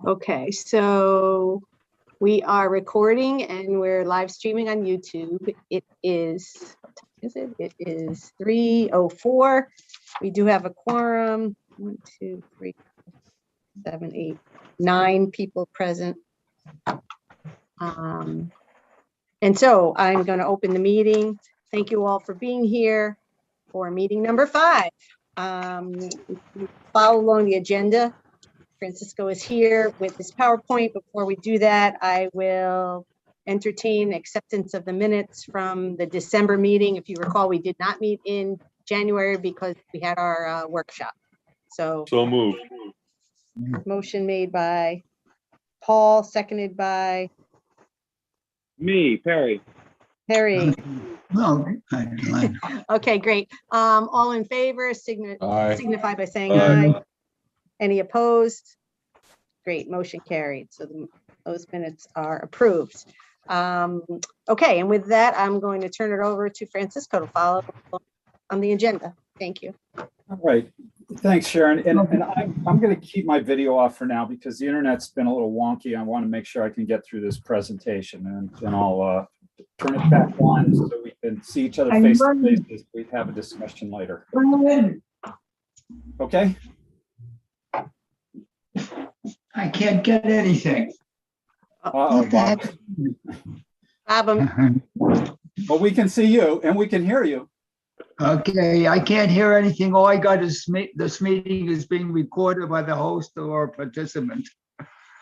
Okay, so we are recording and we're live streaming on YouTube. It is, what time is it? It is 3:04. We do have a quorum. 1, 2, 3, 7, 8, 9 people present. And so I'm going to open the meeting. Thank you all for being here for meeting number 5. Follow along the agenda. Francisco is here with his PowerPoint. Before we do that, I will entertain acceptance of the minutes from the December meeting. If you recall, we did not meet in January because we had our workshop. So moved. Motion made by Paul, seconded by Me, Perry. Harry. No. Okay, great. All in favor, Aye. signify by saying Aye. aye. Any opposed? Great, motion carried. So those minutes are approved. Okay, and with that, I'm going to turn it over to Francisco to follow on the agenda. Thank you. All right, thanks, Sharon. And I'm going to keep my video off for now because the internet's been a little wonky. I want to make sure I can get through this presentation, and then I'll turn it back on so we can see each other face to face as we have a discussion later. Okay. I can't get anything. Uh-oh, Bob. Bob, Well, we can see you and we can hear you. Okay, I can't hear anything. All I got is this meeting is being recorded by the host or participant.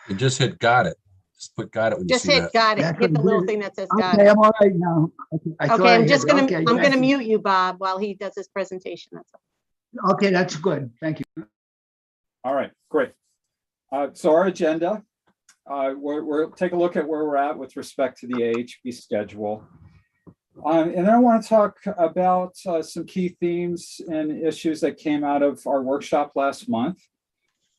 You just hit got it. Just put got it when you just see hit that. got it. That's Hit the what little it thing that says got Okay, it. I'm all right now. I thought Okay, I I'm hit just it. gonna Okay, I'm thank gonna you. mute you, Bob, while he does his presentation. That's all. Okay, that's good. Thank you. All right, great. So our agenda, we'll take a look at where we're at with respect to the AHP schedule. And then I want to talk about some key themes and issues that came out of our workshop last month.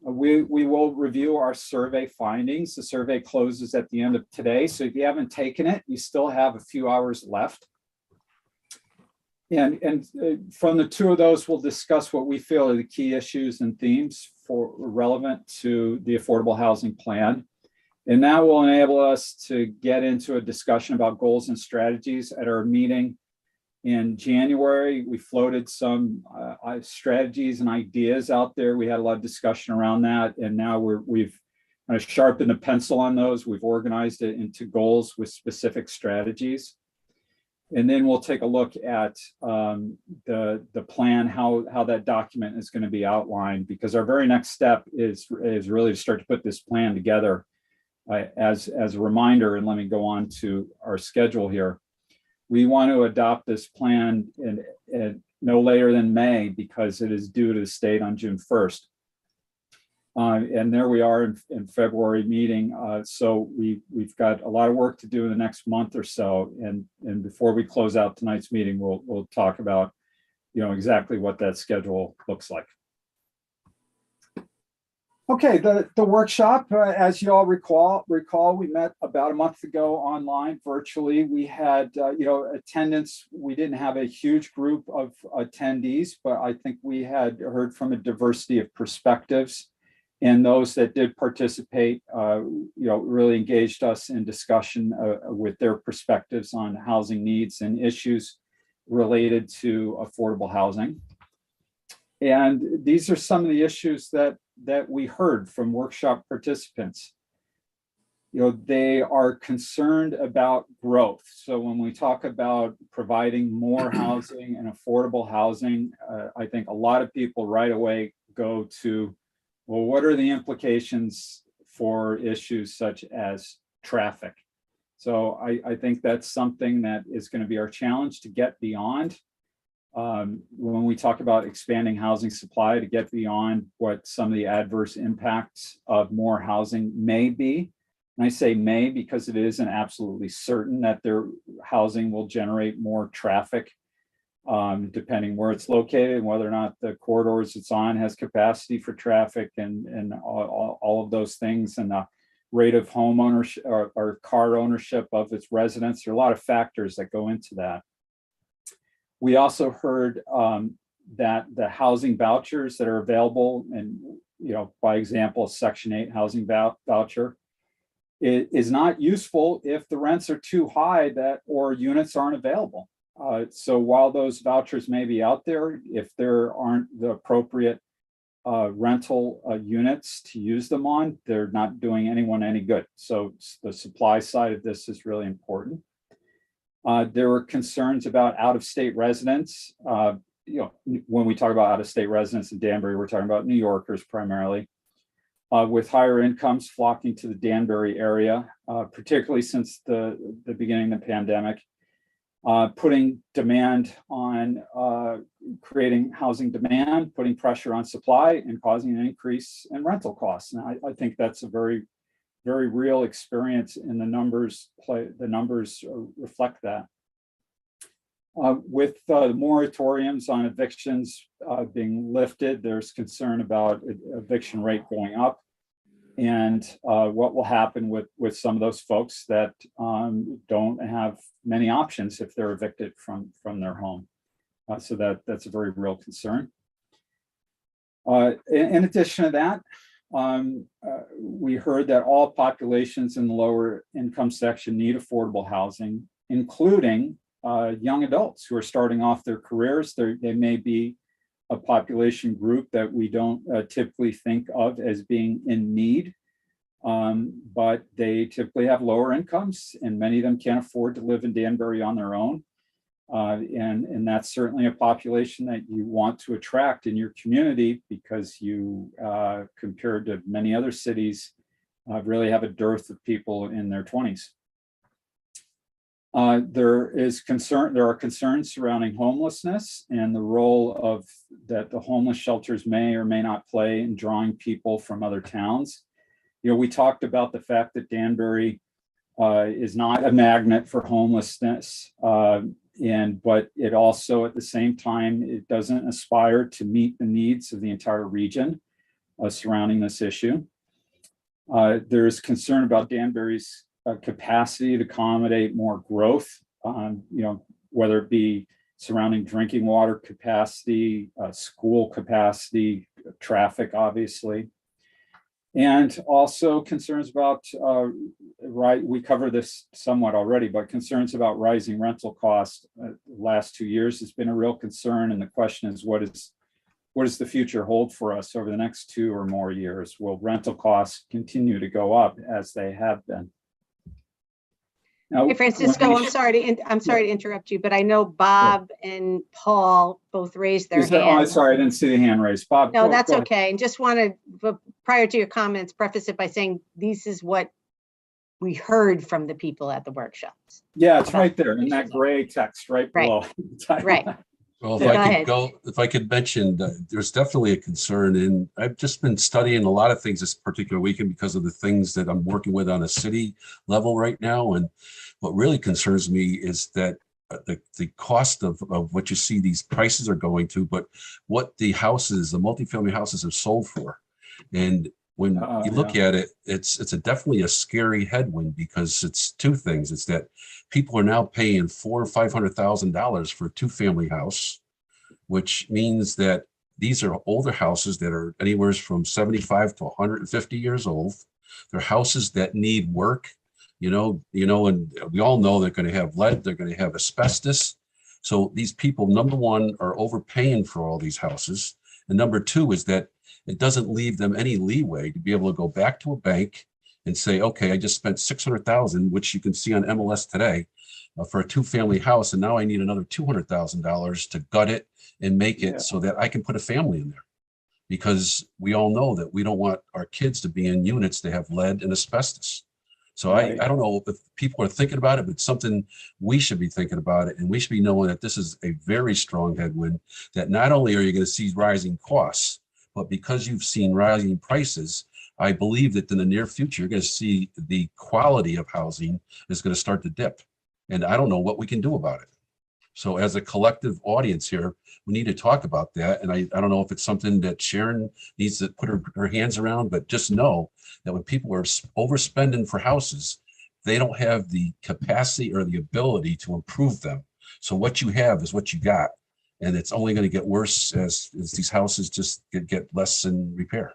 We will review our survey findings. The survey closes at the end of today. So if you haven't taken it, you still have a few hours left. And from the two of those, we'll discuss what we feel are the key issues and themes relevant to the affordable housing plan. And that will enable us to get into a discussion about goals and strategies. At our meeting in January, we floated some strategies and ideas out there. We had a lot of discussion around that. And now we've kind of sharpened the pencil on those. We've organized it into goals with specific strategies. And then we'll take a look at the plan, how that document is going to be outlined, because our very next step is really to start to put this plan together. As a reminder, and let me go on to our schedule here. We want to adopt this plan in no later than May because it is due to the state on June 1st. And there we are in February meeting. So we've got a lot of work to do in the next month or so. And before we close out tonight's meeting, we'll talk about, exactly what that schedule looks like. Okay, the workshop, as you all recall, we met about a month ago online, virtually. We had, attendance. We didn't have a huge group of attendees, but I think we had heard from a diversity of perspectives. And those that did participate, really engaged us in discussion with their perspectives on housing needs and issues related to affordable housing. And these are some of the issues that we heard from workshop participants. They are concerned about growth. So when we talk about providing more housing and affordable housing, I think a lot of people right away go to, well, what are the implications for issues such as traffic? So I think that's something that is going to be our challenge to get beyond. When we talk about expanding housing supply, to get beyond what some of the adverse impacts of more housing may be. And I say may because it isn't absolutely certain that their housing will generate more traffic, depending where it's located and whether or not the corridors it's on has capacity for traffic and all of those things, and the rate of home ownership or car ownership of its residents. There are a lot of factors that go into that. We also heard that the housing vouchers that are available, and by example, Section 8 housing voucher. It is not useful if the rents are too high or units aren't available. So while those vouchers may be out there, if there aren't the appropriate rental units to use them on, they're not doing anyone any good. So the supply side of this is really important. There were concerns about out-of-state residents. When we talk about out-of-state residents in Danbury, we're talking about New Yorkers primarily, with higher incomes flocking to the Danbury area, particularly since the beginning of the pandemic, putting demand on, creating housing demand, putting pressure on supply, and causing an increase in rental costs. And I think that's a very, very real experience, and the numbers reflect that. With the moratoriums on evictions being lifted, there's concern about eviction rate going up, and what will happen with some of those folks that don't have many options if they're evicted from their home. So that's a very real concern. In addition to that, we heard that all populations in the lower income section need affordable housing, including young adults who are starting off their careers. They may be a population group that we don't typically think of as being in need, but they typically have lower incomes, and many of them can't afford to live in Danbury on their own. And that's certainly a population that you want to attract in your community, because you, compared to many other cities, really have a dearth of people in their 20s. There are concerns surrounding homelessness and the role that the homeless shelters may or may not play in drawing people from other towns. We talked about the fact that Danbury is not a magnet for homelessness, but it also, at the same time, it doesn't aspire to meet the needs of the entire region surrounding this issue. There's concern about Danbury's capacity to accommodate more growth, whether it be surrounding drinking water capacity, school capacity, traffic, obviously. And also concerns about, we covered this somewhat already, but concerns about rising rental costs. The last 2 years has been a real concern. And the question is, what does the future hold for us over the next 2 or more years? Will rental costs continue to go up as they have been? Now, Hey, Francisco, I'm sorry to interrupt you, but I know Bob and Paul both raised their Oh, I'm hands. sorry, I didn't see the hand raised. Bob. No, go that's ahead. okay. And just wanted, prior to your comments, preface it by saying this is what we heard from the people at the workshops. Yeah, it's right there in that gray text right Right. below. Right. Well, Go ahead. if I could mention, there's definitely a concern, and I've just been studying a lot of things this particular weekend because of the things that I'm working with on a city level right now. And what really concerns me is that the cost of what you see, these prices are going to, but what the multifamily houses have sold for. And when you look at it, it's definitely a scary headwind, because it's two things. It's that people are now paying $400,000 or $500,000 for a 2-family house, which means that these are older houses that are anywhere from 75 to 150 years old. They're houses that need work, and we all know they're going to have lead, they're going to have asbestos. So these people, number one, are overpaying for all these houses. And number two is that it doesn't leave them any leeway to be able to go back to a bank and say, okay, I just spent $600,000, which you can see on MLS today, for a 2-family house, and now I need another $200,000 to gut it and make it so that I can put a family in there. Because we all know that we don't want our kids to be in units that have lead and asbestos. So Right. I don't know if people are thinking about it, but it's something we should be thinking about it. And we should be knowing that this is a very strong headwind, that not only are you going to see rising costs, but because you've seen rising prices, I believe that in the near future, you're going to see the quality of housing is going to start to dip. And I don't know what we can do about it. So as a collective audience here, we need to talk about that. And I don't know if it's something that Sharon needs to put her hands around, but just know that when people are overspending for houses, they don't have the capacity or the ability to improve them. So what you have is what you got. And it's only going to get worse as these houses just get less in repair.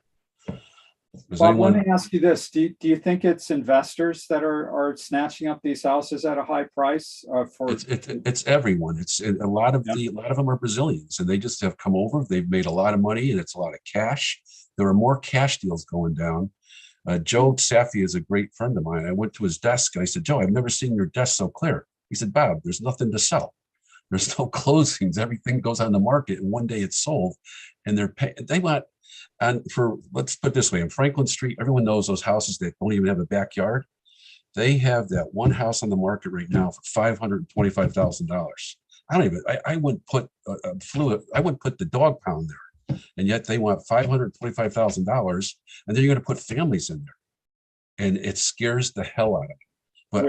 Does Bob, let anyone, me ask you this. Do you think it's investors that are snatching up these houses at a high price for? it's everyone. A lot of Yeah. a lot of them are Brazilians and they just have come over. They've made a lot of money and it's a lot of cash. There are more cash deals going down. Joe Safi is a great friend of mine. I went to his desk and I said, Joe, I've never seen your desk so clear. He said, Bob, there's nothing to sell. There's no closings. Everything goes on the market and one day it's sold. And they want, and let's put it this way, in Franklin Street, everyone knows those houses that don't even have a backyard. They have that one house on the market right now for $525,000. I wouldn't put I wouldn't put the dog pound there. And yet they want $525,000 and then you're going to put families in there. And it scares the hell out of me. But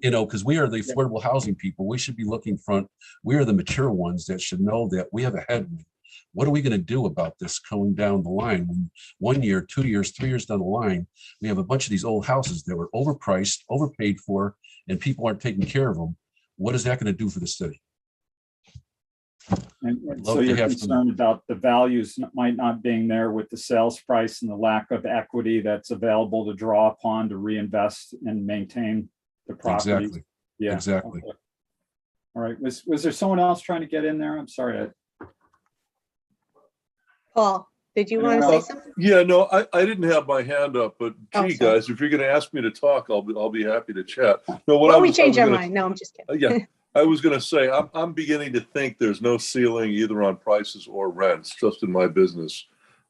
because we are the affordable housing people, we should be looking front. We are the mature ones that should know that we have a headwind. What are we going to do about this going down the line? When 1 year, 2 years, 3 years down the line, we have a bunch of these old houses that were overpriced, overpaid for, and people aren't taking care of them. What is that going to do for the city? And so you're concerned about the values might not being there with the sales price and the lack of equity that's available to draw upon to reinvest and maintain the property. Exactly. Yeah. Exactly. Okay. All right. Was there someone else trying to get in there? I'm sorry. Paul, did you want to say something? Yeah, no, I didn't have my hand up, but Oh, gee, sorry. guys, if you're going to ask me to talk, I'll be happy to chat. No, Well, we change our mind. No, I'm just kidding. Yeah, I was going to say I'm beginning to think there's no ceiling either on prices or rents, just in my business.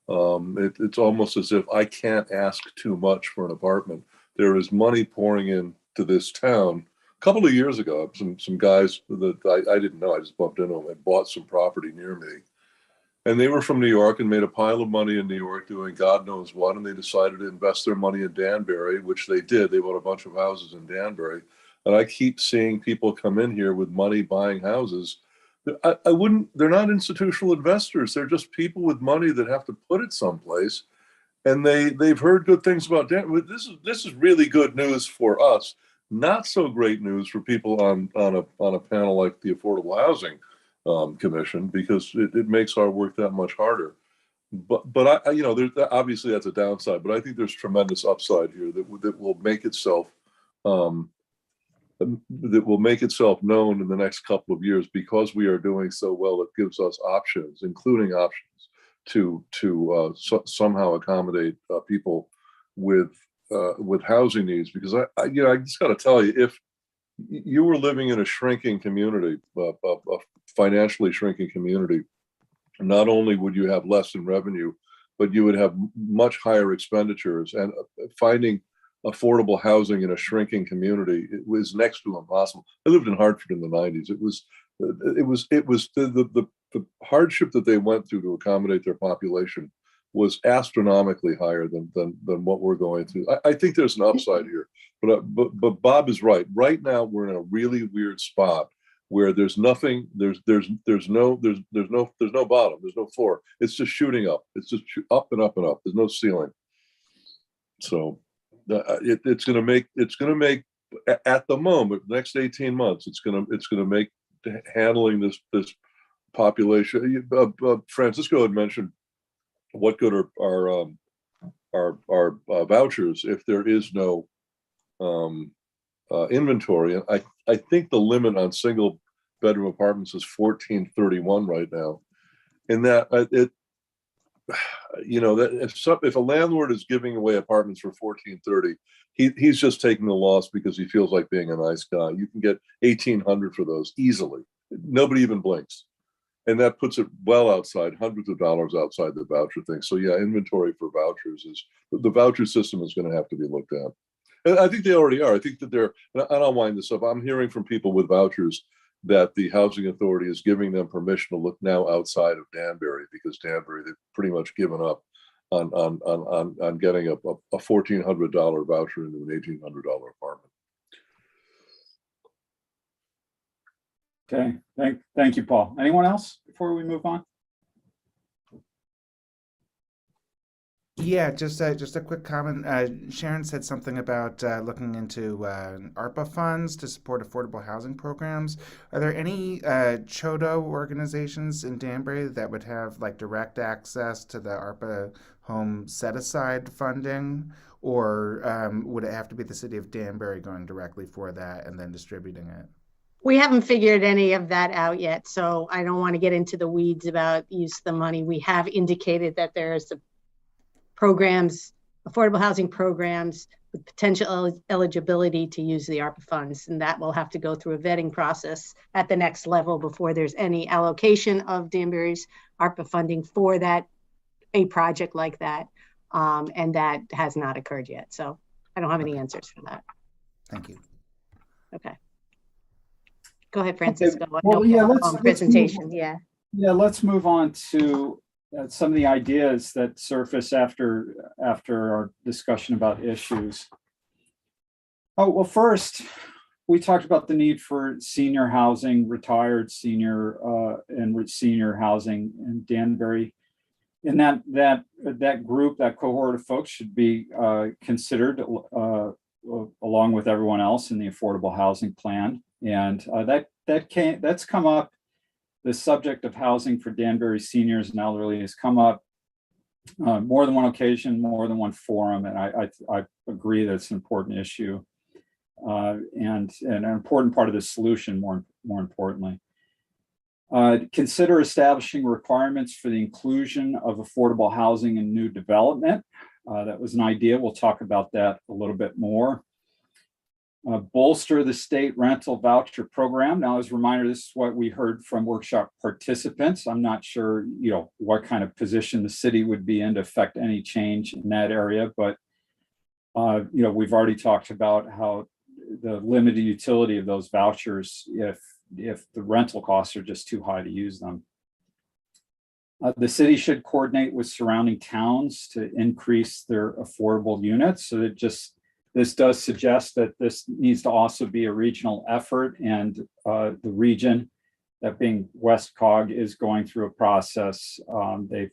It's almost as if I can't ask too much for an apartment. There is money pouring into this town. A couple of years ago, some guys that I didn't know, I just bumped into them, had bought some property near me. And they were from New York and made a pile of money in New York doing God knows what. And they decided to invest their money in Danbury, which they did. They bought a bunch of houses in Danbury. And I keep seeing people come in here with money buying houses. They're not institutional investors. They're just people with money that have to put it someplace. And they've heard good things about Danbury. This is really good news for us. Not so great news for people on a panel like the Affordable Housing Commission, because it makes our work that much harder. But there's obviously that's a downside, but I think there's tremendous upside here that will make itself known in the next couple of years, because we are doing so well. It gives us options, including options to somehow accommodate people with housing needs. Because I just got to tell you, if you were living in a shrinking community, a financially shrinking community, not only would you have less in revenue, but you would have much higher expenditures. And finding affordable housing in a shrinking community, it was next to impossible. I lived in Hartford in the 90s. It was the hardship that they went through to accommodate their population was astronomically higher than what we're going through. I think there's an upside here, but Bob is right. Right now we're in a really weird spot where there's nothing, there's no bottom, there's no floor. It's just shooting up. It's just up and up and up. There's no ceiling. So it's going to make at the moment, next 18 months, it's going to make handling this population. Francisco had mentioned what good are vouchers if there is no inventory. And I think the limit on single bedroom apartments is 1431 right now. And that if a landlord is giving away apartments for 1430, he's just taking the loss because he feels like being a nice guy. You can get 1800 for those easily. Nobody even blinks. And that puts it well outside, hundreds of dollars outside the voucher thing. So yeah, inventory for vouchers the voucher system is going to have to be looked at. And I think they already are. I think that and I'll wind this up. I'm hearing from people with vouchers that the housing authority is giving them permission to look now outside of Danbury, because Danbury, they've pretty much given up on getting a $1,400 voucher into an $1,800 apartment. Okay, thank you, Paul. Anyone else before we move on? Yeah, just a quick comment. Sharon said something about looking into ARPA funds to support affordable housing programs. Are there any CHODO organizations in Danbury that would have like direct access to the ARPA home set aside funding, or would it have to be the city of Danbury going directly for that and then distributing it? We haven't figured any of that out yet, so I don't want to get into the weeds about use of the money. We have indicated that there's programs, affordable housing programs with potential eligibility to use the ARPA funds, and that will have to go through a vetting process at the next level before there's any allocation of Danbury's ARPA funding for that, a project like that, and that has not occurred yet. So I don't have any answers for that. Thank you. Okay. Go ahead, Francisco. Well, yeah, let's presentation. Yeah. Yeah, let's move on to some of the ideas that surface after our discussion about issues. Oh, well, first, we talked about the need for senior housing, retired senior and senior housing in Danbury. And that group, that cohort of folks should be considered along with everyone else in the affordable housing plan. And that's come up. The subject of housing for Danbury seniors and elderly has come up more than one occasion, more than one forum, and I agree that it's an important issue and an important part of the solution. More importantly, consider establishing requirements for the inclusion of affordable housing in new development. That was an idea. We'll talk about that a little bit more. Bolster the state rental voucher program. Now, as a reminder, this is what we heard from workshop participants. I'm not sure, what kind of position the city would be in to affect any change in that area, but we've already talked about how the limited utility of those vouchers if the rental costs are just too high to use them. The city should coordinate with surrounding towns to increase their affordable units. So this does suggest that this needs to also be a regional effort, and the region, that being West Cog, is going through a process. They've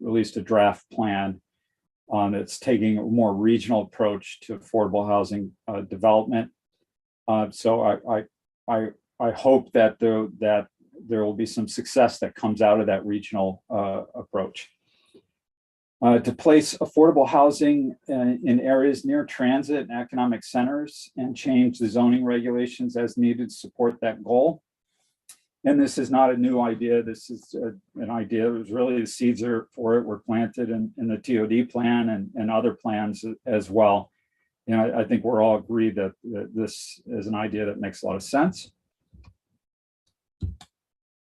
released a draft plan that's taking a more regional approach to affordable housing development. So I hope that there will be some success that comes out of that regional approach. To place affordable housing in areas near transit and economic centers and change the zoning regulations as needed to support that goal. And this is not a new idea. This is an idea. It was really the seeds for it were planted in the TOD plan and other plans as well. And I think we're all agreed that this is an idea that makes a lot of sense.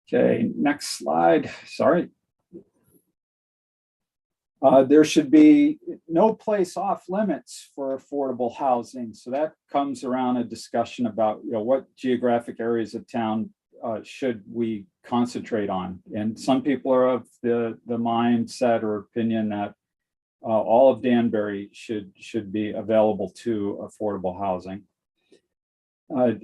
Okay, next slide. Sorry. There should be no place off limits for affordable housing. So that comes around a discussion about what geographic areas of town should we concentrate on. And some people are of the mindset or opinion that all of Danbury should be available to affordable housing.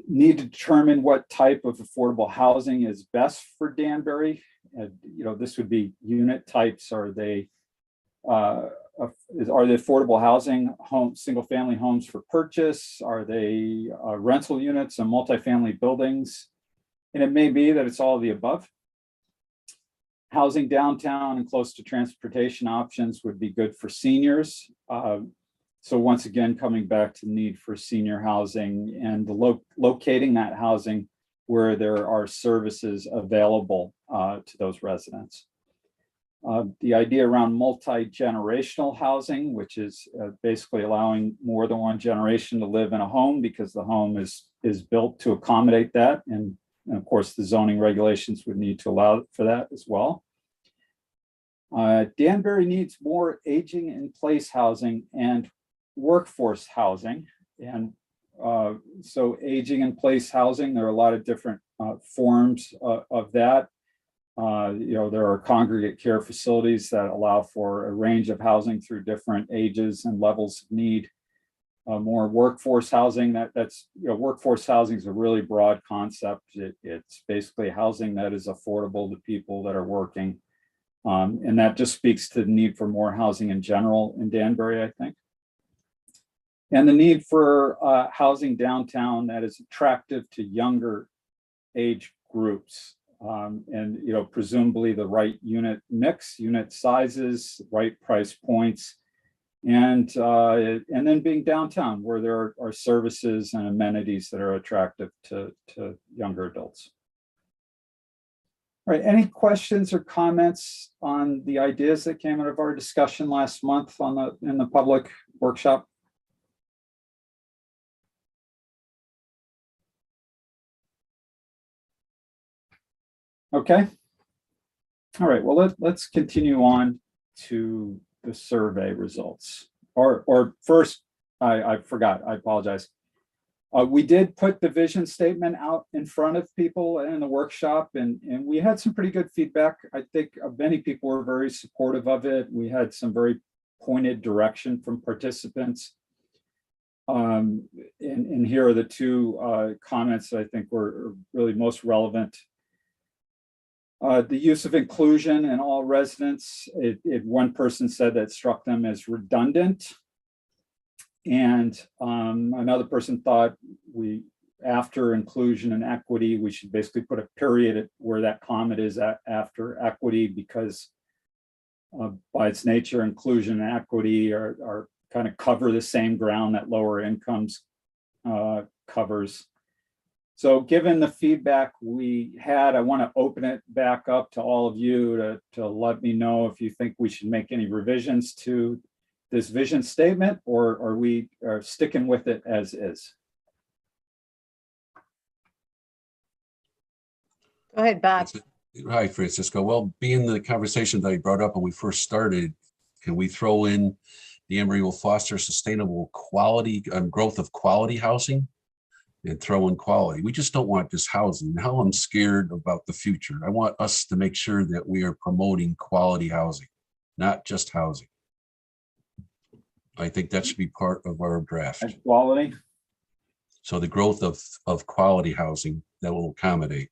Need to determine what type of affordable housing is best for Danbury. This would be unit types. Are they affordable housing single family homes for purchase? Are they rental units and multifamily buildings? And it may be that it's all of the above. Housing downtown and close to transportation options would be good for seniors. So once again, coming back to the need for senior housing and locating that housing where there are services available to those residents. The idea around multi-generational housing, which is basically allowing more than one generation to live in a home because the home is built to accommodate that. And of course, the zoning regulations would need to allow for that as well. Danbury needs more aging in place housing and workforce housing. And so aging in place housing, there are a lot of different forms of that. There are congregate care facilities that allow for a range of housing through different ages and levels of need. More workforce housing, that's workforce housing is a really broad concept. It's basically housing that is affordable to people that are working. And that just speaks to the need for more housing in general in Danbury, I think. And the need for housing downtown that is attractive to younger age groups. And, you know, presumably the right unit mix, unit sizes, right price points, and then being downtown where there are services and amenities that are attractive to younger adults. All right, any questions or comments on the ideas that came out of our discussion last month in the public workshop? Okay. All right, well, let's continue on to the survey results. Or first, I forgot, I apologize. We did put the vision statement out in front of people in the workshop, and we had some pretty good feedback. I think many people were very supportive of it. We had some very pointed direction from participants. And here are the two comments that I think were really most relevant. The use of inclusion in all residents, one person said that struck them as redundant. And another person thought after inclusion and equity, we should basically put a period where that comment is after equity, because by its nature, inclusion and equity are kind of cover the same ground that lower incomes covers. So given the feedback we had, I want to open it back up to all of you to let me know if you think we should make any revisions to this vision statement, or are we sticking with it as is? Go ahead, Bob. Hi, Francisco. Well, being the conversation that I brought up when we first started, can we throw in Danbury will foster sustainable quality growth of quality housing? And throw in quality. We just don't want just housing. Now I'm scared about the future. I want us to make sure that we are promoting quality housing, not just housing. I think that should be part of our draft. And quality. So the growth of quality housing that will accommodate.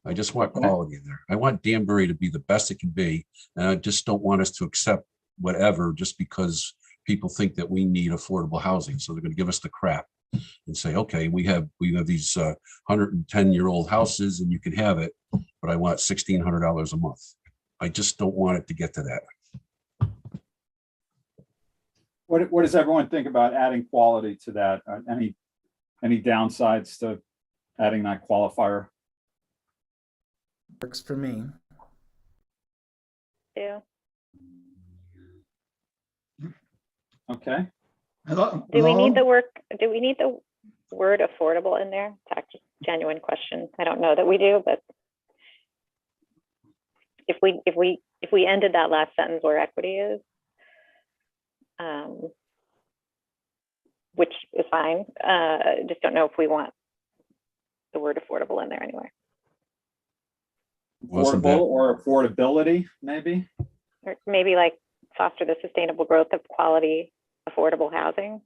I just want quality in there. I want Danbury to be the best it can be. And I just don't want us to accept whatever just because people think that we need affordable housing. So they're going to give us the crap and say, okay, we have these 110-year-old houses and you can have it, but I want $1,600 a month. I just don't want it to get to that. What does everyone think about adding quality to that? Any downsides to adding that qualifier? Works for me. Yeah. Okay. Hello? Do we need Hello? do we need the word affordable in there? It's actually a genuine question. I don't know that we do, but if we ended that last sentence where equity is, which is fine, just don't know if we want the word affordable in there anywhere. Wasn't Affordable that- or affordability, maybe? Or maybe like foster the sustainable growth of quality, affordable housing.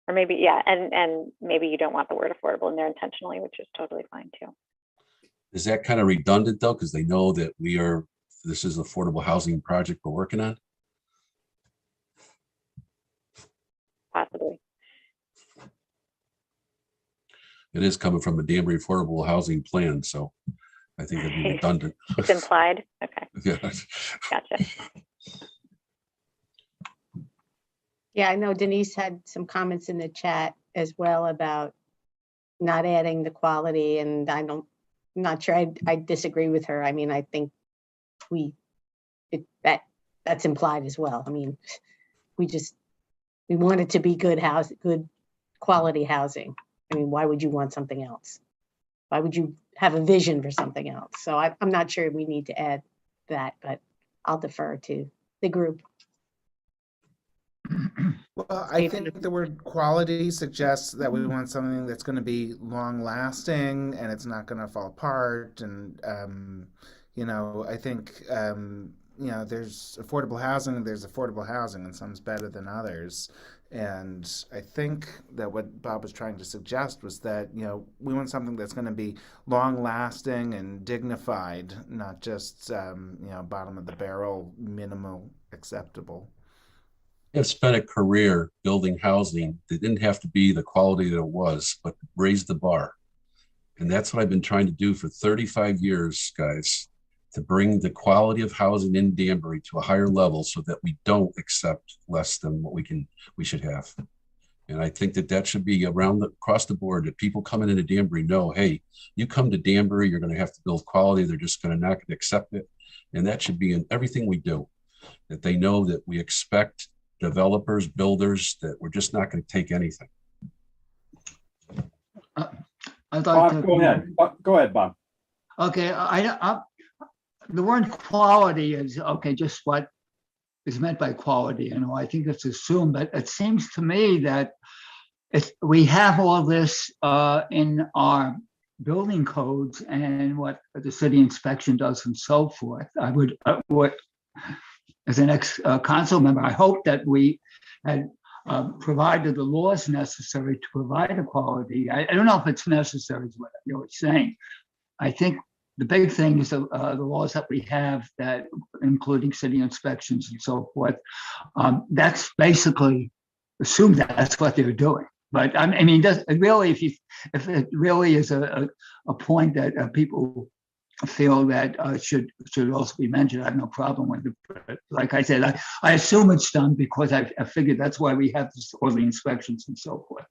Or maybe, yeah, and maybe you don't want the word affordable in there intentionally, which is totally fine too. Is that kind of redundant though? Because they know that this is an affordable housing project we're working on. Possibly. It is coming from a Danbury affordable housing plan. So I think it'd be redundant. It's implied. Okay, Yeah. gotcha. Yeah, I know Denise had some comments in the chat as well about not adding the quality, and I'm not sure I disagree with her. I mean, I think that's implied as well. I mean, we want it to be good quality housing. I mean, why would you want something else? Why would you have a vision for something else? So I'm not sure we need to add that, but I'll defer to the group. Well, I think the word quality suggests that we want something that's going to be long lasting and it's not going to fall apart. And, I think, there's affordable housing and some's better than others. And I think that what Bob was trying to suggest was that, we want something that's going to be long lasting and dignified, not just, bottom of the barrel, minimal acceptable. I've spent a career building housing that didn't have to be the quality that it was, but raise the bar. And that's what I've been trying to do for 35 years, guys, to bring the quality of housing in Danbury to a higher level so that we don't accept less than what we should have. And I think that should be across the board, that people coming into Danbury know, hey, you come to Danbury, you're going to have to build quality. They're just going to not going to accept it. And that should be in everything we do, that they know that we expect developers, builders, that we're just not going to take anything. I'd like Bob, to. go ahead. Go ahead, Bob. Okay, the word quality is, okay, just what is meant by quality. I think it's assumed, but it seems to me that we have all this in our building codes and what the city inspection does and so forth. I would, as an ex-council member, I hope that we had provided the laws necessary to provide equality. I don't know if it's necessary, is what you're saying. I think the big thing is the laws that we have, that including city inspections and so forth. That's basically assume that's what they're doing. But I mean, does it really, if it really is a point that people feel that should also be mentioned, I have no problem with it. But like I said, I assume it's done because I figured that's why we have all the inspections and so forth.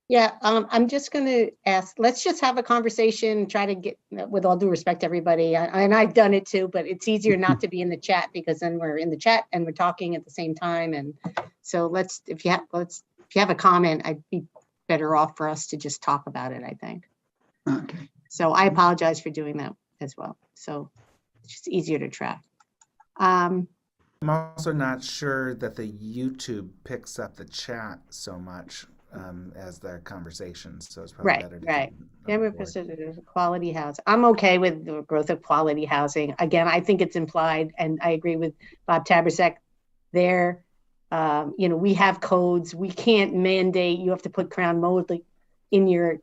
Yeah, I'm just going to ask, let's just have a conversation, try to get, with all due respect to everybody, and I've done it too, but it's easier not to be in the chat, because then we're in the chat and we're talking at the same time. And so if you have a comment, I'd be better off for us to just talk about it, I think. Okay. So I apologize for doing that as well. So it's just easier to track. I'm also not sure that the YouTube picks up the chat so much as their conversations. So it's probably better to Right. Denver Quality housing. I'm okay with the growth of quality housing. Again, I think it's implied, and I agree with Bob Tabersek there. We have codes. We can't mandate you have to put crown mold in your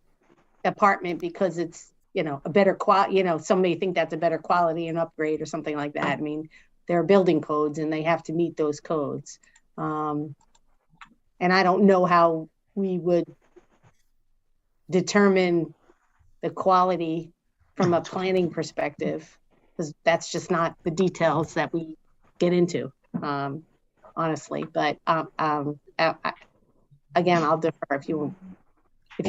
apartment because it's, a better quality, some may think that's a better quality and upgrade or something like that. I mean, there are building codes and they have to meet those codes. And I don't know how we would determine the quality from a planning perspective, because that's just not the details that we get into, honestly. But again, I'll defer if you're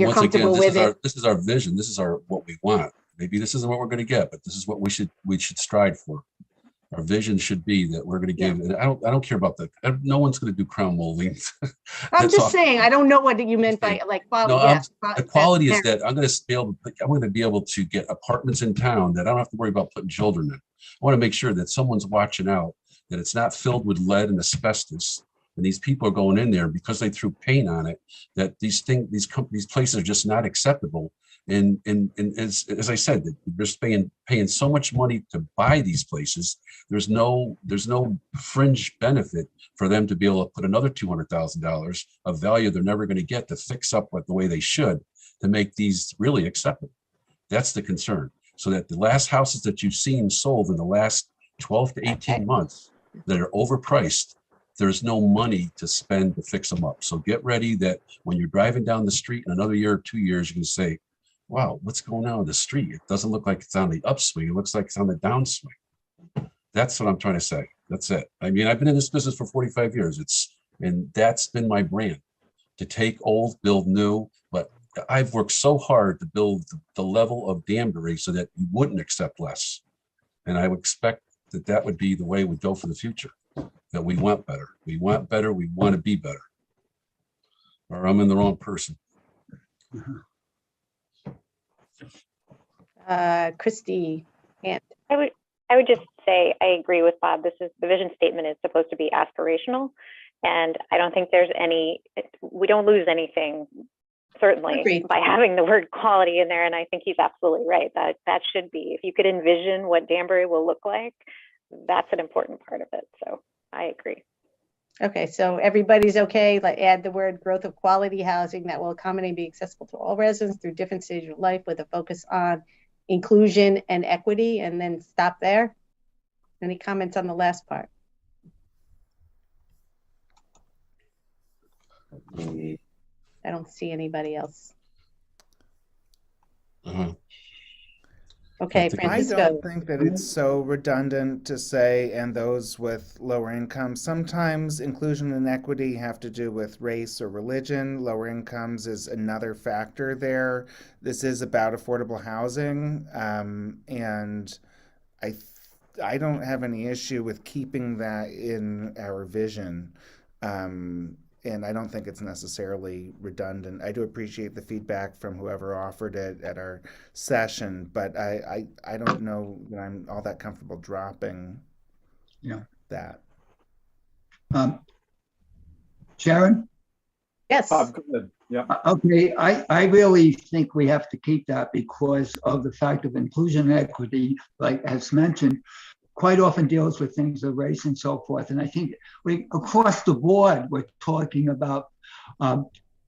Once comfortable again, with it. this is our vision. This is what we want. Maybe this isn't what we're going to get, but this is what we should strive for. Our vision should be that we're going to give, and I don't care about no one's going to do crown molding. I'm just saying, I don't know what you meant by like quality. No, the quality is that I'm going to be able to get apartments in town that I don't have to worry about putting children in. I want to make sure that someone's watching out, that it's not filled with lead and asbestos, and these people are going in there because they threw paint on it, that these places are just not acceptable. And as I said, they're paying so much money to buy these places. There's no fringe benefit for them to be able to put another $200,000 of value they're never going to get to fix up the way they should to make these really acceptable. That's the concern. So that the last houses that you've seen sold in the last 12 to 18 months that are overpriced, there's no money to spend to fix them up. So get ready that when you're driving down the street in another year or 2 years, you can say, wow, what's going on with the street? It doesn't look like it's on the upswing. It looks like it's on the downswing. That's what I'm trying to say. That's it. I mean, I've been in this business for 45 years. And that's been my brand, to take old, build new. But I've worked so hard to build the level of Danbury so that you wouldn't accept less. And I would expect that would be the way we go for the future, that we want better. We want better. We want to be better. Or I'm in the wrong person. Christy, I would just say I agree with Bob. The vision statement is supposed to be aspirational, and I don't think we don't lose anything, certainly, Agreed. by having the word quality in there. And I think he's absolutely right. That should be, if you could envision what Danbury will look like, that's an important part of it. So I agree. Okay, so everybody's okay, like add the word growth of quality housing that will accommodate and be accessible to all residents through different stages of life with a focus on inclusion and equity, and then stop there. Any comments on the last part? I don't see anybody else. Uh-huh. Okay, think- I Francisco. don't think that it's so redundant to say, and those with lower incomes. Sometimes inclusion and equity have to do with race or religion. Lower incomes is another factor there. This is about affordable housing, and I don't have any issue with keeping that in our vision. And I don't think it's necessarily redundant. I do appreciate the feedback from whoever offered it at our session, but I don't know that I'm all that comfortable dropping Yeah. that. Sharon? Yes, Bob, go ahead. Yeah. Okay, I really think we have to keep that because of the fact of inclusion and equity, like as mentioned, quite often deals with things of race and so forth. And I think we, across the board, we're talking about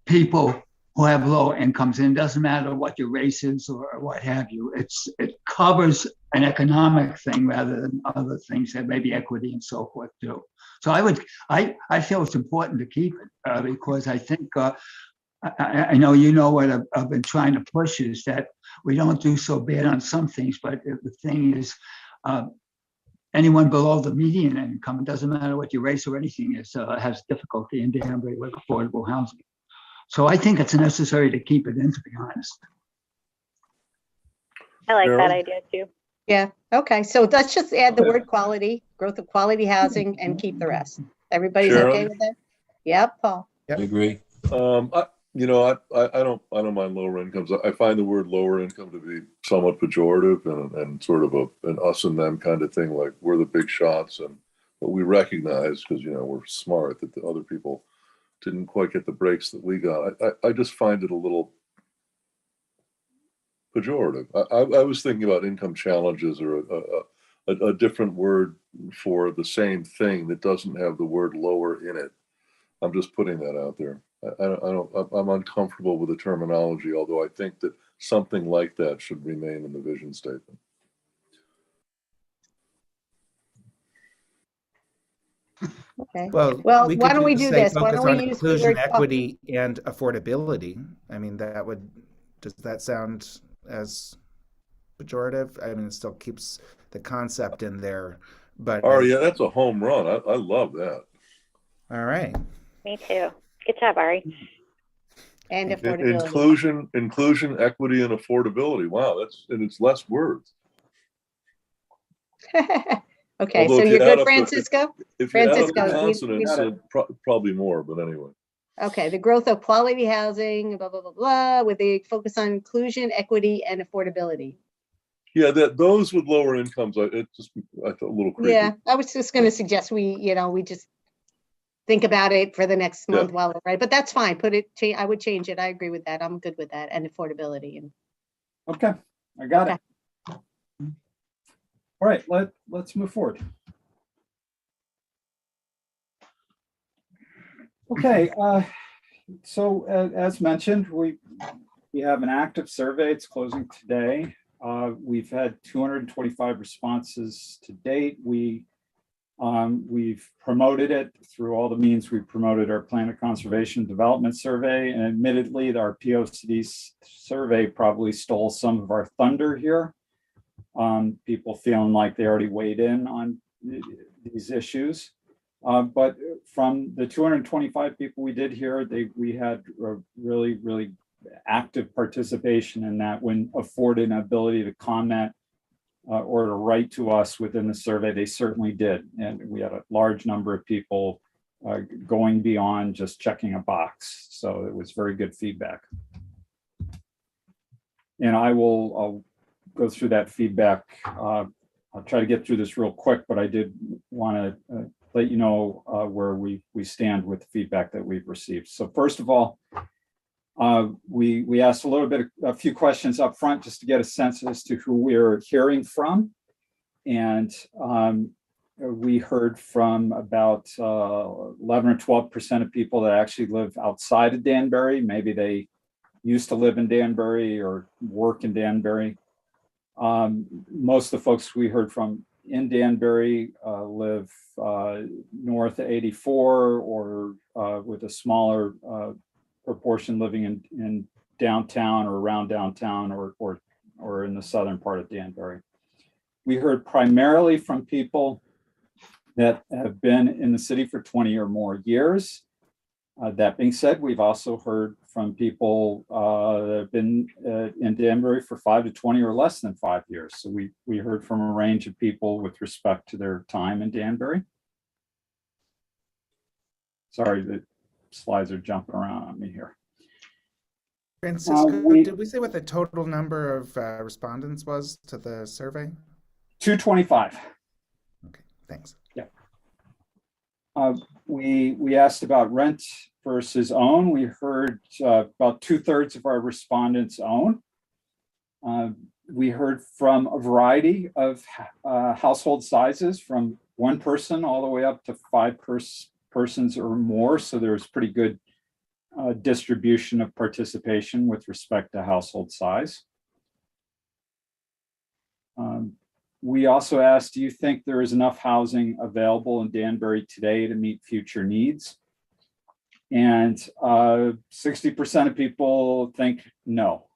people who have low incomes, and it doesn't matter what your race is or what have you. It covers an economic thing rather than other things that maybe equity and so forth do. So I feel it's important to keep it because I think I know you know what I've been trying to push is that we don't do so bad on some things, but the thing is, anyone below the median income, it doesn't matter what your race or anything is, has difficulty in Danbury with affordable housing. So I think it's necessary to keep it in, to be honest. I like Cheryl? that idea too. yeah, okay, so let's just add the word quality, growth of quality housing, and keep the rest. Everybody's okay Sharon? with that? Yep, Paul. I agree. I don't mind lower incomes. I find the word lower income to be somewhat pejorative and sort of an us and them kind of thing. Like we're the big shots, and but we recognize because we're smart that the other people didn't quite get the breaks that we got. I just find it a little pejorative. I was thinking about income challenges or a different word for the same thing that doesn't have the word lower in it. I'm just putting that out there. I'm uncomfortable with the terminology, although I think that something like that should remain in the vision statement. Okay. Well, Well, we why could don't we just do say this? Why focus don't on we use the inclusion, word equity, and affordability. I mean, does that sound as pejorative? I mean, it still keeps the concept in there, but Oh yeah, that's a home run. I love that. all right. Me too. Good job, Ari. and affordability? Inclusion, equity, and affordability. Wow, it's less words. Okay, Although so if you you're add good, up the- Francisco? If you add up the Francisco, consonants, probably more. But anyway. Okay, the growth of quality housing, blah, blah, blah, blah, with a focus on inclusion, equity, and affordability. Yeah, those with lower incomes, I thought a little creepy. Yeah, I was just gonna suggest we just think about it for the next month Yeah. while we're right, but that's fine. I would change it. I agree with that. I'm good with that, and affordability. And Okay, I got it. All right, let's move forward. Okay, so as mentioned, we have an active survey. It's closing today. We've had 225 responses to date. We've promoted it through all the means. We've promoted our plan of conservation development survey, and admittedly, our POCD survey probably stole some of our thunder here. People feeling like they already weighed in on these issues. But from the 225 people we did here, we had a really, really active participation in that when afforded an ability to comment or to write to us within the survey, they certainly did. And we had a large number of people going beyond just checking a box. So it was very good feedback. And I'll go through that feedback. I'll try to get through this real quick, but I did want to let you know where we stand with the feedback that we've received. So first of all, we asked a few questions up front just to get a sense as to who we're hearing from. And we heard from about 11 or 12% of people that actually live outside of Danbury. Maybe they used to live in Danbury or work in Danbury. Most of the folks we heard from in Danbury live north of 84 or with a smaller proportion living in downtown or around downtown or in the southern part of Danbury. We heard primarily from people that have been in the city for 20 or more years. That being said, we've also heard from people that have been in Danbury for 5 to 20 or less than 5 years. So we heard from a range of people with respect to their time in Danbury. Sorry, the slides are jumping around on me here. Francisco, did we say what the total number of respondents was to the survey? 225. Okay, thanks. Yeah. We asked about rent versus own. We heard about 2/3 of our respondents own. We heard from a variety of household sizes, from one person all the way up to 5 persons or more. So there's pretty good distribution of participation with respect to household size. We also asked, do you think there is enough housing available in Danbury today to meet future needs? And 60% of people think no,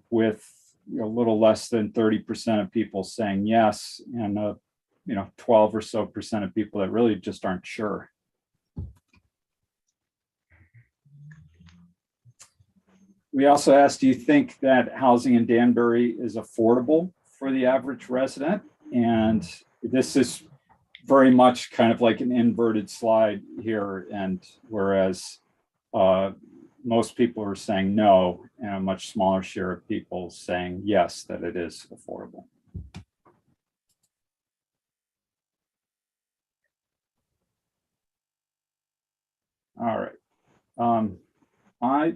with a little less than 30% of people saying yes, and 12 or so percent of people that really just aren't sure. We also asked, do you think that housing in Danbury is affordable for the average resident? And this is very much kind of like an inverted slide here. And whereas most people are saying no, and a much smaller share of people saying yes, that it is affordable. All right.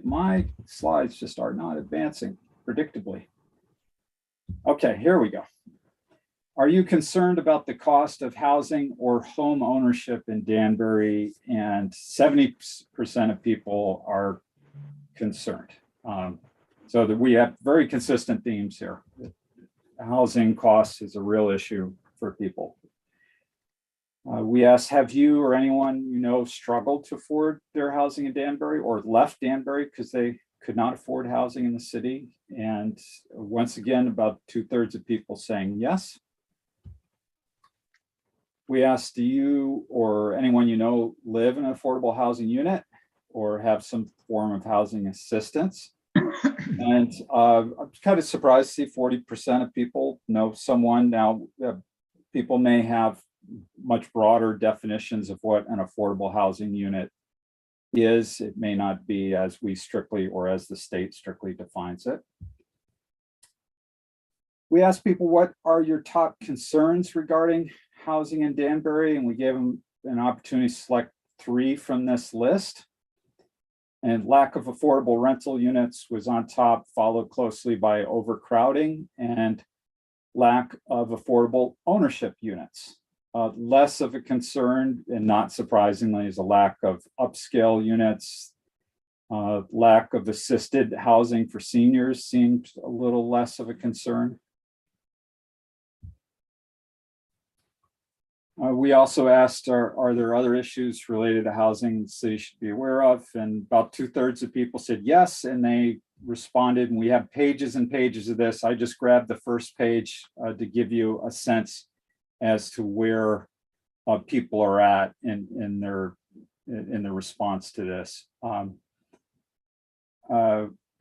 My slides just are not advancing predictably. Okay, here we go. Are you concerned about the cost of housing or home ownership in Danbury? And 70% of people are concerned. So that we have very consistent themes here. Housing costs is a real issue for people. We asked, have you or anyone you know struggled to afford their housing in Danbury or left Danbury because they could not afford housing in the city? And once again, about 2/3 of people saying yes. We asked, do you or anyone you know live in an affordable housing unit or have some form of housing assistance? And I'm kind of surprised to see 40% of people know someone. Now, people may have much broader definitions of what an affordable housing unit is. It may not be as we strictly or as the state strictly defines it. We asked people, what are your top concerns regarding housing in Danbury? And we gave them an opportunity to select 3 from this list. And lack of affordable rental units was on top, followed closely by overcrowding and lack of affordable ownership units. Less of a concern, and not surprisingly, is a lack of upscale units. Lack of assisted housing for seniors seemed a little less of a concern. We also asked, are there other issues related to housing the city should be aware of? And about 2/3 of people said yes, and they responded, and we have pages and pages of this. I just grabbed the first page to give you a sense as to where people are at in their response to this.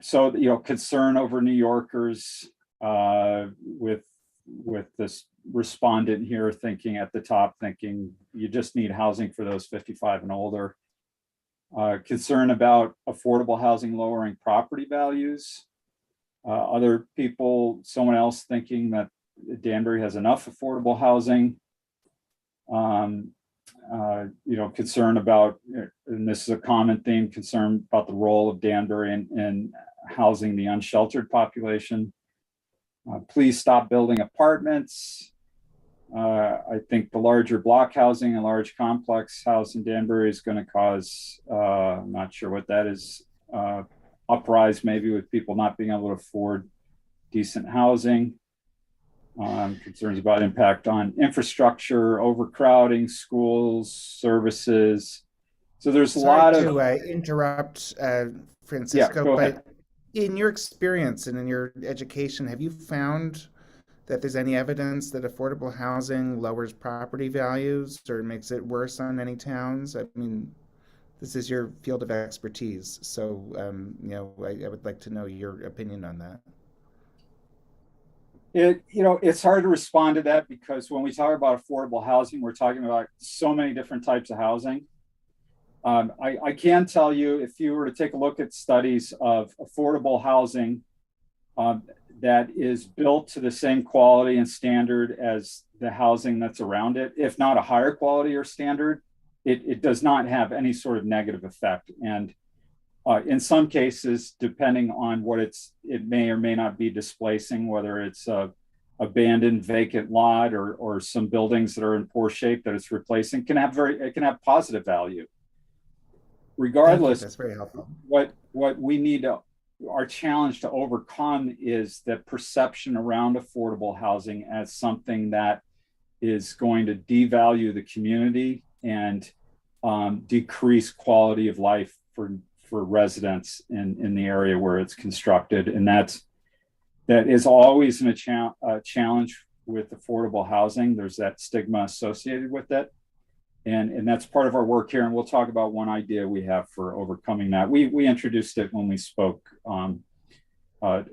So, concern over New Yorkers with this respondent here thinking at the top, thinking you just need housing for those 55 and older. Concern about affordable housing lowering property values. Other people, someone else thinking that Danbury has enough affordable housing. Concern about, and this is a common theme, concern about the role of Danbury in housing the unsheltered population. Please stop building apartments. I think the larger block housing and large complex house in Danbury is going to cause, I'm not sure what that is, uprise maybe with people not being able to afford decent housing. Concerns about impact on infrastructure, overcrowding, schools, services. So there's a lot Sorry of, to interrupt, yeah, Francisco, go ahead. but in your experience and in your education, have you found that there's any evidence that affordable housing lowers property values or makes it worse on any towns? I mean, this is your field of expertise, so I would like to know your opinion on that. It's hard to respond to that because when we talk about affordable housing, we're talking about so many different types of housing. I can tell you, if you were to take a look at studies of affordable housing that is built to the same quality and standard as the housing that's around it, if not a higher quality or standard, it does not have any sort of negative effect. And in some cases, depending on what it may or may not be displacing, whether it's a abandoned vacant lot or some buildings that are in poor shape that it's replacing, it can have positive value. Regardless, that's very helpful. What we need to, our challenge to overcome is the perception around affordable housing as something that is going to devalue the community and decrease quality of life for residents in the area where it's constructed. And that is always a challenge with affordable housing. There's that stigma associated with it. And that's part of our work here. And we'll talk about one idea we have for overcoming that. We introduced it when we spoke a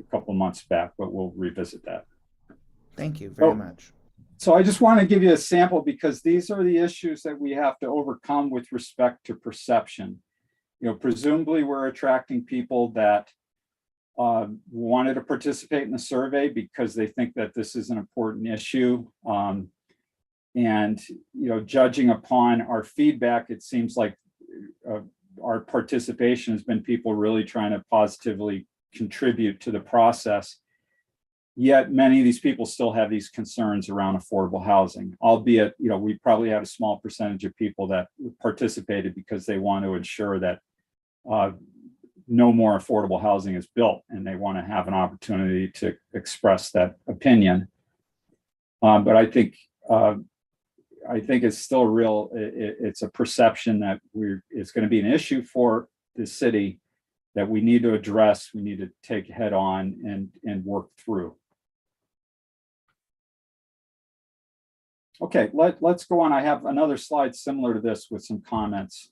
couple of months back, but we'll revisit that. Thank you very much. So I just want to give you a sample because these are the issues that we have to overcome with respect to perception. Presumably we're attracting people that wanted to participate in the survey because they think that this is an important issue. And judging upon our feedback, it seems like our participation has been people really trying to positively contribute to the process. Yet many of these people still have these concerns around affordable housing, albeit, we probably had a small percentage of people that participated because they want to ensure that no more affordable housing is built and they want to have an opportunity to express that opinion. But I think it's still real. It's a perception that it's going to be an issue for the city that we need to address, we need to take head on and work through. Okay, let's go on. I have another slide similar to this with some comments.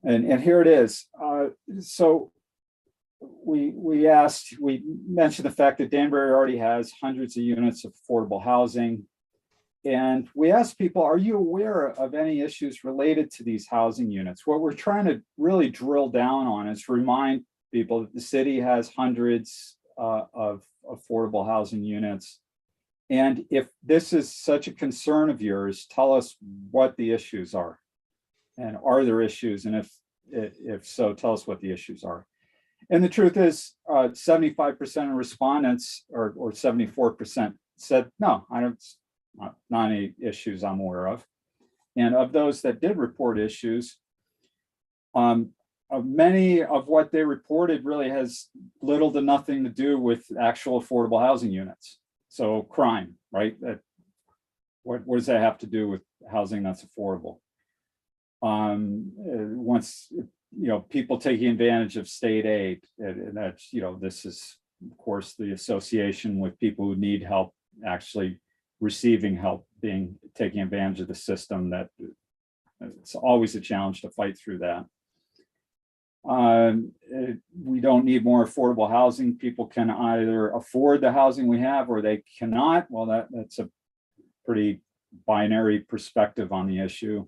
And here it is. So we mentioned the fact that Danbury already has hundreds of units of affordable housing. And we asked people, are you aware of any issues related to these housing units? What we're trying to really drill down on is remind people that the city has hundreds of affordable housing units. And if this is such a concern of yours, tell us what the issues are. And are there issues? And if so, tell us what the issues are. And the truth is 75% of respondents or 74% said, no, not any issues I'm aware of. And of those that did report issues, many of what they reported really has little to nothing to do with actual affordable housing units. So crime, right? What does that have to do with housing that's affordable? Once, people taking advantage of state aid, and that's, this is, of course, the association with people who need help actually receiving help, taking advantage of the system. That it's always a challenge to fight through that. We don't need more affordable housing. People can either afford the housing we have or they cannot. Well, that's a pretty binary perspective on the issue.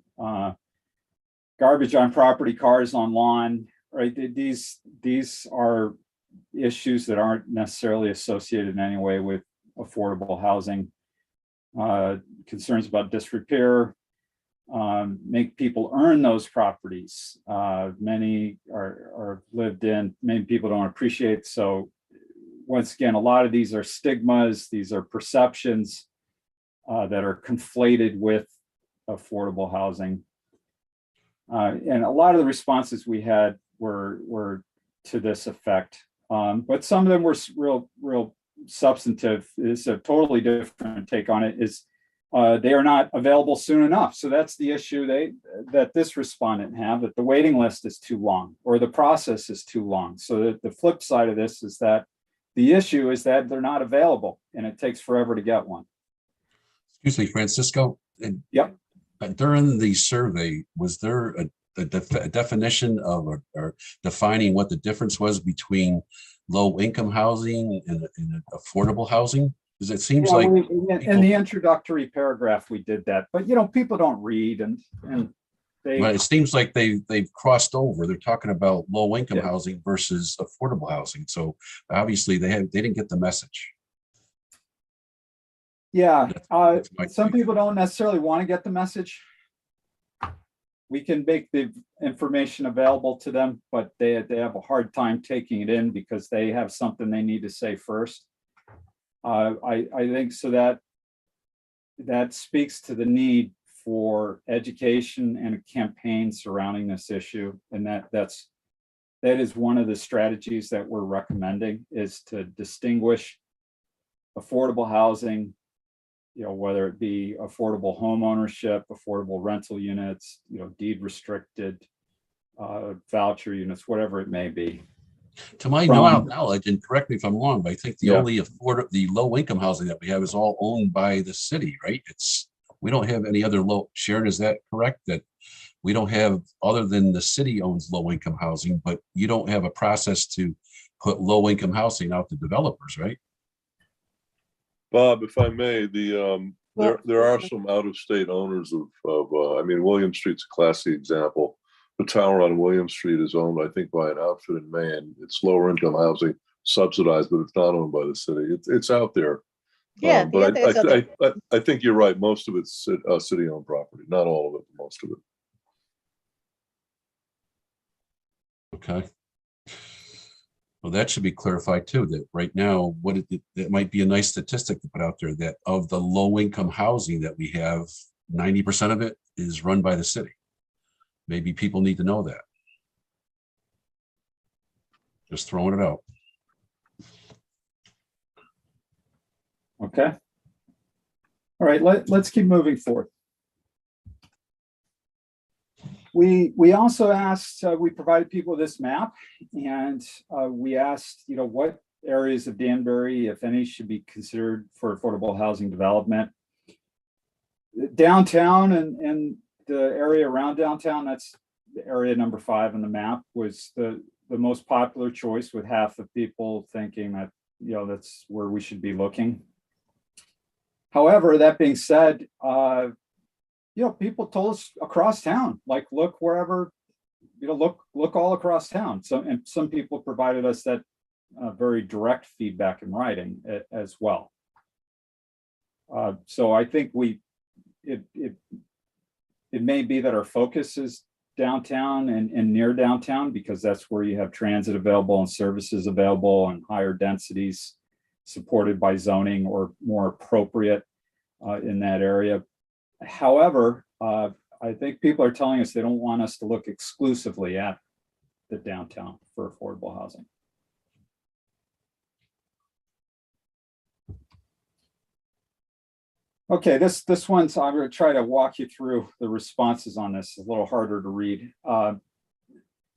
Garbage on property, cars on lawn, right? These are issues that aren't necessarily associated in any way with affordable housing. Concerns about disrepair make people earn those properties. Many are lived in, many people don't appreciate. So once again, a lot of these are stigmas, these are perceptions. that are conflated with affordable housing. And a lot of the responses we had were to this effect. But some of them were real substantive. It's a totally different take on it, is they are not available soon enough. So that's the issue that this respondent have, that the waiting list is too long or the process is too long. So the flip side of this is that the issue is that they're not available and it takes forever to get one. Excuse me, Francisco. And Yep. during the survey, was there a definition of or defining what the difference was between low income housing and affordable housing? Because it seems like In the introductory paragraph, we did that, but people don't read and they. well, it seems like they've crossed over. They're talking about low income Yeah. housing versus affordable housing. So obviously they didn't get the message. Yeah, That's my some take. people don't necessarily want to get the message. We can make the information available to them, but they have a hard time taking it in because they have something they need to say first. I think so that speaks to the need for education and a campaign surrounding this issue, and that is one of the strategies that we're recommending, is to distinguish affordable housing, whether it be affordable home ownership, affordable rental units, deed restricted, voucher units, whatever it may be. To my knowledge, and correct me if I'm wrong, but I think the only the low income housing that we have is all owned by the city, right? We don't have any other low. Sharon, is that correct? That we don't have, other than the city owns low income housing, but you don't have a process to put low income housing out to developers, right? Bob, if I may, there are some out-of-state owners of William Street's a classic example. The tower on William Street is owned, I think, by an outfit in Maine. It's lower income housing, subsidized, but it's not owned by the city. It's out there. Yeah, But yeah, there's other- I think you're right. Most of it's city-owned property, not all of it, but most of it. Okay. Well, that should be clarified too, that right now, that might be a nice statistic to put out there, that of the low income housing that we have, 90% of it is run by the city. Maybe people need to know that. Just throwing it out. Okay. All right, let's keep moving forward. We also asked, we provided people this map, and we asked, what areas of Danbury, if any, should be considered for affordable housing development. Downtown and the area around downtown, that's the area number 5 on the map, was the most popular choice, with half of people thinking that, that's where we should be looking. However, that being said, people told us across town, like, look wherever, look all across town. And some people provided us that very direct feedback in writing as well. So I think it may be that our focus is downtown and near downtown, because that's where you have transit available and services available and higher densities supported by zoning or more appropriate in that area. However, I think people are telling us they don't want us to look exclusively at the downtown for affordable housing. Okay, this one's, I'm going to try to walk you through the responses on this. It's a little harder to read.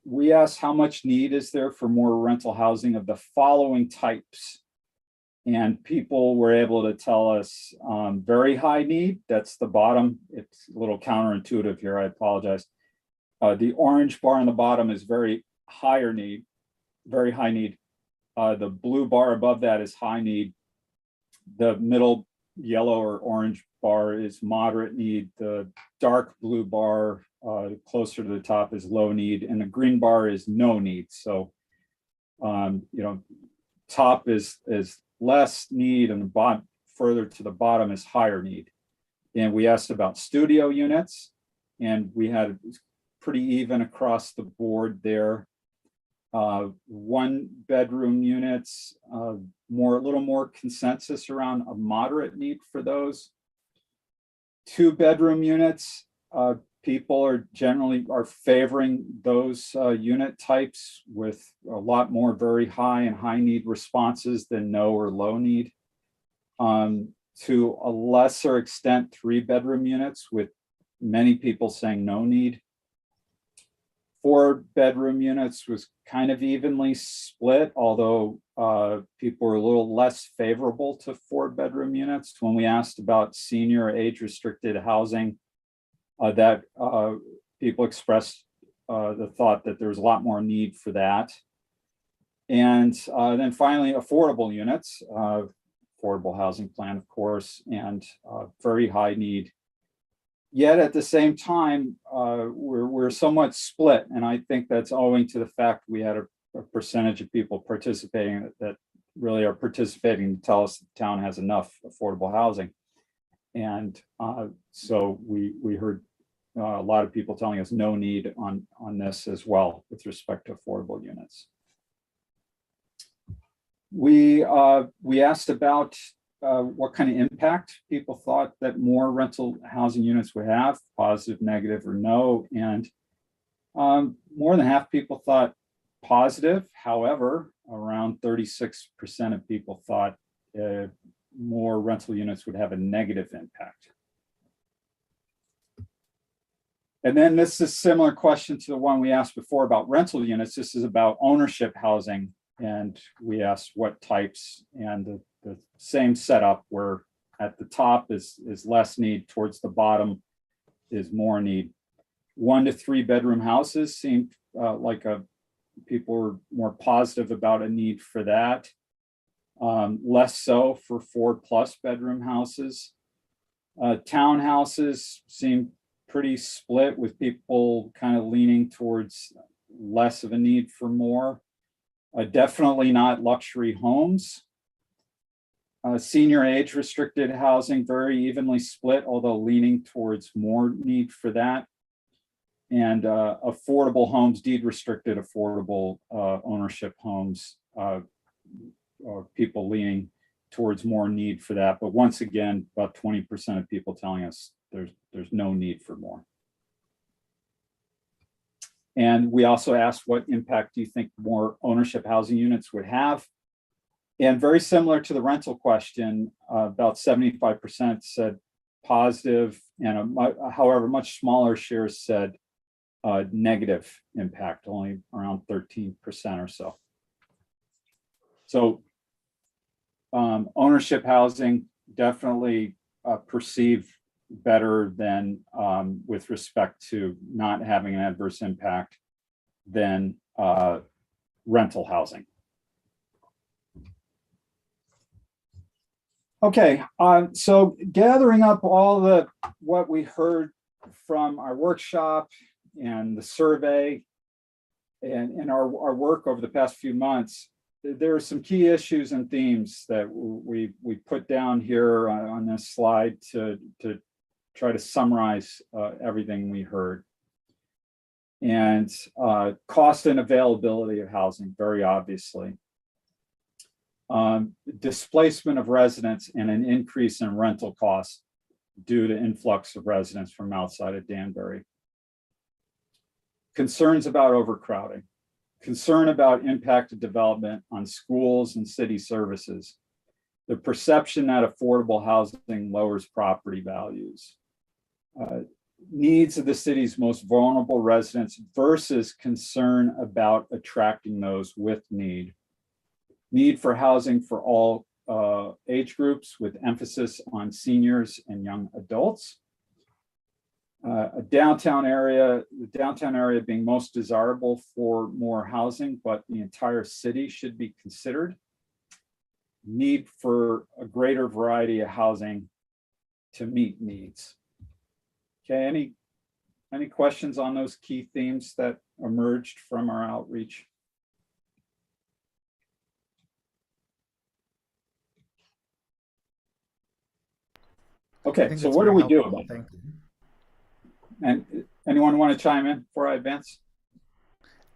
We asked, how much need is there for more rental housing of the following types? And people were able to tell us very high need. That's the bottom. It's a little counterintuitive here. I apologize. The orange bar on the bottom is very high need. The blue bar above that is high need. The middle yellow or orange bar is moderate need. The dark blue bar closer to the top is low need, and the green bar is no need. So, top is less need, and the bottom, further to the bottom, is higher need. And we asked about studio units, and we had pretty even across the board there. 1 bedroom units, a little more consensus around a moderate need for those. 2-bedroom units, people are generally favoring those unit types with a lot more very high and high need responses than no or low need. To a lesser extent, 3-bedroom units with many people saying no need. 4-bedroom units was kind of evenly split, although people were a little less favorable to 4-bedroom units. When we asked about senior age-restricted housing, that people expressed the thought that there's a lot more need for that. And then finally, affordable units, affordable housing plan, of course, and very high need. Yet at the same time, we're somewhat split, and I think that's owing to the fact we had a percentage of people participating that really are participating to tell us the town has enough affordable housing. And so we heard a lot of people telling us no need on this as well with respect to affordable units. We asked about what kind of impact people thought that more rental housing units would have, positive, negative, or no. And more than half people thought positive. However, around 36% of people thought more rental units would have a negative impact. And then this is a similar question to the one we asked before about rental units. This is about ownership housing. And we asked what types, and the same setup where at the top is less need, towards the bottom is more need. 1 to 3 bedroom houses seemed like people were more positive about a need for that. Less so for 4+ bedroom houses. Townhouses seemed pretty split, with people kind of leaning towards less of a need for more. Definitely not luxury homes. Senior age restricted housing, very evenly split, although leaning towards more need for that. And affordable homes, deed restricted affordable ownership homes, people leaning towards more need for that. But once again, about 20% of people telling us there's no need for more. And we also asked, what impact do you think more ownership housing units would have? And very similar to the rental question, about 75% said positive, and however, much smaller shares said negative impact, only around 13% or so. So ownership housing definitely perceived better than with respect to not having an adverse impact than rental housing. Okay, so gathering up all what we heard from our workshop and the survey and our work over the past few months, there are some key issues and themes that we put down here on this slide to try to summarize everything we heard. And cost and availability of housing, very obviously. Displacement of residents and an increase in rental costs due to influx of residents from outside of Danbury. Concerns about overcrowding. Concern about impact of development on schools and city services. The perception that affordable housing lowers property values. Needs of the city's most vulnerable residents versus concern about attracting those with need. Need for housing for all age groups, with emphasis on seniors and young adults. The downtown area being most desirable for more housing, but the entire city should be considered. Need for a greater variety of housing to meet needs. Okay, any questions on those key themes that emerged from our outreach? Okay, so what do we do about it? Thank you. And anyone want to chime in before I advance?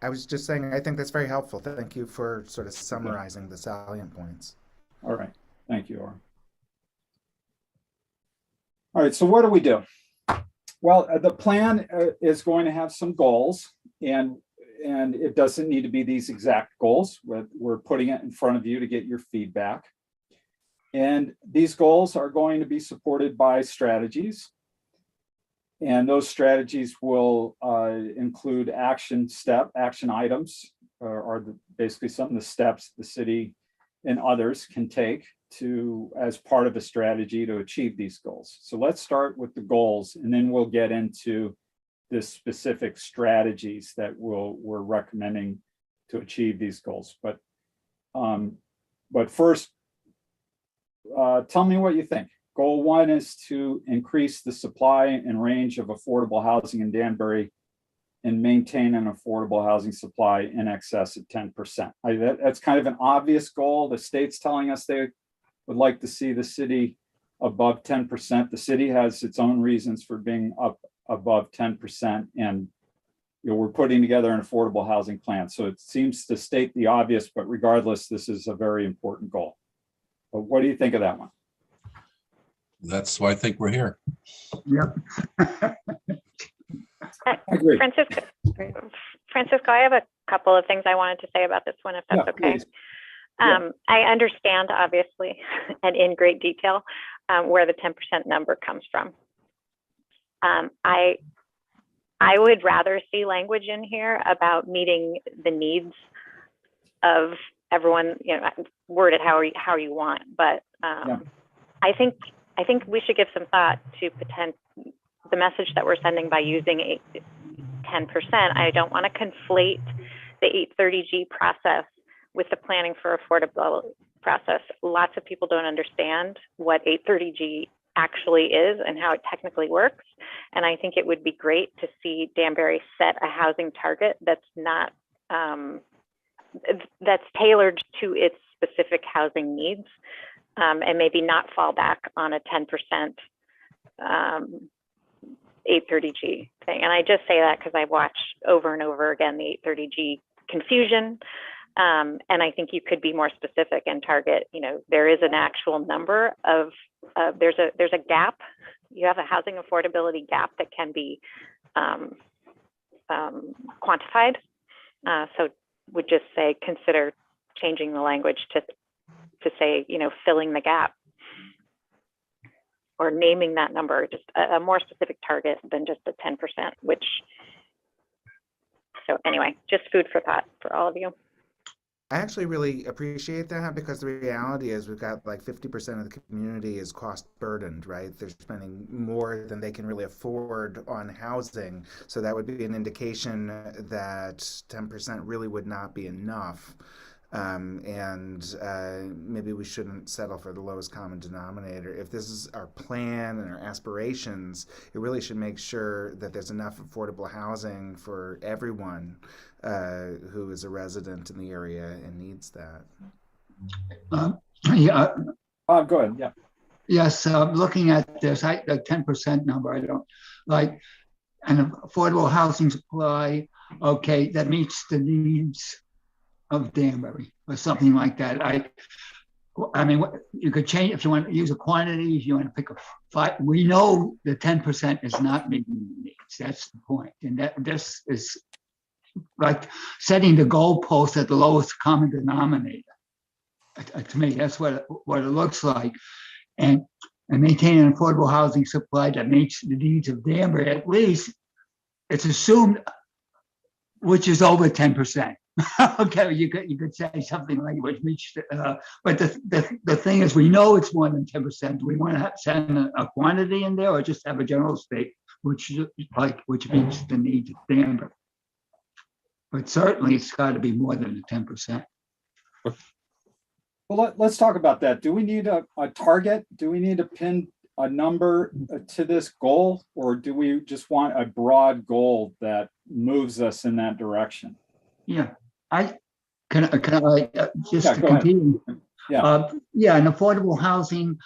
I was just saying, I think that's very helpful. Thank you for sort of summarizing the salient points. All right, thank you, Orr. All right, so what do we do? Well, the plan is going to have some goals, and it doesn't need to be these exact goals. We're putting it in front of you to get your feedback. And these goals are going to be supported by strategies. And those strategies will include action items, are basically some of the steps the city and others can take as part of a strategy to achieve these goals. So let's start with the goals, and then we'll get into the specific strategies that we're recommending to achieve these goals. But first, tell me what you think. Goal 1 is to increase the supply and range of affordable housing in Danbury and maintain an affordable housing supply in excess of 10%. That's kind of an obvious goal. The state's telling us they would like to see the city above 10%. The city has its own reasons for being up above 10%, and we're putting together an affordable housing plan. So it seems to state the obvious, but regardless, this is a very important goal. But what do you think of that one? That's why I think we're here. Yep. I agree. Francisco, I have a couple of things I wanted to say about this one, if that's Yeah, okay. please. Yeah. I understand, obviously, and in great detail, where the 10% number comes from. I would rather see language in here about meeting the needs of everyone, word it how you want, but Yeah. I think we should give some thought to the message that we're sending by using 10%. I don't want to conflate the 830G process with the planning for affordability process. Lots of people don't understand what 830G actually is and how it technically works. And I think it would be great to see Danbury set a housing target that's not, that's tailored to its specific housing needs, and maybe not fall back on a 10% 830G thing. And I just say that because I've watched over and over again the 830G confusion. And I think you could be more specific and target, there is an actual number of, there's a gap. You have a housing affordability gap that can be quantified. So would just say, consider changing the language to say, filling the gap, or naming that number, just a more specific target than just a 10%, so anyway, just food for thought for all of you. I actually really appreciate that, because the reality is we've got like 50% of the community is cost burdened, right? They're spending more than they can really afford on housing. So that would be an indication that 10% really would not be enough. Maybe we shouldn't settle for the lowest common denominator. If this is our plan and our aspirations, it really should make sure that there's enough affordable housing for everyone who is a resident in the area and needs that. Yeah. Go ahead. Yeah. Yes. Looking at this, the 10% number, I don't like an affordable housing supply. Okay, that meets the needs of Danbury or something like that. I mean, you could change if you want to use a quantity. If you want to pick a 5, we know the 10% is not meeting the needs. That's the point, and that this is like setting the goalpost at the lowest common denominator. To me, that's what it looks like, and maintaining an affordable housing supply that meets the needs of Danbury. At least it's assumed, which is over 10%. Okay, you could say something like which meets, but the thing is, we know it's more than 10%. Do we want to send a quantity in there, or just have a general state which meets the needs of Danbury? But certainly, it's got to be more than the 10%. Well, let's talk about that. Do we need a target? Do we need to pin a number to this goal, or do we just want a broad goal that moves us in that direction? Yeah, can I just Yeah, to go ahead. continue? Yeah. An affordable housing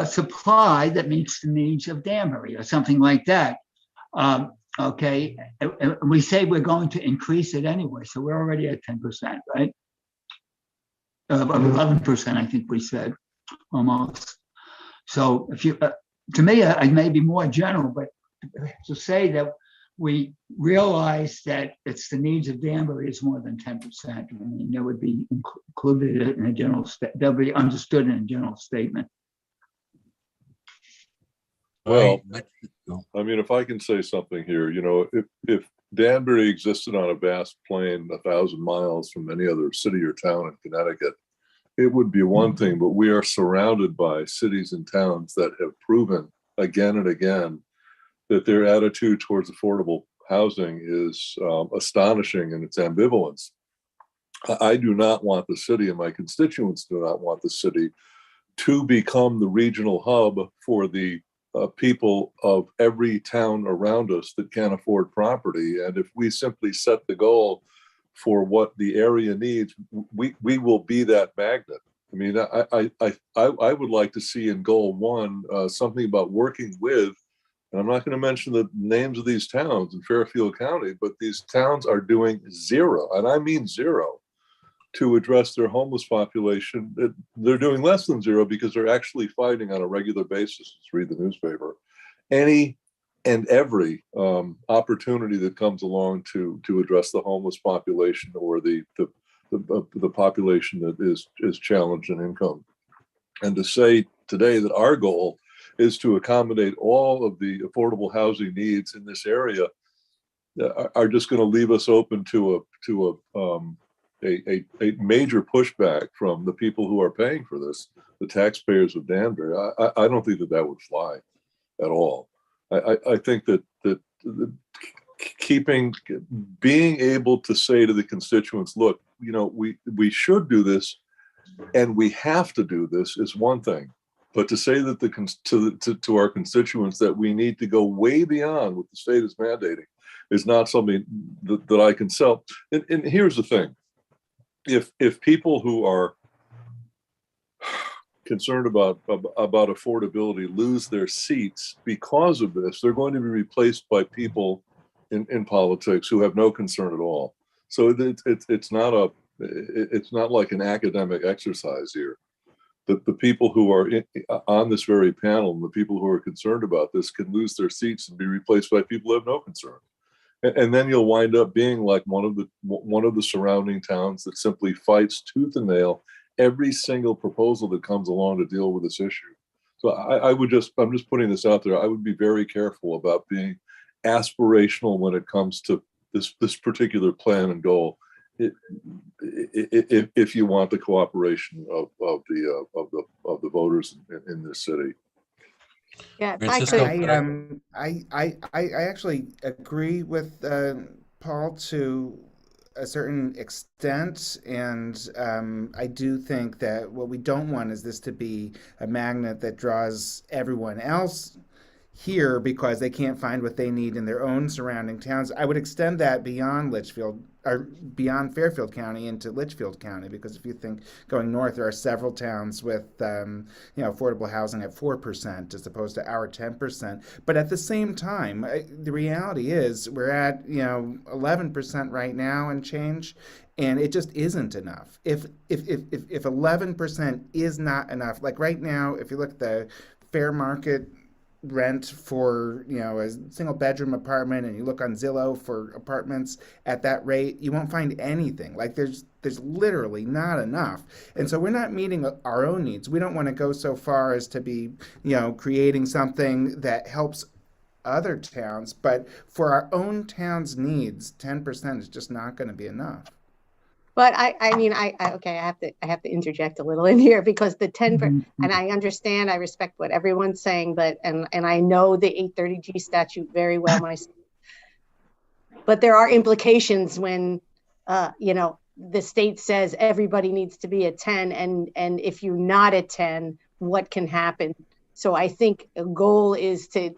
supply that meets the needs of Danbury or something like that. Okay, and we say we're going to increase it anyway, so we're already at 10%, right? 11%, I think we said, almost. So if you to me, it may be more general, but to say that we realize that it's the needs of Danbury is more than 10%. I mean, that would be included in a general that would be understood in a general statement. Well, No. I mean, if I can say something here, you know, if Danbury existed on a vast plain 1,000 miles from any other city or town in Connecticut, it would be one thing, but we are surrounded by cities and towns that have proven again and again that their attitude towards affordable housing is astonishing in its ambivalence. I do not want the city, and my constituents do not want the city to become the regional hub for the people of every town around us that can't afford property. And if we simply set the goal for what the area needs, we will be that magnet. I mean, I would like to see in goal one something about working with, and I'm not going to mention the names of these towns in Fairfield County, but these towns are doing zero, and I mean zero, to address their homeless population. They're doing less than zero because they're actually fighting on a regular basis. Just read the newspaper. Any and every opportunity that comes along to address the homeless population or the population that is challenged in income. And to say today that our goal is to accommodate all of the affordable housing needs in this area are just going to leave us open to a major pushback from the people who are paying for this, the taxpayers of Danbury. I don't think that would fly at all. I think that being able to say to the constituents, look, you know, we should do this and we have to do this is one thing. But to say that to our constituents that we need to go way beyond what the state is mandating is not something that I can sell. And here's the thing. If people who are concerned about affordability lose their seats because of this, they're going to be replaced by people in politics who have no concern at all. So it's not like an academic exercise here. The people who are on this very panel and the people who are concerned about this can lose their seats and be replaced by people who have no concern. And then you'll wind up being like one of the surrounding towns that simply fights tooth and nail every single proposal that comes along to deal with this issue. So I'm just putting this out there. I would be very careful about being aspirational when it comes to this particular plan and goal. If you want the cooperation of the voters in this city. Yeah, if I Francisco? could, I actually agree with Paul to a certain extent, and I do think that what we don't want is this to be a magnet that draws everyone else here because they can't find what they need in their own surrounding towns. I would extend that beyond Litchfield or beyond Fairfield County into Litchfield County, because if you think going north, there are several towns with affordable housing at 4% as opposed to our 10%. But at the same time, the reality is we're at 11% right now and change, and it just isn't enough. If 11% is not enough, like right now, if you look at the fair market rent for a single bedroom apartment and you look on Zillow for apartments at that rate, you won't find anything. Like there's literally not enough. And so we're not meeting our own needs. We don't want to go so far as to be creating something that helps other towns, but for our own town's needs, 10% is just not going to be enough. but I mean, I have to interject a little in here because the 10, and I understand, I respect what everyone's saying, but, and I know the 830G statute very well myself, but there are implications when, the state says everybody needs to be at 10, and if you're not at 10, what can happen? So I think a goal is to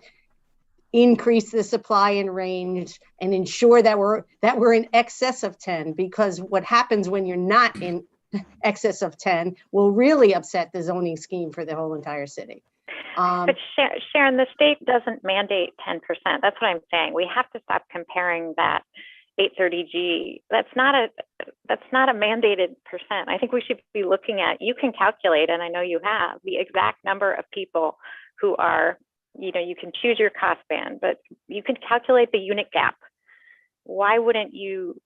increase the supply and range and ensure that we're in excess of 10, because what happens when you're not in excess of 10 will really upset the zoning scheme for the whole entire city. But Sharon, the state doesn't mandate 10%. That's what I'm saying. We have to stop comparing that 830G. That's not a mandated percent. I think we should be looking at, you can calculate, and I know you have, the exact number of people who are you know, you can choose your cost band, but you can calculate the unit gap. Why wouldn't you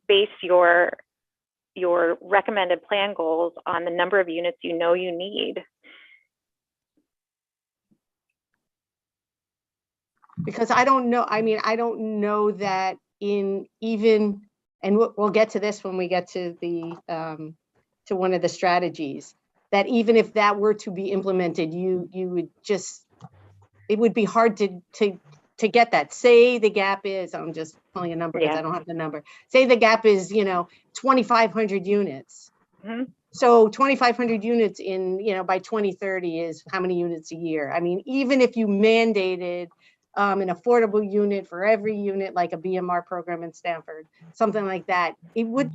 base your recommended plan goals on the number of units you know you need? Because I don't know, I mean, I don't know that in even, and we'll get to this when we get to the, to one of the strategies, that even if that were to be implemented, you would just, it would be hard to get that. Say the gap is, I'm just pulling a number because I don't have the number. Say the gap is, you know, 2,500 units. Mm-hmm. So 2,500 units in, you know, by 2030 is how many units a year? I mean, even if you mandated an affordable unit for every unit, like a BMR program in Stanford, something like that, it would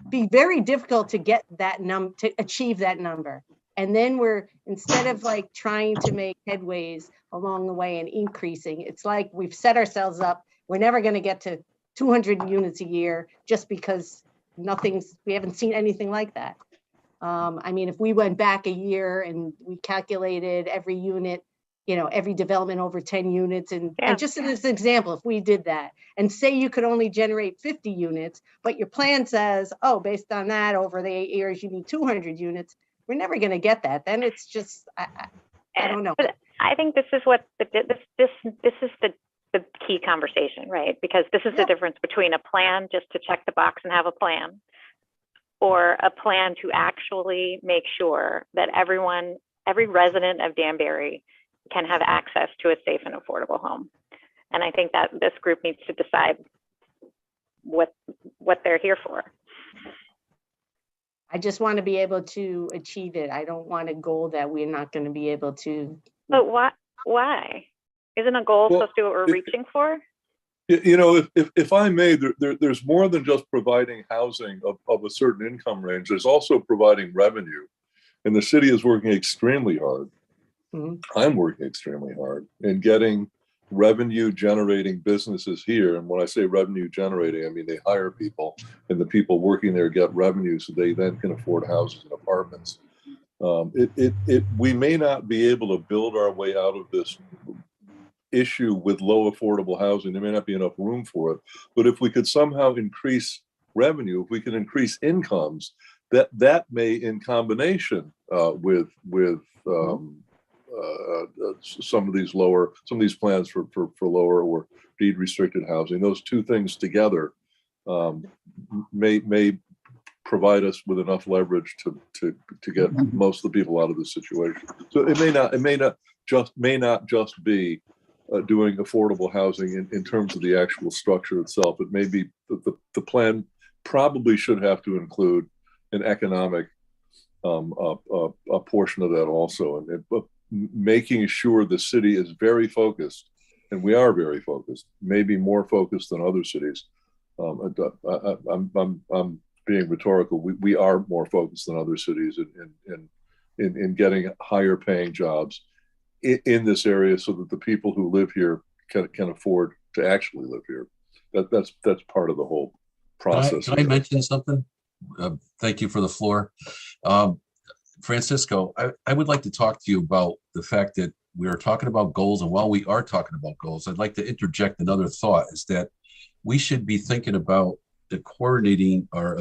be very difficult to get that to achieve that number. And then we're, instead of like trying to make headways along the way and increasing, it's like we've set ourselves up. We're never going to get to 200 units a year just because we haven't seen anything like that. I mean, if we went back a year and we calculated every unit, you know, every development over 10 units, and just as an example, if we did that and say you could only generate 50 units, but your plan says, oh, based on that, over the 8 years, you need 200 units, we're never going to get that. Then it's just, I don't know. But I think this is what this is the key conversation, right? Because this is the difference between a plan just to check the box and have a plan, or a plan to actually make sure that every resident of Danbury can have access to a safe and affordable home. And I think that this group needs to decide what they're here for. I just want to be able to achieve it. I don't want a goal that we're not going to be able to. But why? Isn't a goal supposed to be what we're reaching for? You know, if I may, there's more than just providing housing of a certain income range. There's also providing revenue. And the city is working extremely hard. Mm-hmm. I'm working extremely hard in getting revenue generating businesses here. And when I say revenue generating, I mean they hire people, and the people working there get revenue so they then can afford houses and apartments. We may not be able to build our way out of this issue with low affordable housing. There may not be enough room for it, but if we could somehow increase revenue, if we can increase incomes, that may, in combination with some of these plans for lower or deed restricted housing, those two things together may provide us with enough leverage to get most of the people out of this situation. So it may not just be doing affordable housing in terms of the actual structure itself. It may be the plan probably should have to include an economic a portion of that also, and making sure the city is very focused, and we are very focused, maybe more focused than other cities. I'm being rhetorical. We are more focused than other cities in getting higher paying jobs in this area, so that the people who live here can afford to actually live here. That's part of the whole process. Can I mention something? Thank you for the floor. Francisco, I would like to talk to you about the fact that we are talking about goals, and while we are talking about goals, I'd like to interject another thought, is that we should be thinking about the coordinating our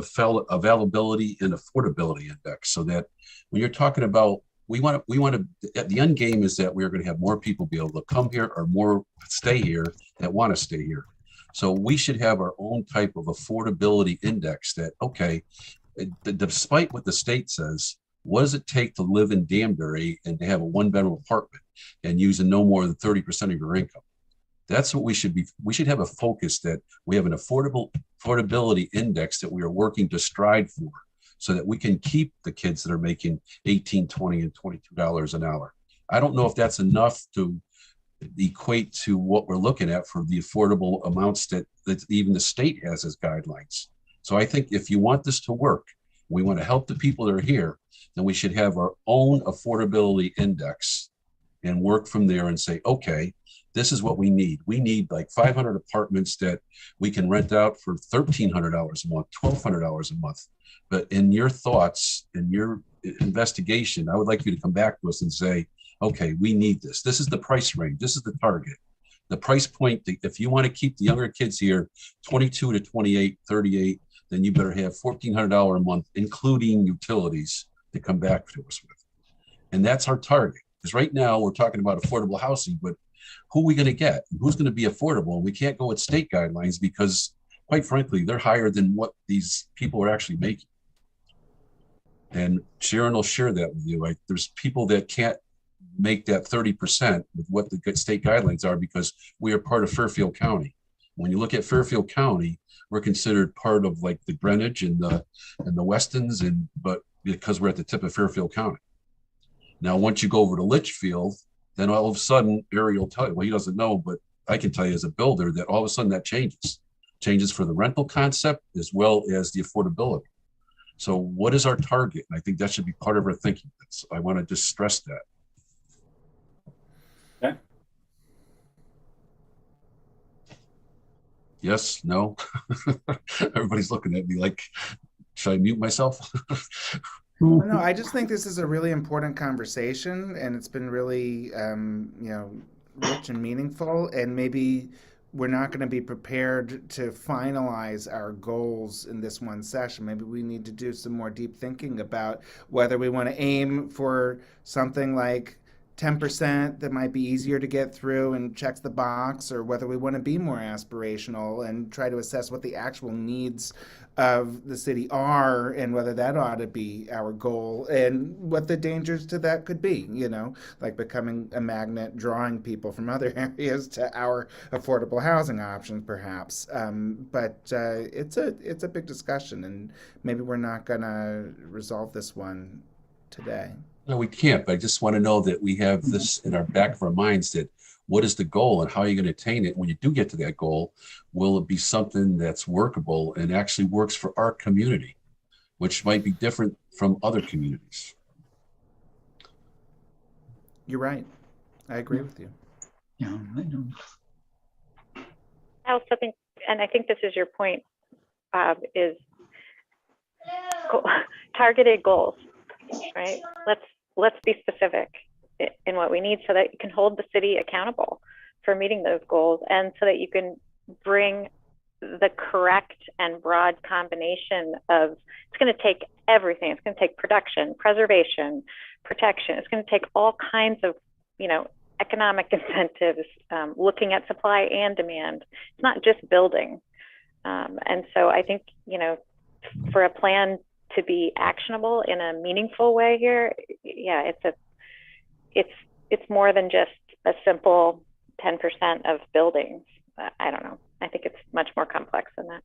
availability and affordability index, so that when you're talking about, we want to, the end game is that we're going to have more people be able to come here, or more stay here that want to stay here. So we should have our own type of affordability index that, okay, despite what the state says, what does it take to live in Danbury and to have a one-bedroom apartment and using no more than 30% of your income? That's what we should be. We should have a focus that we have an affordability index that we are working to stride for, so that we can keep the kids that are making $18, $20, and $22 an hour. I don't know if that's enough to equate to what we're looking at for the affordable amounts that even the state has as guidelines. So I think if you want this to work, we want to help the people that are here, then we should have our own affordability index and work from there and say, okay, this is what we need. We need like 500 apartments that we can rent out for $1,300 a month, $1,200 a month. But in your thoughts, in your investigation, I would like you to come back to us and say, okay, we need this. This is the price range. This is the target. The price point, if you want to keep the younger kids here, 22 to 28, 38, then you better have $1,400 a month, including utilities, to come back to us with. And that's our target. Because right now we're talking about affordable housing, but who are we going to get? Who's going to be affordable? We can't go with state guidelines because, quite frankly, they're higher than what these people are actually making. And Sharon will share that with you. There's people that can't make that 30% with what the state guidelines are because we are part of Fairfield County. When you look at Fairfield County, we're considered part of like the Greenwich and the Westons, but because we're at the tip of Fairfield County. Now, once you go over to Litchfield, then all of a sudden, Ari will tell you, well, he doesn't know, but I can tell you as a builder that all of a sudden that changes for the rental concept as well as the affordability. So what is our target? And I think that should be part of our thinking. I want to just stress that. Okay. Yes, no. Everybody's looking at me like, should I mute myself? No, I just think this is a really important conversation, and it's been really, rich and meaningful. And maybe we're not going to be prepared to finalize our goals in this one session. Maybe we need to do some more deep thinking about whether we want to aim for something like 10% that might be easier to get through and checks the box, or whether we want to be more aspirational and try to assess what the actual needs of the city are and whether that ought to be our goal and what the dangers to that could be, like becoming a magnet, drawing people from other areas to our affordable housing options, perhaps. But it's a big discussion, and maybe we're not going to resolve this one today. No, we can't, but I just want to know that we have this in our back of our minds, that what is the goal and how are you going to attain it? When you do get to that goal, will it be something that's workable and actually works for our community, which might be different from other communities? You're right. I agree with you. Yeah, I don't. I also think, and I think this is your point, Bob, is targeted goals, right? Let's be specific in what we need so that you can hold the city accountable for meeting those goals, and so that you can bring the correct and broad combination of, it's going to take everything. It's going to take production, preservation, protection. It's going to take all kinds of, economic incentives, looking at supply and demand. It's not just building. And so I think, for a plan to be actionable in a meaningful way here, yeah, it's more than just a simple 10% of buildings. I don't know. I think it's much more complex than that.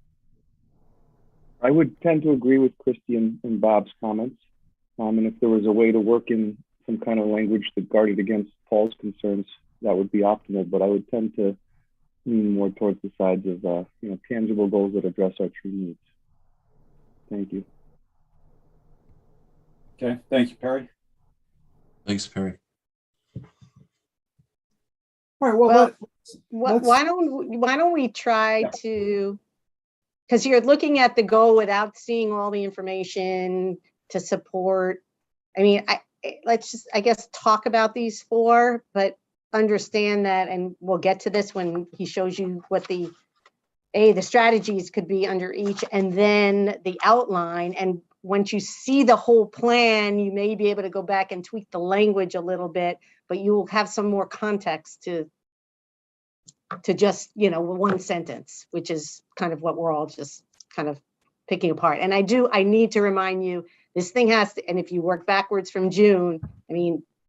I would tend to agree with Christy and Bob's comments. And if there was a way to work in some kind of language that guarded against Paul's concerns, that would be optimal. But I would tend to lean more towards the sides of tangible goals that address our true needs. Thank you. Okay, thank you, Perry. Thanks, Perry. All right, well, Why don't we try to, because you're looking at the goal without seeing all the information to support. I mean, let's just, I guess, talk about these four, but understand that, and we'll get to this when he shows you what the strategies could be under each, and then the outline. And once you see the whole plan, you may be able to go back and tweak the language a little bit, but you will have some more context to just, one sentence, which is kind of what we're all just kind of picking apart. And I need to remind you, this thing has to, and if you work backwards from June,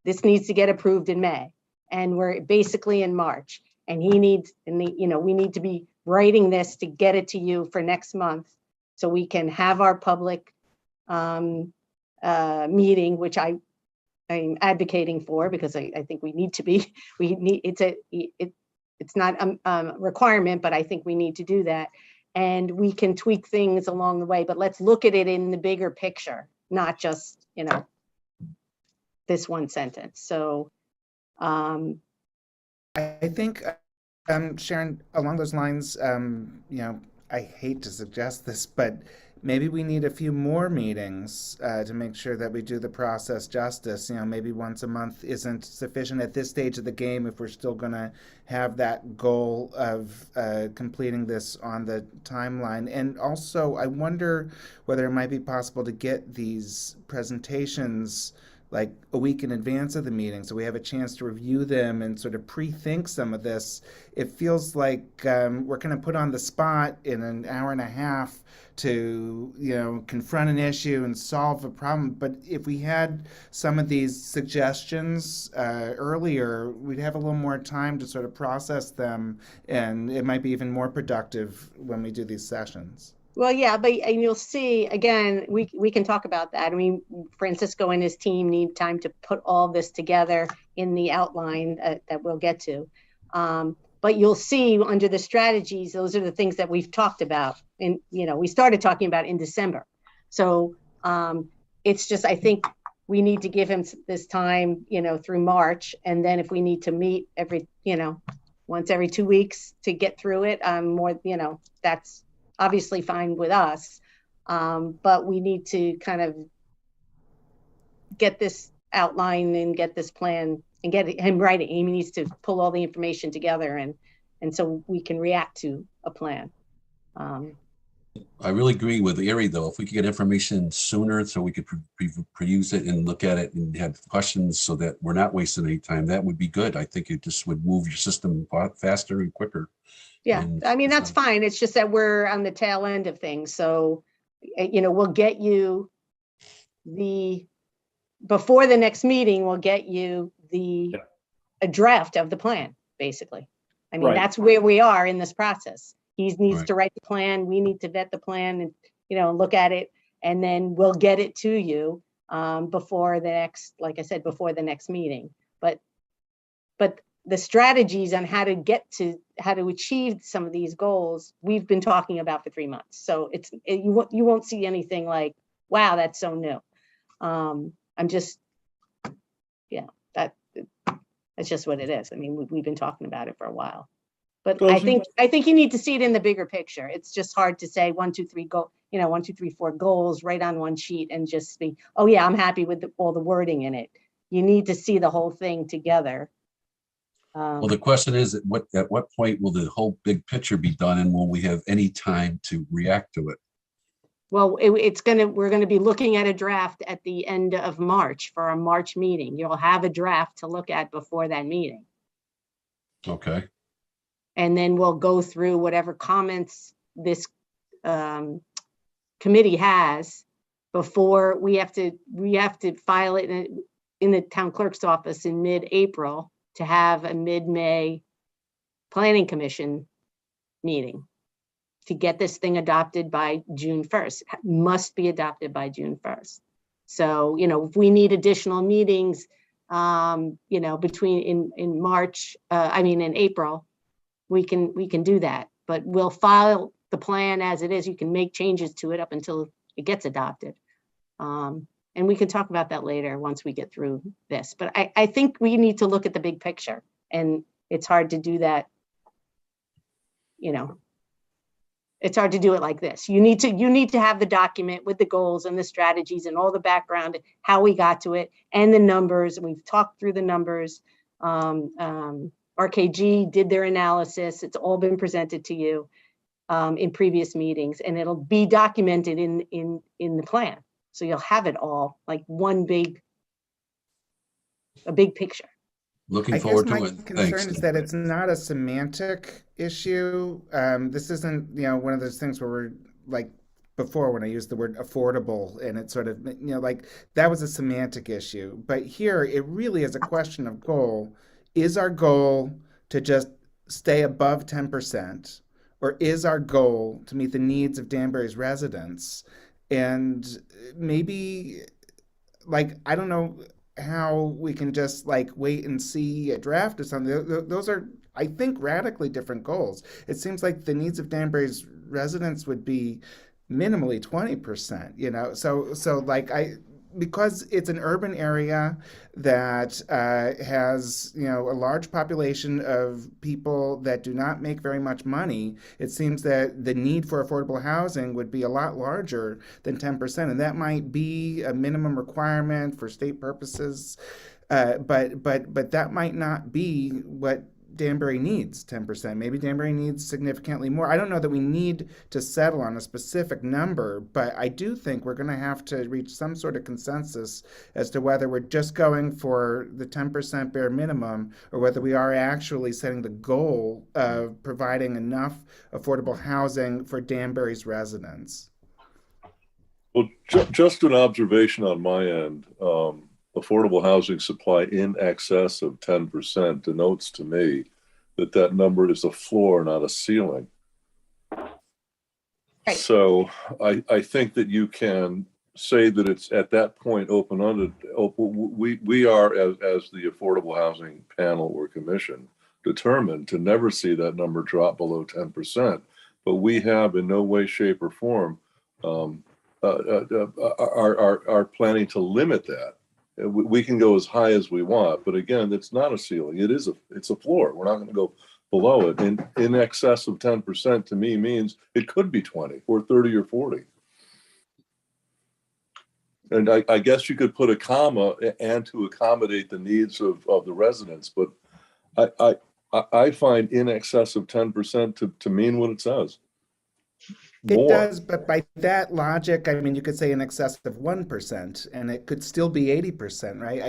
this needs to get approved in May, and we're basically in March, and we need to be writing this to get it to you for next month, so we can have our public meeting, which I'm advocating for, because I think we need to be, it's not a requirement, but I think we need to do that. And we can tweak things along the way, but let's look at it in the bigger picture, not just, this one sentence. So I think, Sharon, along those lines, I hate to suggest this, but maybe we need a few more meetings to make sure that we do the process justice. Maybe once a month isn't sufficient at this stage of the game if we're still going to have that goal of completing this on the timeline. And also, I wonder whether it might be possible to get these presentations like a week in advance of the meeting so we have a chance to review them and sort of pre-think some of this. It feels like we're kind of put on the spot in an hour and a half to confront an issue and solve a problem. But if we had some of these suggestions earlier, we'd have a little more time to sort of process them, and it might be even more productive when we do these sessions. Well, yeah, and you'll see, again, we can talk about that. I mean, Francisco and his team need time to put all this together in the outline that we'll get to. But you'll see under the strategies, those are the things that we've talked about. And, we started talking about in December. So it's just, I think we need to give him this time, through March. And then if we need to meet once every 2 weeks to get through it, that's obviously fine with us. But we need to kind of get this outline and get this plan and get him writing. He needs to pull all the information together and so we can react to a plan. I really agree with Erie, though. If we could get information sooner so we could peruse it and look at it and have questions so that we're not wasting any time, that would be good. I think it just would move your system faster and quicker. Yeah, I mean, that's fine. It's just that we're on the tail end of things. So, we'll get you before the next meeting, we'll get you a draft of the plan, basically. I mean, That's where we are in this process. He needs to write the plan. We need to vet the plan and, look at it. And then we'll get it to you before the next meeting. But the strategies on how to achieve some of these goals, we've been talking about for 3 months. So you won't see anything like, wow, that's so new. That's just what it is. I mean, we've been talking about it for a while, but I think you need to see it in the bigger picture. It's just hard to say 1, 2, 3, go, 1, 2, 3, 4 goals right on one sheet and just be, oh yeah, I'm happy with all the wording in it. You need to see the whole thing together. Well, the question is, at what point will the whole big picture be done, and will we have any time to react to it? Well, we're gonna be looking at a draft at the end of March for a March meeting. You'll have a draft to look at before that meeting. Okay. And then we'll go through whatever comments this committee has before we have to file it in the town clerk's office in mid-April to have a mid-May planning commission meeting to get this thing adopted by June 1st. It must be adopted by June 1st. So, if we need additional meetings, between in March, in April, we can do that. But we'll file the plan as it is. You can make changes to it up until it gets adopted. And we can talk about that later once we get through this. But I think we need to look at the big picture, and it's hard to do that. It's hard to do it like this. You need to have the document with the goals and the strategies and all the background, how we got to it, and the numbers. We've talked through the numbers. RKG did their analysis. It's all been presented to you in previous meetings, and it'll be documented in the plan. So you'll have it all like a big picture. Looking forward to it. My concern is that it's not a semantic issue. This isn't, one of those things where we're like before when I used the word affordable and it sort of, like that was a semantic issue. But here it really is a question of goal. Is our goal to just stay above 10%, or is our goal to meet the needs of Danbury's residents? And maybe, I don't know how we can just wait and see a draft or something. Those are, I think, radically different goals. It seems like the needs of Danbury's residents would be minimally 20%, So because it's an urban area that has, a large population of people that do not make very much money, it seems that the need for affordable housing would be a lot larger than 10%, and that might be a minimum requirement for state purposes. But that might not be what Danbury needs, 10%. Maybe Danbury needs significantly more. I don't know that we need to settle on a specific number, but I do think we're going to have to reach some sort of consensus as to whether we're just going for the 10% bare minimum or whether we are actually setting the goal of providing enough affordable housing for Danbury's residents. Well, just an observation on my end. Affordable housing supply in excess of 10% denotes to me that number is a floor, not a ceiling. Right. So I think that you can say that it's at that point open-ended. We are, as the Affordable Housing Panel or Commission, determined to never see that number drop below 10%. But we have in no way, shape, or form are planning to limit that. We can go as high as we want, but again, it's not a ceiling. It's a floor. We're not going to go below it. And in excess of 10% to me means it could be 20 or 30 or 40. And I guess you could put a comma and to accommodate the needs of the residents, but I find in excess of 10% to mean what it says. It does, but by that logic, I mean, you could say in excess of 1%, and it could still be 80%, right?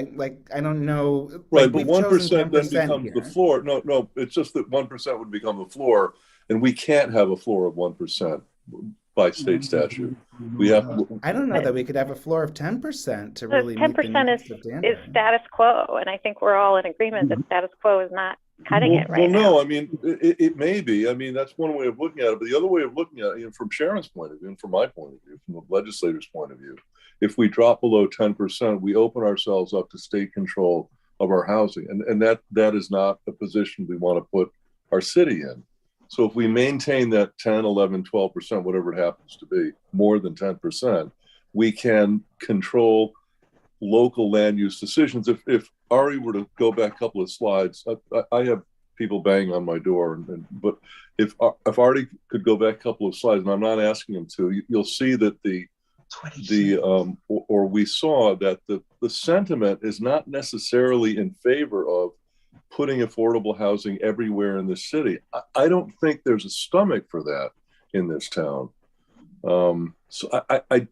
I don't know. Right, like, but 1% then 10% becomes here. the floor. No, it's just that 1% would become the floor, and we can't have a floor of 1% by state statute. We have. I don't know that we could have a floor of 10% to So really meet the 10% needs of Danbury. is status quo, and I think we're all in agreement that status quo is not cutting it right Well, now. no, I mean, it may be. I mean, that's one way of looking at it. But the other way of looking at it, from Sharon's point of view, and from my point of view, from the legislator's point of view, if we drop below 10%, we open ourselves up to state control of our housing. And that is not a position we want to put our city in. So if we maintain that 10, 11, 12%, whatever it happens to be, more than 10%, we can control local land use decisions. If Ari were to go back a couple of slides, I have people banging on my door, but if Ari could go back a couple of slides, and I'm not asking him to, you'll see that we saw that the sentiment is not necessarily in favor of putting affordable housing everywhere in the city. I don't think there's a stomach for that in this town. So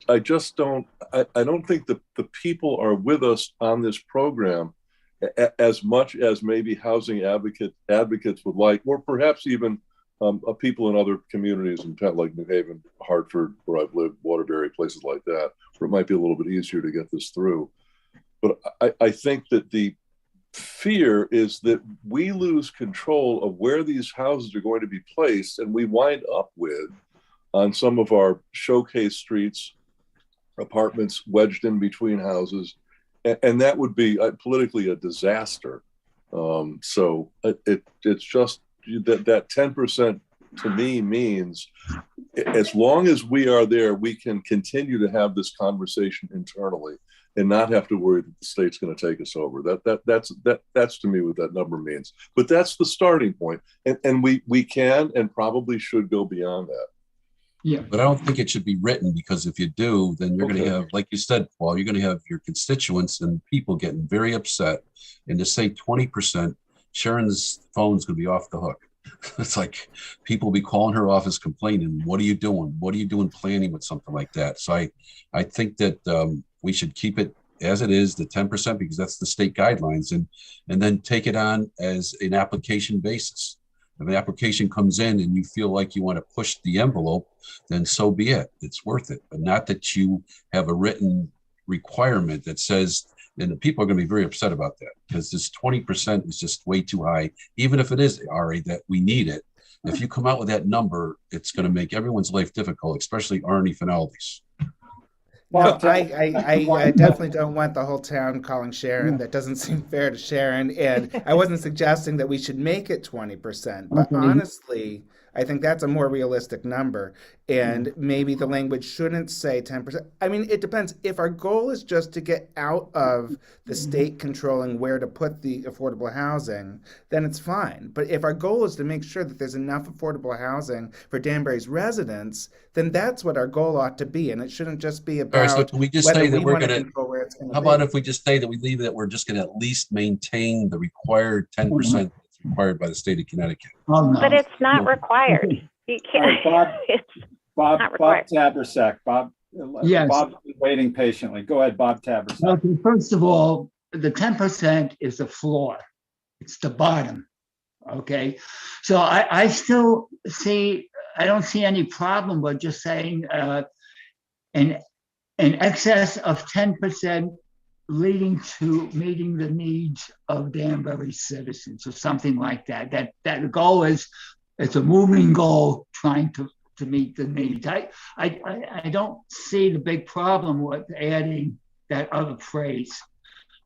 I just don't. I don't think the people are with us on this program as much as maybe housing advocates would like, or perhaps even people in other communities in town like New Haven, Hartford, where I've lived, Waterbury, places like that, where it might be a little bit easier to get this through. But I think that the fear is that we lose control of where these houses are going to be placed, and we wind up with, on some of our showcase streets, apartments wedged in between houses, and that would be politically a disaster. So it's just that 10% to me means, as long as we are there, we can continue to have this conversation internally and not have to worry that the state's going to take us over. That's to me what that number means. But that's the starting point, and we can and probably should go beyond that. Yeah, But I don't think it should be written, because if you do, then you're going to have, like you said, Paul, you're going to have your constituents and people getting very upset. And to say 20%, Sharon's phone's going to be off the hook. It's like people be calling her office complaining, what are you doing? What are you doing planning with something like that? So I think that we should keep it as it is, the 10%, because that's the state guidelines, and then take it on as an application basis. If an application comes in and you feel like you want to push the envelope, then so be it. It's worth it. But not that you have a written requirement that says, and the people are going to be very upset about that, because this 20% is just way too high. Even if it is, Ari, that we need it, if you come out with that number, it's going to make everyone's life difficult, especially Arnie Finaldi's. No, I definitely don't want the whole town calling Sharon. That doesn't seem fair to Sharon. And I wasn't suggesting that we should make it 20%. But honestly, I think that's a more realistic number. And maybe the language shouldn't say 10%. I mean, it depends. If our goal is just to get out of the state controlling where to put the affordable housing, then it's fine. But if our goal is to make sure that there's enough affordable housing for Danbury's residents, then that's what our goal ought to be. And it shouldn't just be All right, so about can we just whether say that we we're want to gonna, control where it's going to how be. about if we just say that we leave it, that we're just gonna at least maintain the required 10% that's required by the state of Connecticut? Oh, no. But it's not required. You All right, can't, Bob. it's Bob not required. Tabersack. Yes. Bob's been waiting patiently. Go ahead, Bob Tabersack. Okay, first of all, the 10% is the floor. It's the bottom. Okay. So I still see, I don't see any problem with just saying in excess of 10% leading to meeting the needs of Danbury citizens or something like that. That goal is, it's a moving goal trying to meet the needs. I don't see the big problem with adding that other phrase,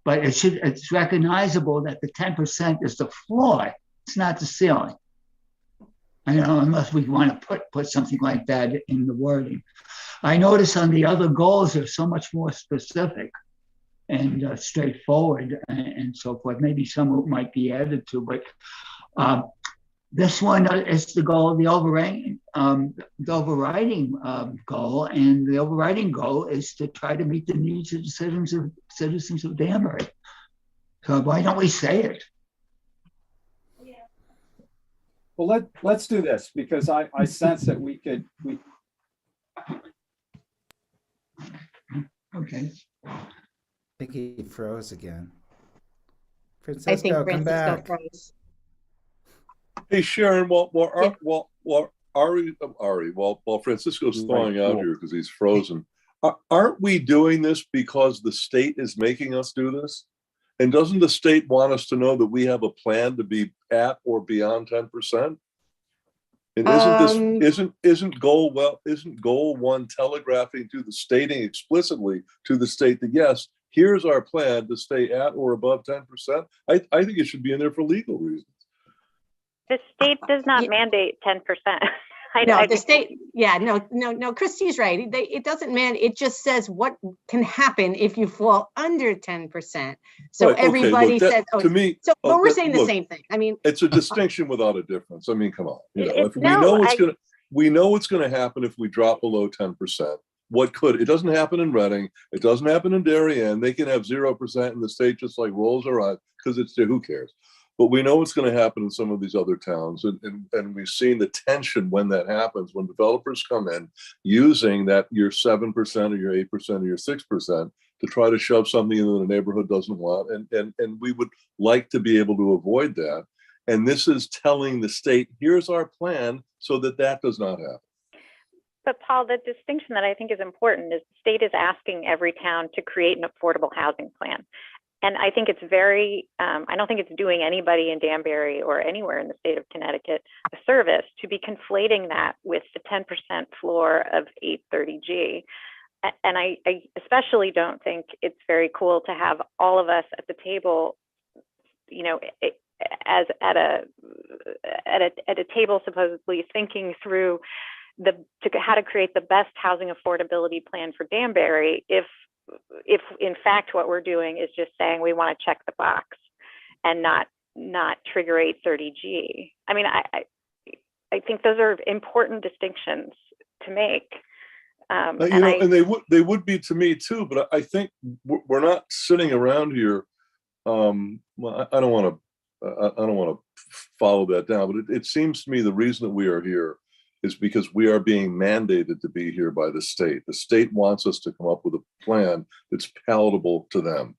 but it's recognizable that the 10% is the floor. It's not the ceiling. I know, unless we want to put something like that in the wording. I notice on the other goals, they're so much more specific and straightforward and so forth. Maybe some might be added to, but this one is the goal, the overriding goal, and the overriding goal is to try to meet the needs of the citizens of Danbury. So why don't we say it? Well, let's do this, because I sense that we could. Okay. I think he froze again. I think Francisco, come Francisco back. froze. Hey, Sharon, while Francisco's thawing out here because he's frozen, aren't we doing this because the state is making us do this? And doesn't the state want us to know that we have a plan to be at or beyond 10%? And isn't goal one telegraphing to the stating explicitly to the state that yes, here's our plan to stay at or above 10%? I think it should be in there for legal reasons. The state does not mandate 10%. The state, no, Christie's right. It doesn't it just says what can happen if you fall under 10%. So Right, everybody says, to me, but we're saying the same thing. I mean, it's a distinction without a difference. I mean, come on. If we know what's gonna happen if we drop below 10%. It doesn't happen in Reading, it doesn't happen in Darien. They can have 0% and the state just like rolls their eyes because it's who cares. But we know what's going to happen in some of these other towns. And we've seen the tension when that happens, when developers come in using that your 7% or your 8% or your 6% to try to shove something in that the neighborhood doesn't want. And we would like to be able to avoid that. And this is telling the state, here's our plan so that does not happen. But Paul, the distinction that I think is important is the state is asking every town to create an affordable housing plan. And I think it's I don't think it's doing anybody in Danbury or anywhere in the state of Connecticut a service to be conflating that with the 10% floor of 830G. And I especially don't think it's very cool to have all of us at the table, as at a table supposedly thinking through how to create the best housing affordability plan for Danbury if in fact what we're doing is just saying we want to check the box and not trigger 830G. I mean, I think those are important distinctions to make. And they would be to me too, but I think we're not sitting around here. I don't want to follow that down, but it seems to me the reason that we are here is because we are being mandated to be here by the state. The state wants us to come up with a plan that's palatable to them.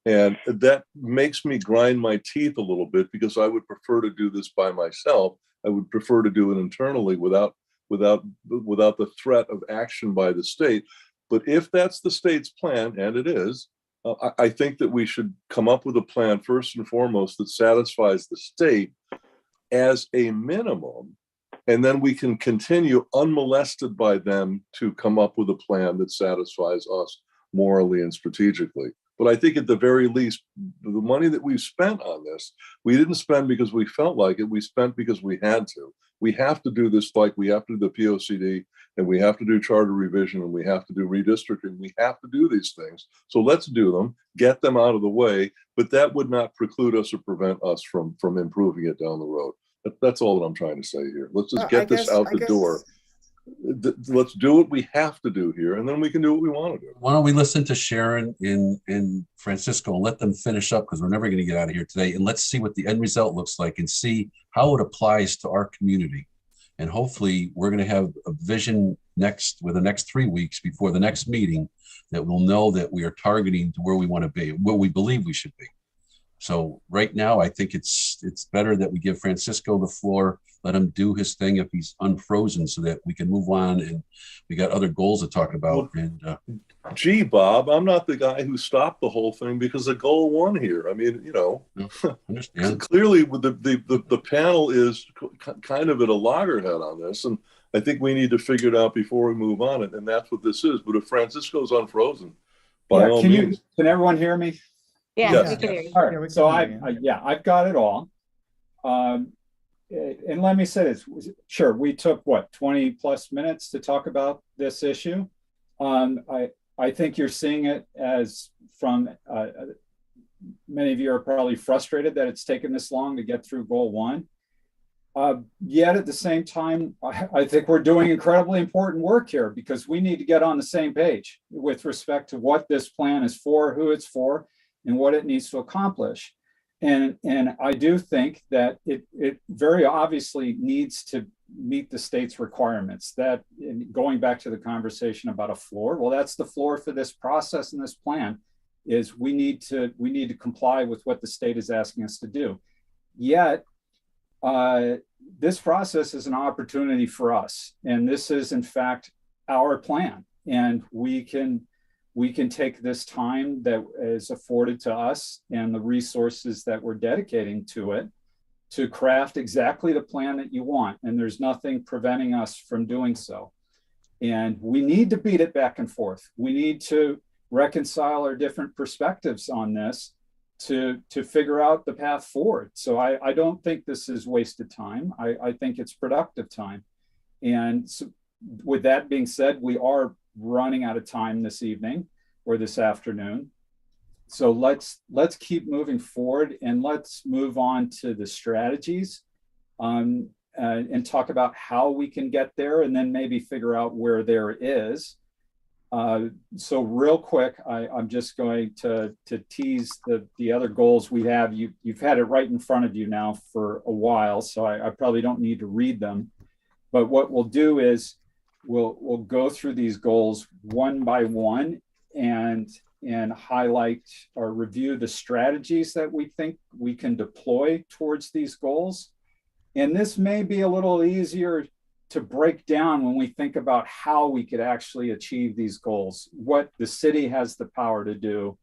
And that makes me grind my teeth a little bit because I would prefer to do this by myself. I would prefer to do it internally without the threat of action by the state. But if that's the state's plan, and it is, I think that we should come up with a plan first and foremost that satisfies the state as a minimum. And then we can continue unmolested by them to come up with a plan that satisfies us morally and strategically. But I think at the very least, the money that we've spent on this, we didn't spend because we felt like it. We spent because we had to. We have to do this, like we have to do the POCD, and we have to do charter revision, and we have to do redistricting. We have to do these things. So let's do them, get them out of the way. But that would not preclude us or prevent us from improving it down the road. That's all that I'm trying to say here. Let's just get this out the door. Let's do what we have to do here, and then we can do what we want to do. Why don't we listen to Sharon and Francisco and let them finish up, because we're never going to get out of here today, and let's see what the end result looks like and see how it applies to our community. And hopefully we're going to have a vision with the next 3 weeks before the next meeting that we'll know that we are targeting to where we want to be, where we believe we should be. So right now, I think it's better that we give Francisco the floor, let him do his thing if he's unfrozen, so that we can move on, and we got other goals to talk about. And gee, Bob, I'm not the guy who stopped the whole thing because of goal 1 here. I mean, you know, understand. Clearly the panel is kind of at a loggerhead on this, and I think we need to figure it out before we move on, and that's what this is. But if Francisco's unfrozen, by all means. Can everyone hear me? Yeah, Yes. we can hear you. All right, Yeah, we so can hear you. I've got it all. And let me say this, sure, we took what, 20 plus minutes to talk about this issue. I think you're seeing it as from, many of you are probably frustrated that it's taken this long to get through goal 1. Yet at the same time, I think we're doing incredibly important work here, because we need to get on the same page with respect to what this plan is for, who it's for, and what it needs to accomplish. And I do think that it very obviously needs to meet the state's requirements. That, going back to the conversation about a floor, well, that's the floor for this process and this plan, is we need to comply with what the state is asking us to do. Yet, this process is an opportunity for us, and this is in fact our plan, and we can take this time that is afforded to us and the resources that we're dedicating to it to craft exactly the plan that you want. And there's nothing preventing us from doing so. And we need to beat it back and forth. We need to reconcile our different perspectives on this to figure out the path forward. So I don't think this is wasted time. I think it's productive time. And so with that being said, we are running out of time this evening or this afternoon. So let's keep moving forward, and let's move on to the strategies and talk about how we can get there, and then maybe figure out where there is. So real quick, I'm just going to tease the other goals we have. You've had it right in front of you now for a while, so I probably don't need to read them. But what we'll do is we'll go through these goals one by one and highlight or review the strategies that we think we can deploy towards these goals. And this may be a little easier to break down when we think about how we could actually achieve these goals, what the city has the power to do,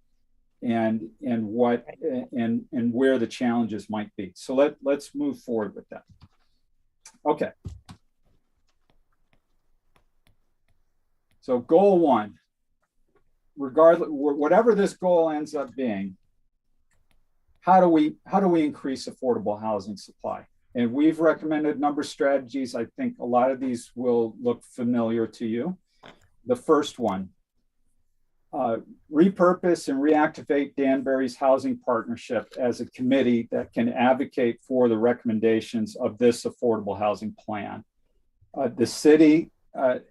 and what and where the challenges might be. So let's move forward with that. Okay. So goal 1, regardless, whatever this goal ends up being, how do we increase affordable housing supply? And we've recommended a number of strategies. I think a lot of these will look familiar to you. The first one, repurpose and reactivate Danbury's Housing Partnership as a committee that can advocate for the recommendations of this affordable housing plan. The city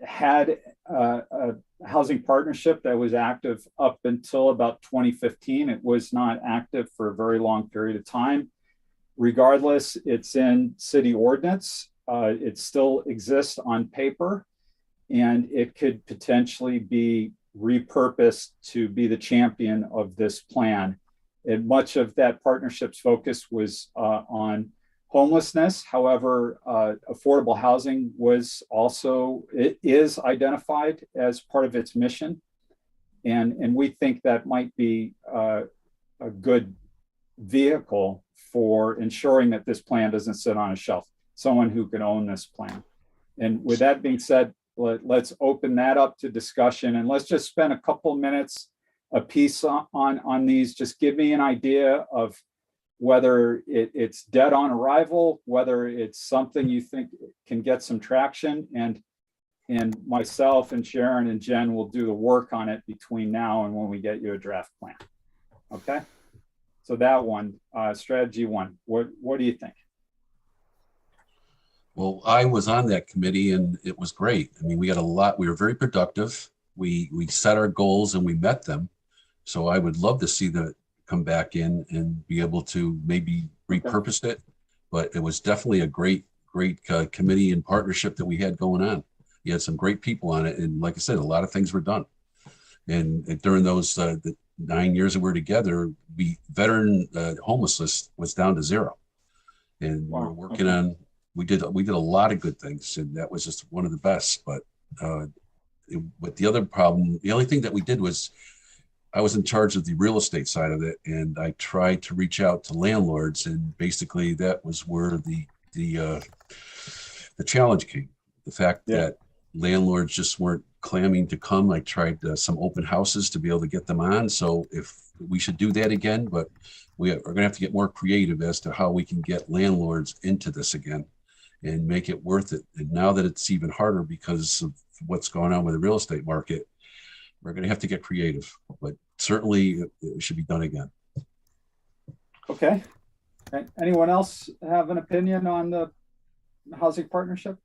had a housing partnership that was active up until about 2015. It was not active for a very long period of time. Regardless, it's in city ordinance. It still exists on paper, and it could potentially be repurposed to be the champion of this plan. And much of that partnership's focus was on homelessness. However, affordable housing it is identified as part of its mission. And we think that might be a good vehicle for ensuring that this plan doesn't sit on a shelf, someone who can own this plan. And with that being said, let's open that up to discussion, and let's just spend a couple minutes a piece on these. Just give me an idea of whether it's dead on arrival, whether it's something you think can get some traction, and myself and Sharon and Jen will do the work on it between now and when we get you a draft plan. Okay? So that one, strategy one, what do you think? Well, I was on that committee and it was great. I mean, we had a lot, we were very productive. We set our goals and we met them. So I would love to see that come back in and be able to maybe repurpose it. But it was definitely a great committee and partnership that we had going on. You had some great people on it. And like I said, a lot of things were done. And during those the 9 years that we were together, veteran homelessness was down to 0. And we're working on, we did a lot of good things, and that was just one of the best. But the other problem, the only thing that we did was I was in charge of the real estate side of it, and I tried to reach out to landlords, and basically that was where the challenge came. The fact that landlords just weren't clamming to come. I tried some open houses to be able to get them on. So if we should do that again, but we are going to have to get more creative as to how we can get landlords into this again and make it worth it. And now that it's even harder because of what's going on with the real estate market, we're going to have to get creative, but certainly it should be done again. Okay. Anyone else have an opinion on the housing partnership?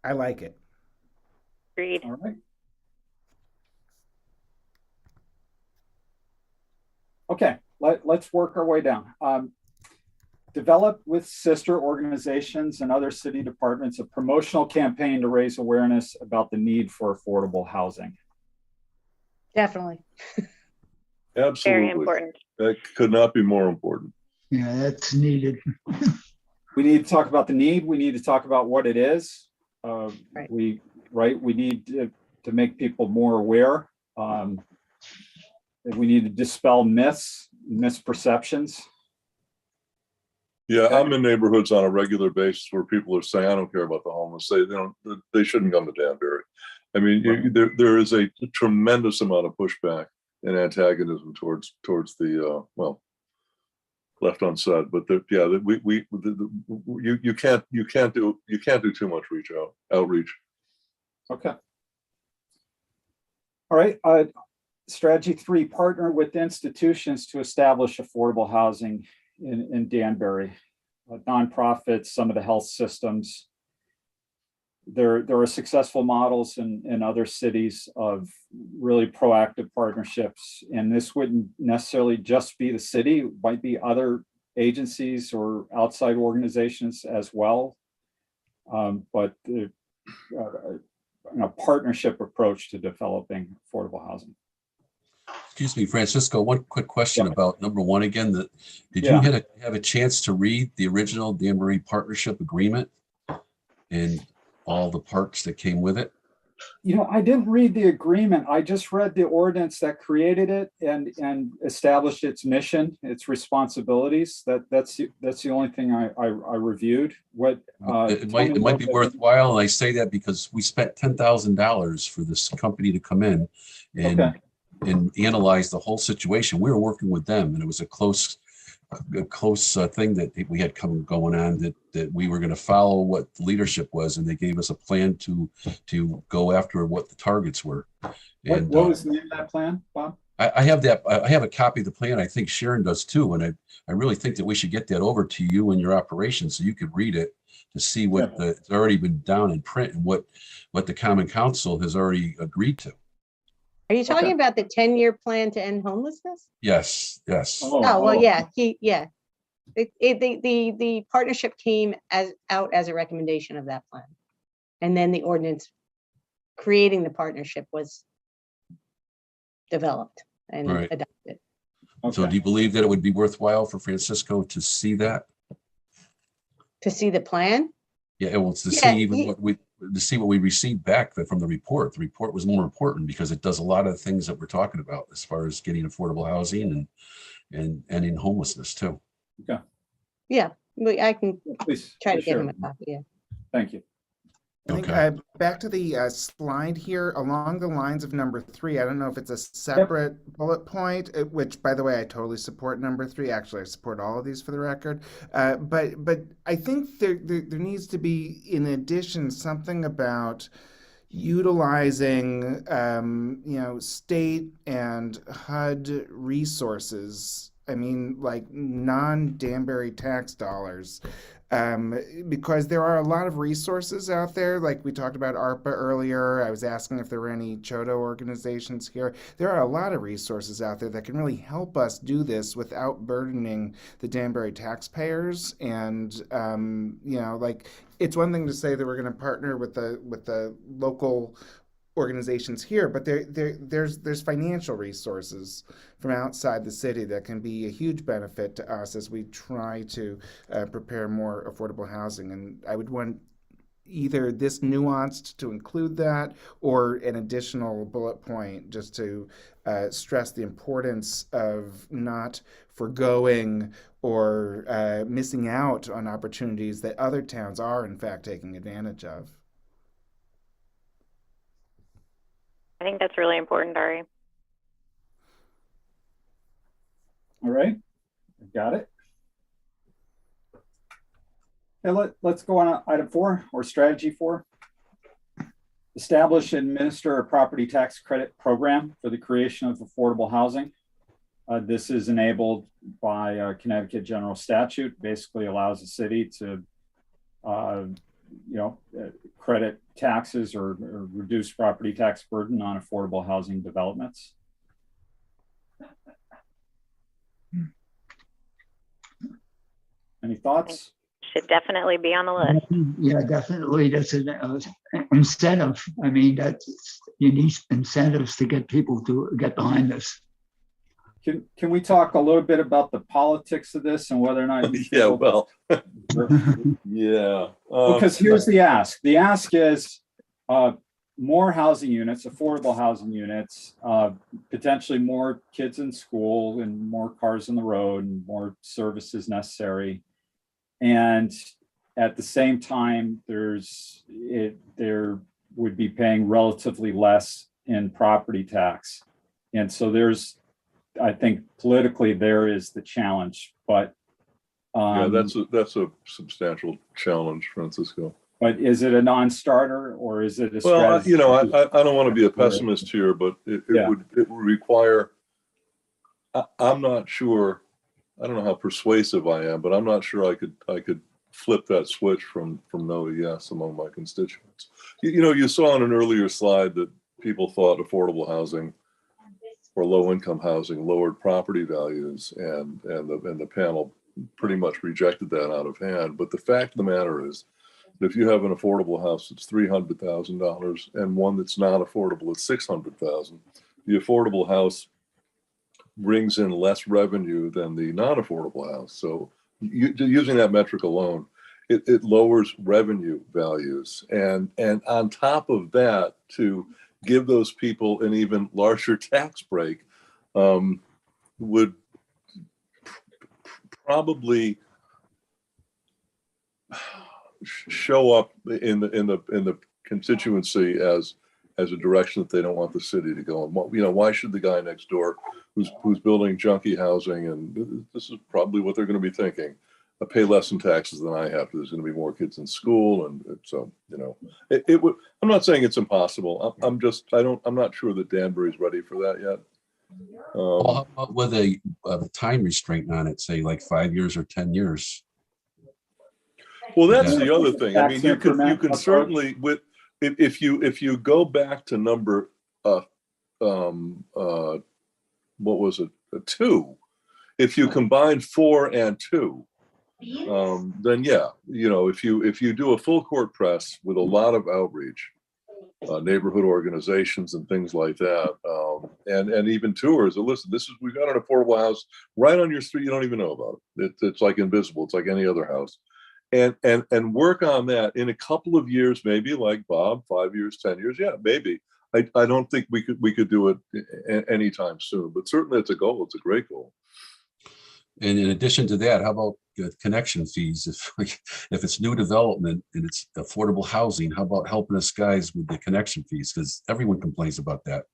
I like it. Agreed. All right. Okay, let's work our way down. Develop with sister organizations and other city departments a promotional campaign to raise awareness about the need for affordable housing. Definitely. Absolutely. Very important. That could not be more important. Yeah, that's needed. We need to talk about the need. We need to talk about what it is. Right. We need to make people more aware. We need to dispel myths, misperceptions. Yeah, I'm in neighborhoods on a regular basis where people are saying, I don't care about the homeless. They shouldn't come to Danbury. I mean, there is a tremendous amount of pushback and antagonism towards the left unsaid, but you can't do too much outreach. Okay. All right. Strategy 3: partner with institutions to establish affordable housing in Danbury. Nonprofits, some of the health systems. There are successful models in other cities of really proactive partnerships, and this wouldn't necessarily just be the city, it might be other agencies or outside organizations as well. But a partnership approach to developing affordable housing. Excuse me, Francisco, one quick question about number 1 again. Did you have a chance to read the original Danbury Partnership Agreement and all the parts that came with it? I didn't read the agreement. I just read the ordinance that created it and established its mission, its responsibilities. That's the only thing I reviewed. It might be worthwhile, and I say that because we spent $10,000 for this company to come in and analyze the whole situation. We were working with them, and it was a close thing that we had going on, that we were going to follow what the leadership was, and they gave us a plan to go after what the targets were. And what was the name of that plan, Bob? I have a copy of the plan. I think Sharon does too, and I really think that we should get that over to you and your operation so you could read it to see what it's already been down in print and what the Common Council has already agreed to. Are you talking about the 10-year plan to end homelessness? Yes. Oh, well, yeah. The partnership came out as a recommendation of that plan. And then the ordinance creating the partnership was developed and adopted. So do you believe that it would be worthwhile for Francisco to see that? To see the plan? Yeah, well, to see what we received back from the report. The report was more important because it does a lot of the things that we're talking about as far as getting affordable housing and in homelessness too. Okay. Yeah, I can Please, try to get sure. him a copy. Yeah. Thank you. I think Okay. back to the slide here, along the lines of number 3. I don't know if it's a separate bullet point, which, by the way, I totally support number 3. Actually, I support all of these for the record. But I think there needs to be, in addition, something about utilizing state and HUD resources. I mean, like non-Danbury tax dollars, because there are a lot of resources out there. Like we talked about ARPA earlier. I was asking if there were any Chodo organizations here. There are a lot of resources out there that can really help us do this without burdening the Danbury taxpayers. And like, it's one thing to say that we're going to partner with the local organizations here, but there's financial resources from outside the city that can be a huge benefit to us as we try to prepare more affordable housing. And I would want either this nuanced to include that, or an additional bullet point just to stress the importance of not forgoing or missing out on opportunities that other towns are in fact taking advantage of. I think that's really important, Ari. All right, got it. Okay, let's go on item 4, or strategy 4. Establish and administer a property tax credit program for the creation of affordable housing. This is enabled by Connecticut general statute. Basically allows the city to credit taxes or reduce property tax burden on affordable housing developments. Any thoughts? Should definitely be on the list. Yeah, definitely. That's an incentive. I mean, you need incentives to get people to get behind this. Can we talk a little bit about the politics of this and whether or not you Yeah, feel well, yeah. because here's the ask. The ask is more housing units, affordable housing units, potentially more kids in school and more cars on the road and more services necessary. And at the same time, there would be paying relatively less in property tax. And so I think politically there is the challenge, but Yeah, that's a substantial challenge, Francisco. But is it a non-starter, or is it a Well, strategy? I don't want to be a pessimist here, but it would require. I'm not sure. I don't know how persuasive I am, but I'm not sure I could flip that switch from no to yes among my constituents. You saw on an earlier slide that people thought affordable housing or low income housing lowered property values, and the panel pretty much rejected that out of hand. But the fact of the matter is that if you have an affordable house that's $300,000 and one that's not affordable at $600,000, the affordable house brings in less revenue than the non-affordable house. So using that metric alone, it lowers revenue values. And on top of that, to give those people an even larger tax break would probably show up in the constituency as a direction that they don't want the city to go. And why should the guy next door who's building junky housing, and this is probably what they're going to be thinking, pay less in taxes than I have, because there's going to be more kids in school. And so, it would, I'm not saying it's impossible. I'm not sure that Danbury's ready for that yet. Well, how about with a time restraint on it, say like 5 years or 10 years? Well, that's Yeah. the other thing. I mean, you can Tax certainly, if you go back to number what was it, 2, if you combine 4 and 2, then yeah, if you do a full court press with a lot of outreach, neighborhood organizations and things like that, and even tours. Listen, we've got an affordable house right on your street. You don't even know about it. It's like invisible. It's like any other house, and work on that in a couple of years, maybe, like Bob, 5 years, 10 years. Yeah, maybe. I don't think we could do it anytime soon, but certainly it's a goal. It's a great goal. And in addition to that, how about connection fees? If it's new development and it's affordable housing, how about helping us guys with the connection fees? Because everyone complains about that.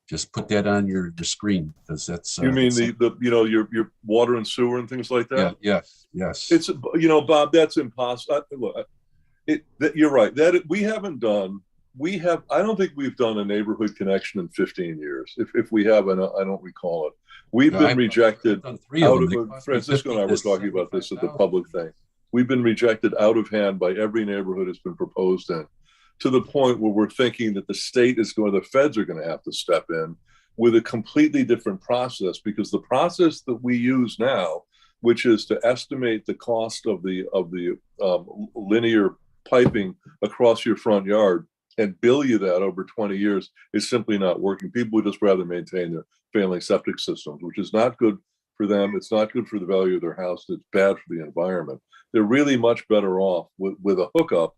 Just put that on your screen, because that's. You mean the your water and sewer and things like that? Yeah, yes. It's, Bob, that's impossible. Look, you're right. We haven't done. I don't think we've done a neighborhood connection in 15 years. If we have, I don't recall it. We've been rejected out of. Francisco and I were talking about this at the public thing. We've been rejected out of hand by every neighborhood it's been proposed in, to the point where we're thinking that the feds are going to have to step in with a completely different process, because the process that we use now, which is to estimate the cost of the linear piping across your front yard and bill you that over 20 years, is simply not working. People would just rather maintain their failing septic systems, which is not good for them. It's not good for the value of their house. It's bad for the environment. They're really much better off with a hookup,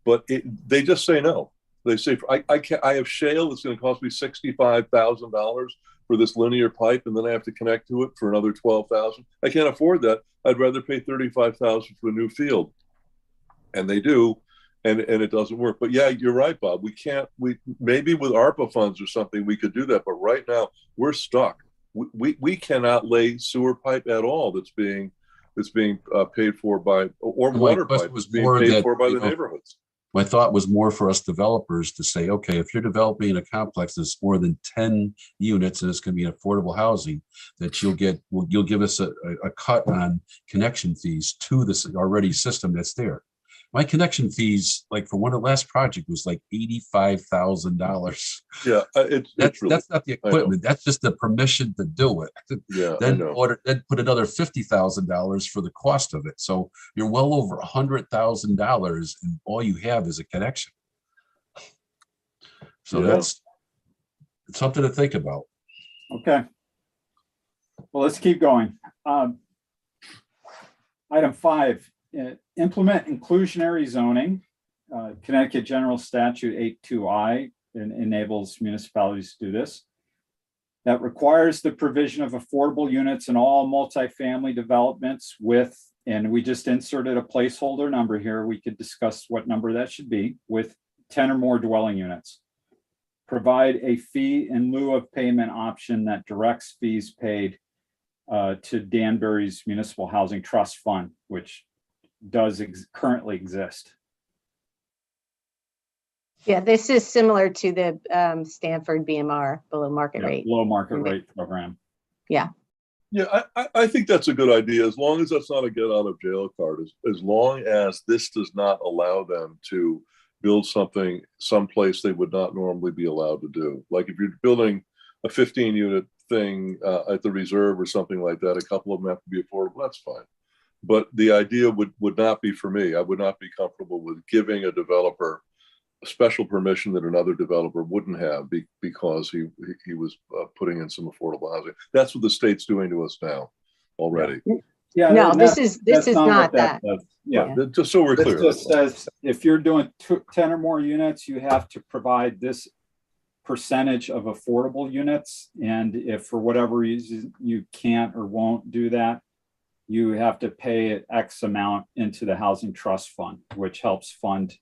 but they just say no. They say, I have shale, it's going to cost me $65,000 for this linear pipe, and then I have to connect to it for another $12,000. I can't afford that. I'd rather pay $35,000 for a new field. And they do, and it doesn't work. But yeah, you're right, Bob. We maybe with ARPA funds or something we could do that, but right now we're stuck. We cannot lay sewer pipe at all that's being paid for by, or water pipe was being paid for by the neighborhoods. My thought was more for us developers to say, okay, if you're developing a complex that's more than 10 units and it's going to be affordable housing, that you'll give us a cut on connection fees to this already system that's there. My connection fees, like for one of the last project, was like $85,000. Yeah, that's not the equipment. That's just the permission to do it. Yeah, then put another $50,000 for the cost of it. So you're well over $100,000, and all you have is a connection. So that's something to think about. Okay. Well, let's keep going. Item 5. Implement inclusionary zoning. Connecticut General Statute 82I enables municipalities to do this. That requires the provision of affordable units in all multifamily developments with, and we just inserted a placeholder number here. We could discuss what number that should be, with 10 or more dwelling units. Provide a fee in lieu of payment option that directs fees paid to Danbury's Municipal Housing Trust Fund, which does currently exist. Yeah, this is similar to the Stanford BMR below market rate. Below market rate program. Yeah. Yeah, I think that's a good idea, as long as that's not a get out of jail card, as long as this does not allow them to build something someplace they would not normally be allowed to do. Like if you're building a 15-unit thing at the reserve or something like that, a couple of them have to be affordable, that's fine. But the idea would not be for me. I would not be comfortable with giving a developer a special permission that another developer wouldn't have because he was putting in some affordable housing. That's what the state's doing to us now already. Yeah. No, this is not that. Yeah. Just so we're clear. It just says if you're doing 10 or more units, you have to provide this percentage of affordable units. And if for whatever reason you can't or won't do that, you have to pay X amount into the Housing Trust Fund, which helps fund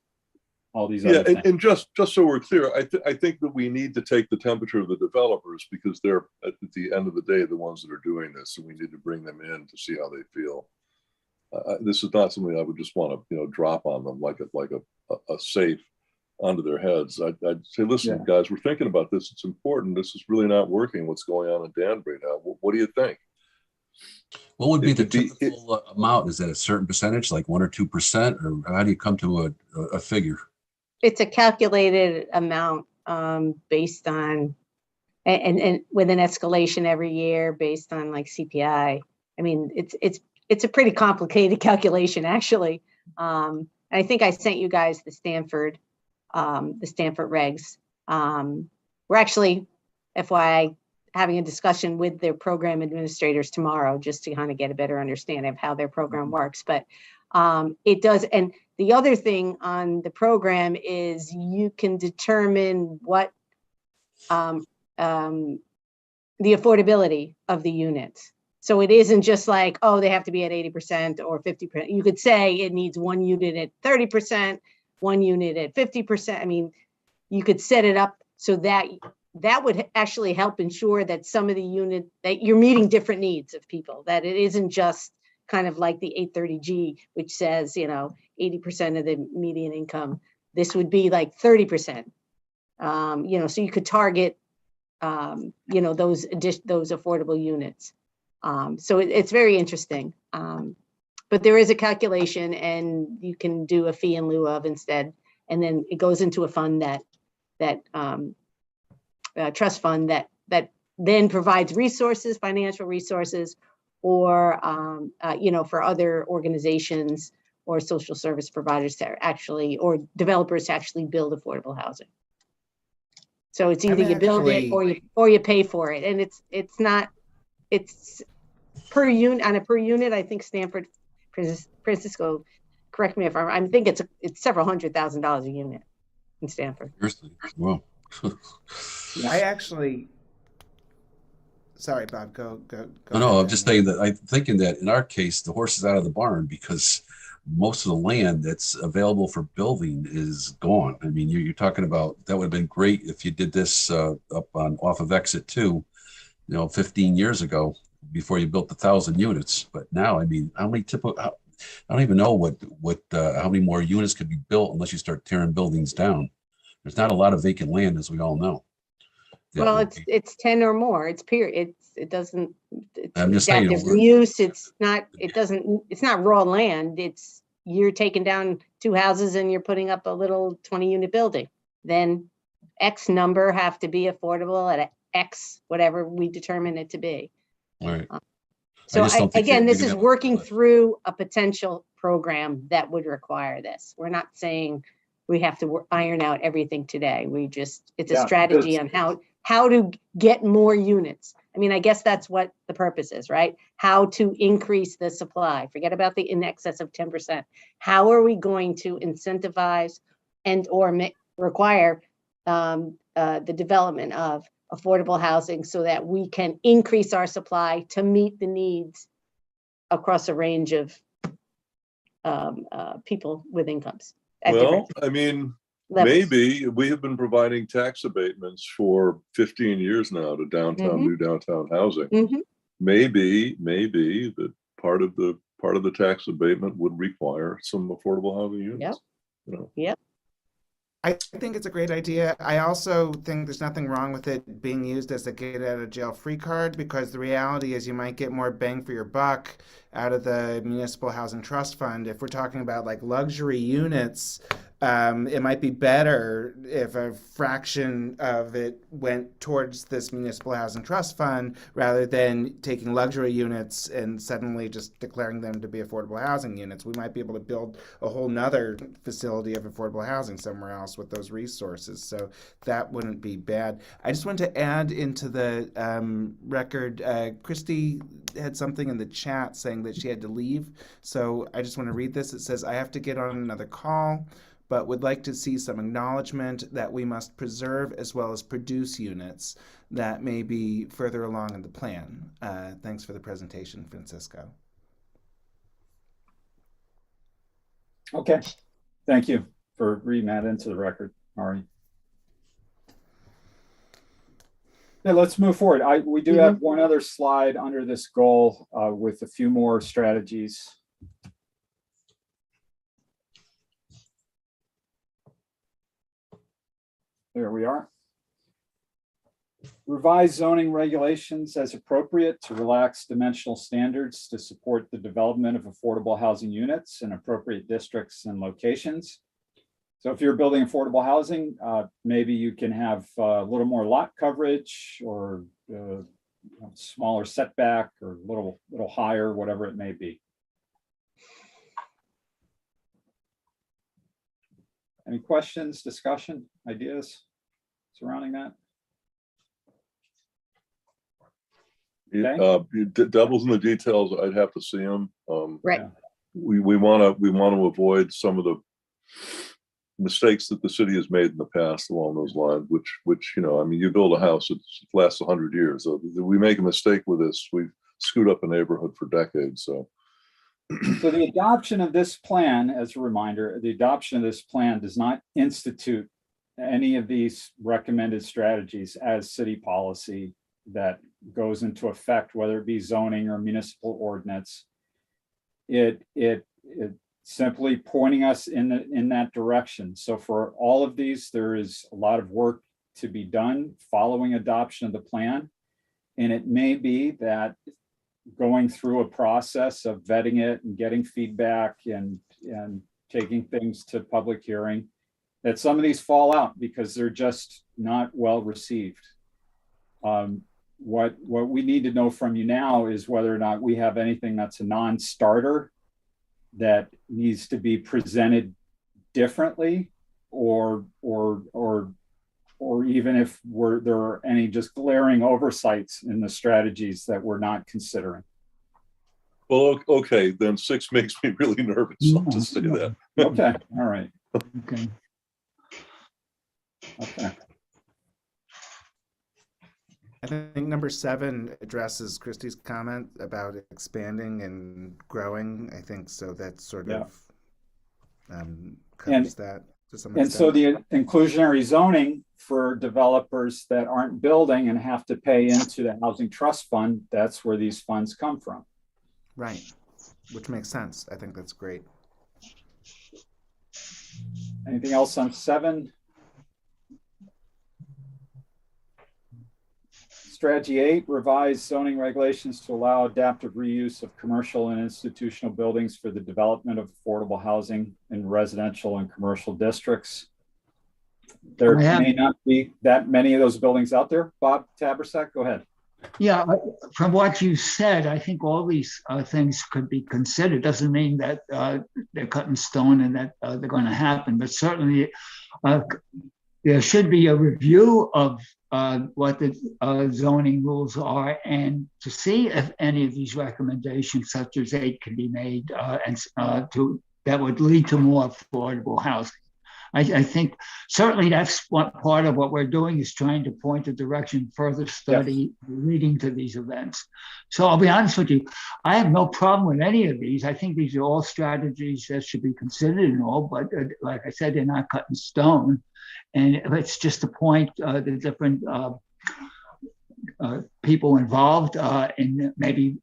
all these other things. And just so we're clear, I think that we need to take the temperature of the developers, because they're at the end of the day the ones that are doing this, and we need to bring them in to see how they feel. This is not something I would just want to drop on them like a safe onto their heads. I'd say, listen, guys, we're thinking about this. It's important. This is really not working. What's going on in Danbury now? What do you think? What would be the typical amount? Is that a certain percentage, like 1 or 2%, or how do you come to a figure? It's a calculated amount based on, and with an escalation every year based on like CPI. I mean, it's a pretty complicated calculation, actually. I think I sent you guys the Stanford regs. We're actually, FYI, having a discussion with their program administrators tomorrow, just to kind of get a better understanding of how their program works. But it does. And the other thing on the program is you can determine what the affordability of the units. So it isn't just like, oh, they have to be at 80% or 50%. You could say it needs one unit at 30%, one unit at 50%. I mean, you could set it up so that that would actually help ensure that some of the unit, that you're meeting different needs of people, that it isn't just kind of like the 830G, which says, 80% of the median income. This would be like 30%. So you could target, those affordable units. So it's very interesting. But there is a calculation, and you can do a fee in lieu of instead, and then it goes into a fund that trust fund that then provides resources, financial resources, or for other organizations or social service providers to actually, or developers to actually build affordable housing. So it's either you build it or you pay for it, and it's per unit, on a per unit. I think Stanford, Francisco, correct me if I think it's several $100,000 a unit in Stanford. Seriously. Wow. I actually, sorry, Bob, go. No, I'm just saying that I'm thinking that in our case, the horse is out of the barn because most of the land that's available for building is gone. I mean, you're talking about, that would have been great if you did this off of Exit 2, 15 years ago, before you built 1,000 units. But now, I mean, how many I don't even know how many more units could be built unless you start tearing buildings down. There's not a lot of vacant land, as we all know. Well, it's 10 or more. It's period. It doesn't. I'm just saying, use. It's not raw land. You're taking down 2 houses and you're putting up a little 20-unit building. Then X number have to be affordable at X, whatever we determine it to be. All right. So again, this is working through a potential program that would require this. We're not saying we have to iron out everything today. It's a strategy on how to get more units. I mean, I guess that's what the purpose is, right? How to increase the supply. Forget about the in excess of 10%. How are we going to incentivize and or require the development of affordable housing so that we can increase our supply to meet the needs across a range of people with incomes? Well, I mean, maybe we have been providing tax abatements for 15 years now to new downtown housing. Maybe that part of the tax abatement would require some affordable housing units. Yep. I think it's a great idea. I also think there's nothing wrong with it being used as a get out of jail free card, because the reality is you might get more bang for your buck out of the Municipal Housing Trust Fund. If we're talking about like luxury units, it might be better if a fraction of it went towards this Municipal Housing Trust Fund rather than taking luxury units and suddenly just declaring them to be affordable housing units. We might be able to build a whole nother facility of affordable housing somewhere else with those resources. So that wouldn't be bad. I just want to add into the record, Christy had something in the chat saying that she had to leave. So I just want to read this. It says, I have to get on another call, but would like to see some acknowledgement that we must preserve as well as produce units that may be further along in the plan. Thanks for the presentation, Francisco. Okay, thank you for reading that into the record, Ari. Yeah, let's move forward. We do have one other slide under this goal with a few more strategies. There we are. Revise zoning regulations as appropriate to relax dimensional standards to support the development of affordable housing units in appropriate districts and locations. So if you're building affordable housing, maybe you can have a little more lot coverage or smaller setback or a little higher, whatever it may be. Any questions, discussion, ideas surrounding that? Devil's in the details. I'd have to see them. Right. We want to avoid some of the mistakes that the city has made in the past along those lines. Which I mean, you build a house, it lasts 100 years. So if we make a mistake with this, screwed up a neighborhood for decades. So So the adoption of this plan, as a reminder, the adoption of this plan does not institute any of these recommended strategies as city policy that goes into effect, whether it be zoning or municipal ordinance. It simply pointing us in that direction. So for all of these, there is a lot of work to be done following adoption of the plan. And it may be that going through a process of vetting it and getting feedback and taking things to public hearing, that some of these fall out because they're just not well received. What we need to know from you now is whether or not we have anything that's a non-starter that needs to be presented differently, or even if there are any just glaring oversights in the strategies that we're not considering. well, okay, then 6 makes me really nervous. I'll just say that. Okay, all right, Okay. okay. I think number 7 addresses Christie's comment about expanding and growing. I think so. That sort Yeah. of covers that to some And so extent. the inclusionary zoning for developers that aren't building and have to pay into the housing trust fund, that's where these funds come from. Right, which makes sense. I think that's great. Anything else on 7? Strategy 8, revise zoning regulations to allow adaptive reuse of commercial and institutional buildings for the development of affordable housing in residential and commercial districts. There may not be that many of those buildings out there. Bob Tabersack, go ahead. Yeah, from what you said, I think all these things could be considered. Doesn't mean that they're cut in stone and that they're going to happen, but certainly there should be a review of what the zoning rules are, and to see if any of these recommendations, such as 8, can be made that would lead to more affordable housing. I think certainly that's what part of what we're doing is trying to point the direction, further study leading to these events. So I'll be honest with you, I have no problem with any of these. I think these are all strategies that should be considered and all, but like I said, they're not cut in stone. And it's just to point the different people involved in maybe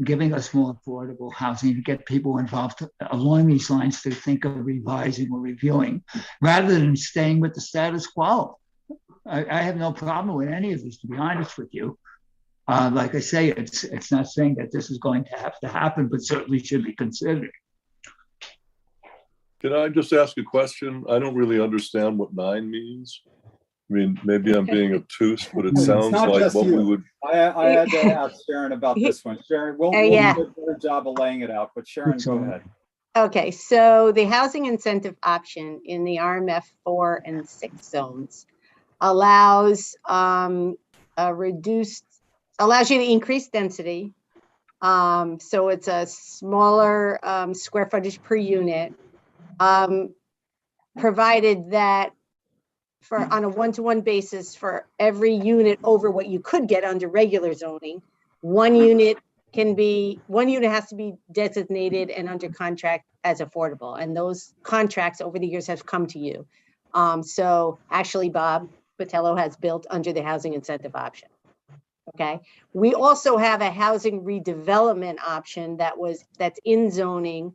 giving us more affordable housing, to get people involved along these lines to think of revising or reviewing, rather than staying with the status quo. I have no problem with any of this, to be honest with you. Like I say, it's not saying that this is going to have to happen, but certainly should be considered. Can I just ask a question? I don't really understand what 9 means. I mean, maybe I'm being obtuse, but it sounds not like just what you. we would. I had to ask Sharon about this one. Sharon, we'll Yeah. do a better job of laying it out, but Sharon, go ahead. Okay, so the housing incentive option in the RMF 4 and 6 zones allows allows you to increase density. So it's a smaller square footage per unit, provided that on a one-to-one basis for every unit over what you could get under regular zoning, one unit has to be designated and under contract as affordable. And those contracts over the years have come to you. So actually, Bob Patello has built under the housing incentive option. Okay. We also have a housing redevelopment option that's in zoning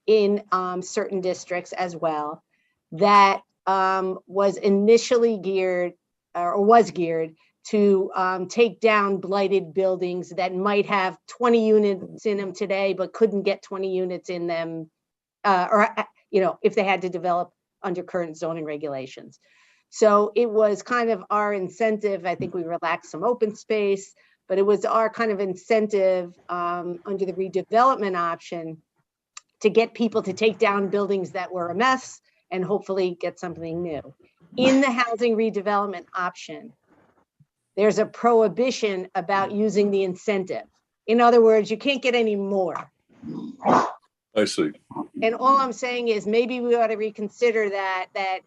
in certain districts as well, that was initially geared to take down blighted buildings that might have 20 units in them today, but couldn't get 20 units in them, if they had to develop under current zoning regulations. So it was kind of our incentive. I think we relaxed some open space, but it was our kind of incentive under the redevelopment option to get people to take down buildings that were a mess and hopefully get something new. In the housing redevelopment option, there's a prohibition about using the incentive. In other words, you can't get any more. I see. And all I'm saying is maybe we ought to reconsider that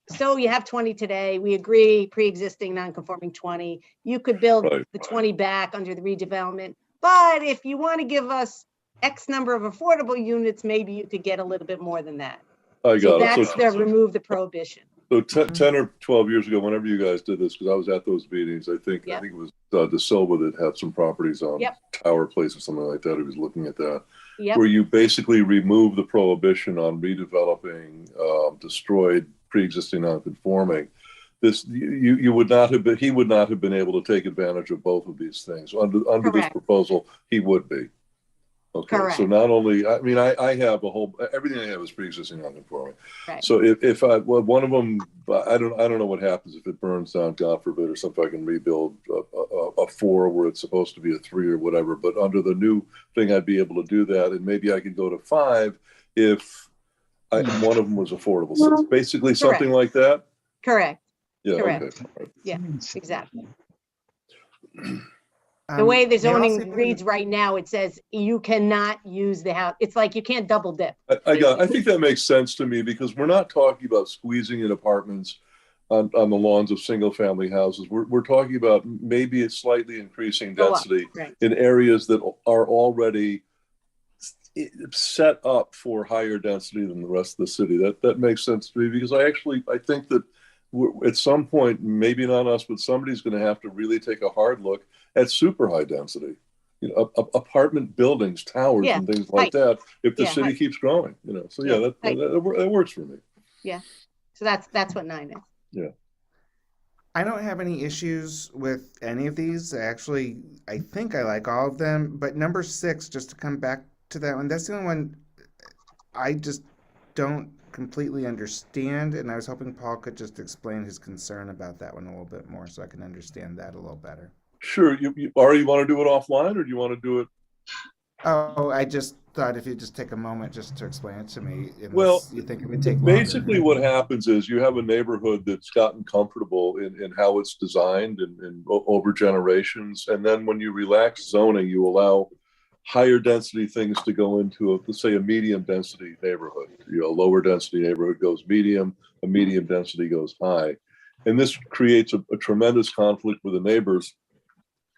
so you have 20 today, we agree, pre-existing non-conforming 20. You could build Right. the 20 back under the redevelopment. But if you want to give us X number of affordable units, maybe you could get a little bit more than that. I So got it. that's the remove the prohibition. So 10 or 12 years ago, whenever you guys did this, because I was at those meetings, I think Yep. it was De Silva that had some properties on Yep. Tower Place or something like that. He was looking at that, Yep, where you basically remove the prohibition on redeveloping destroyed pre-existing non-conforming. This you would not have been. He would not have been able to take advantage of both of these things under this Correct. proposal. He would be. Okay, so Correct. not only, I mean, I have a whole, everything I have is pre-existing non-conforming. right. So if I, well, one of them, I don't know what happens if it burns down, God forbid, or something. I can rebuild a 4 where it's supposed to be a 3 or whatever. But under the new thing, I'd be able to do that, and maybe I could go to 5 if one of them was affordable. So it's basically something like that. Correct, Yeah. Correct. Okay. All right. yeah, exactly. The Um, way the they also zoning reads right now, it says you cannot use the house. It's like you can't double dip. I think that makes sense to me because we're not talking about squeezing in apartments on the lawns of single family houses. We're talking about maybe it's slightly increasing Go up, density right. in areas that are already set up for higher density than the rest of the city. That makes sense to me because I think that at some point, maybe not us, but somebody's going to have to really take a hard look at super high density, apartment buildings, towers, Yeah, and things like that. If the Yeah, city height. keeps growing, So Yeah, yeah, height. that works for me. So that's what 9 is. I don't have any issues with any of these. Actually, I think I like all of them. But number 6, just to come back to that one, that's the only one I just don't completely understand. And I was hoping Paul could just explain his concern about that one a little bit more so I can understand that a little better. Sure. You want to do it offline, or do you want to do it? Oh, I just thought if you just take a moment just to explain it to me, Well, unless you think it would take basically longer. what happens is you have a neighborhood that's gotten comfortable in how it's designed and over generations. And then when you relax zoning, you allow higher density things to go into, let's say, a medium density neighborhood. A lower density neighborhood goes medium, a medium density goes high. And this creates a tremendous conflict with the neighbors.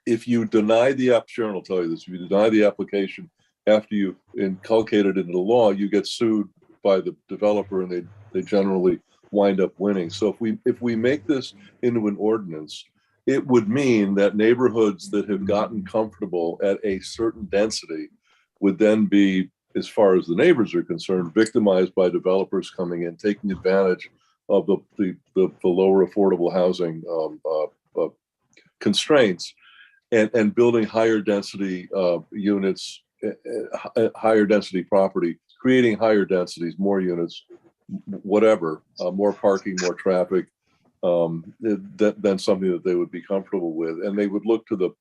If you deny Sharon will tell you this, if you deny the application after you inculcate it into the law, you get sued by the developer and they generally wind up winning. So if we make this into an ordinance, it would mean that neighborhoods that have gotten comfortable at a certain density would then be, as far as the neighbors are concerned, victimized by developers coming in, taking advantage of the lower affordable housing constraints and building higher density units, higher density property, creating higher densities, more units, whatever, more parking, more traffic, than something that they would be comfortable with, and they would look to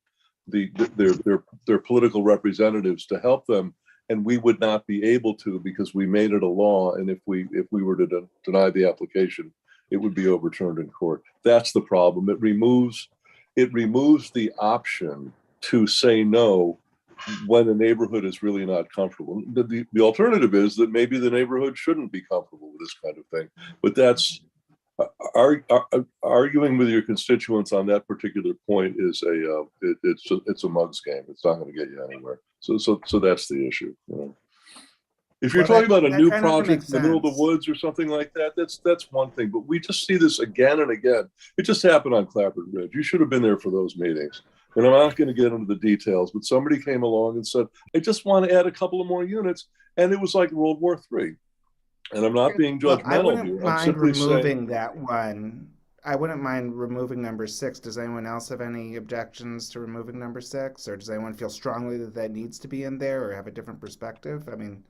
their political representatives to help them, and we would not be able to because we made it a law, and if we were to deny the application, it would be overturned in court. That's the problem. It removes the option to say no when the neighborhood is really not comfortable. The alternative is that maybe the neighborhood shouldn't be comfortable with this kind of thing, but that's arguing with your constituents on that particular point is it's a mug's game. It's not going to get you anywhere. So that's the issue. If you're Well, talking about a that new kind of project makes in the middle of the sense. woods or something like that, that's one thing. But we just see this again and again. It just happened on Clapper Ridge. You should have been there for those meetings. And I'm not going to get into the details, but somebody came along and said, I just want to add a couple of more units. And it was like World War III. And I'm not being Well, I judgmental wouldn't here. I'm mind simply removing saying, that one. I wouldn't mind removing number 6. Does anyone else have any objections to removing number 6? Or does anyone feel strongly that that needs to be in there or have a different perspective? I mean,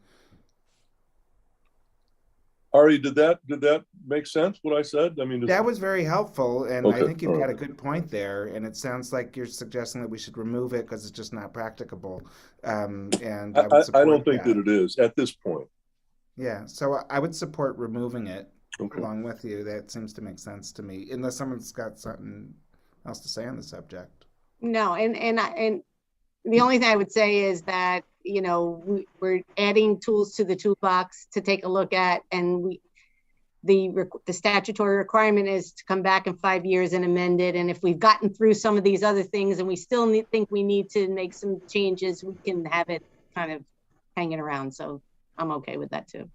Ari, did that make sense, what I said? I mean, that was very helpful, and I Okay, think you've all got a right. good point there, and it sounds like you're suggesting that we should remove it because it's just not practicable. And I would I support don't think that. that it is at this point. Yeah, so I would support removing it Okay. along with you. That seems to make sense to me, unless someone's got something else to say on the subject. No, and the only thing I would say is that, we're adding tools to the toolbox to take a look at, and the statutory requirement is to come back in 5 years and amend it. And if we've gotten through some of these other things and we still think we need to make some changes, we can have it kind of hanging around. So I'm okay with that too.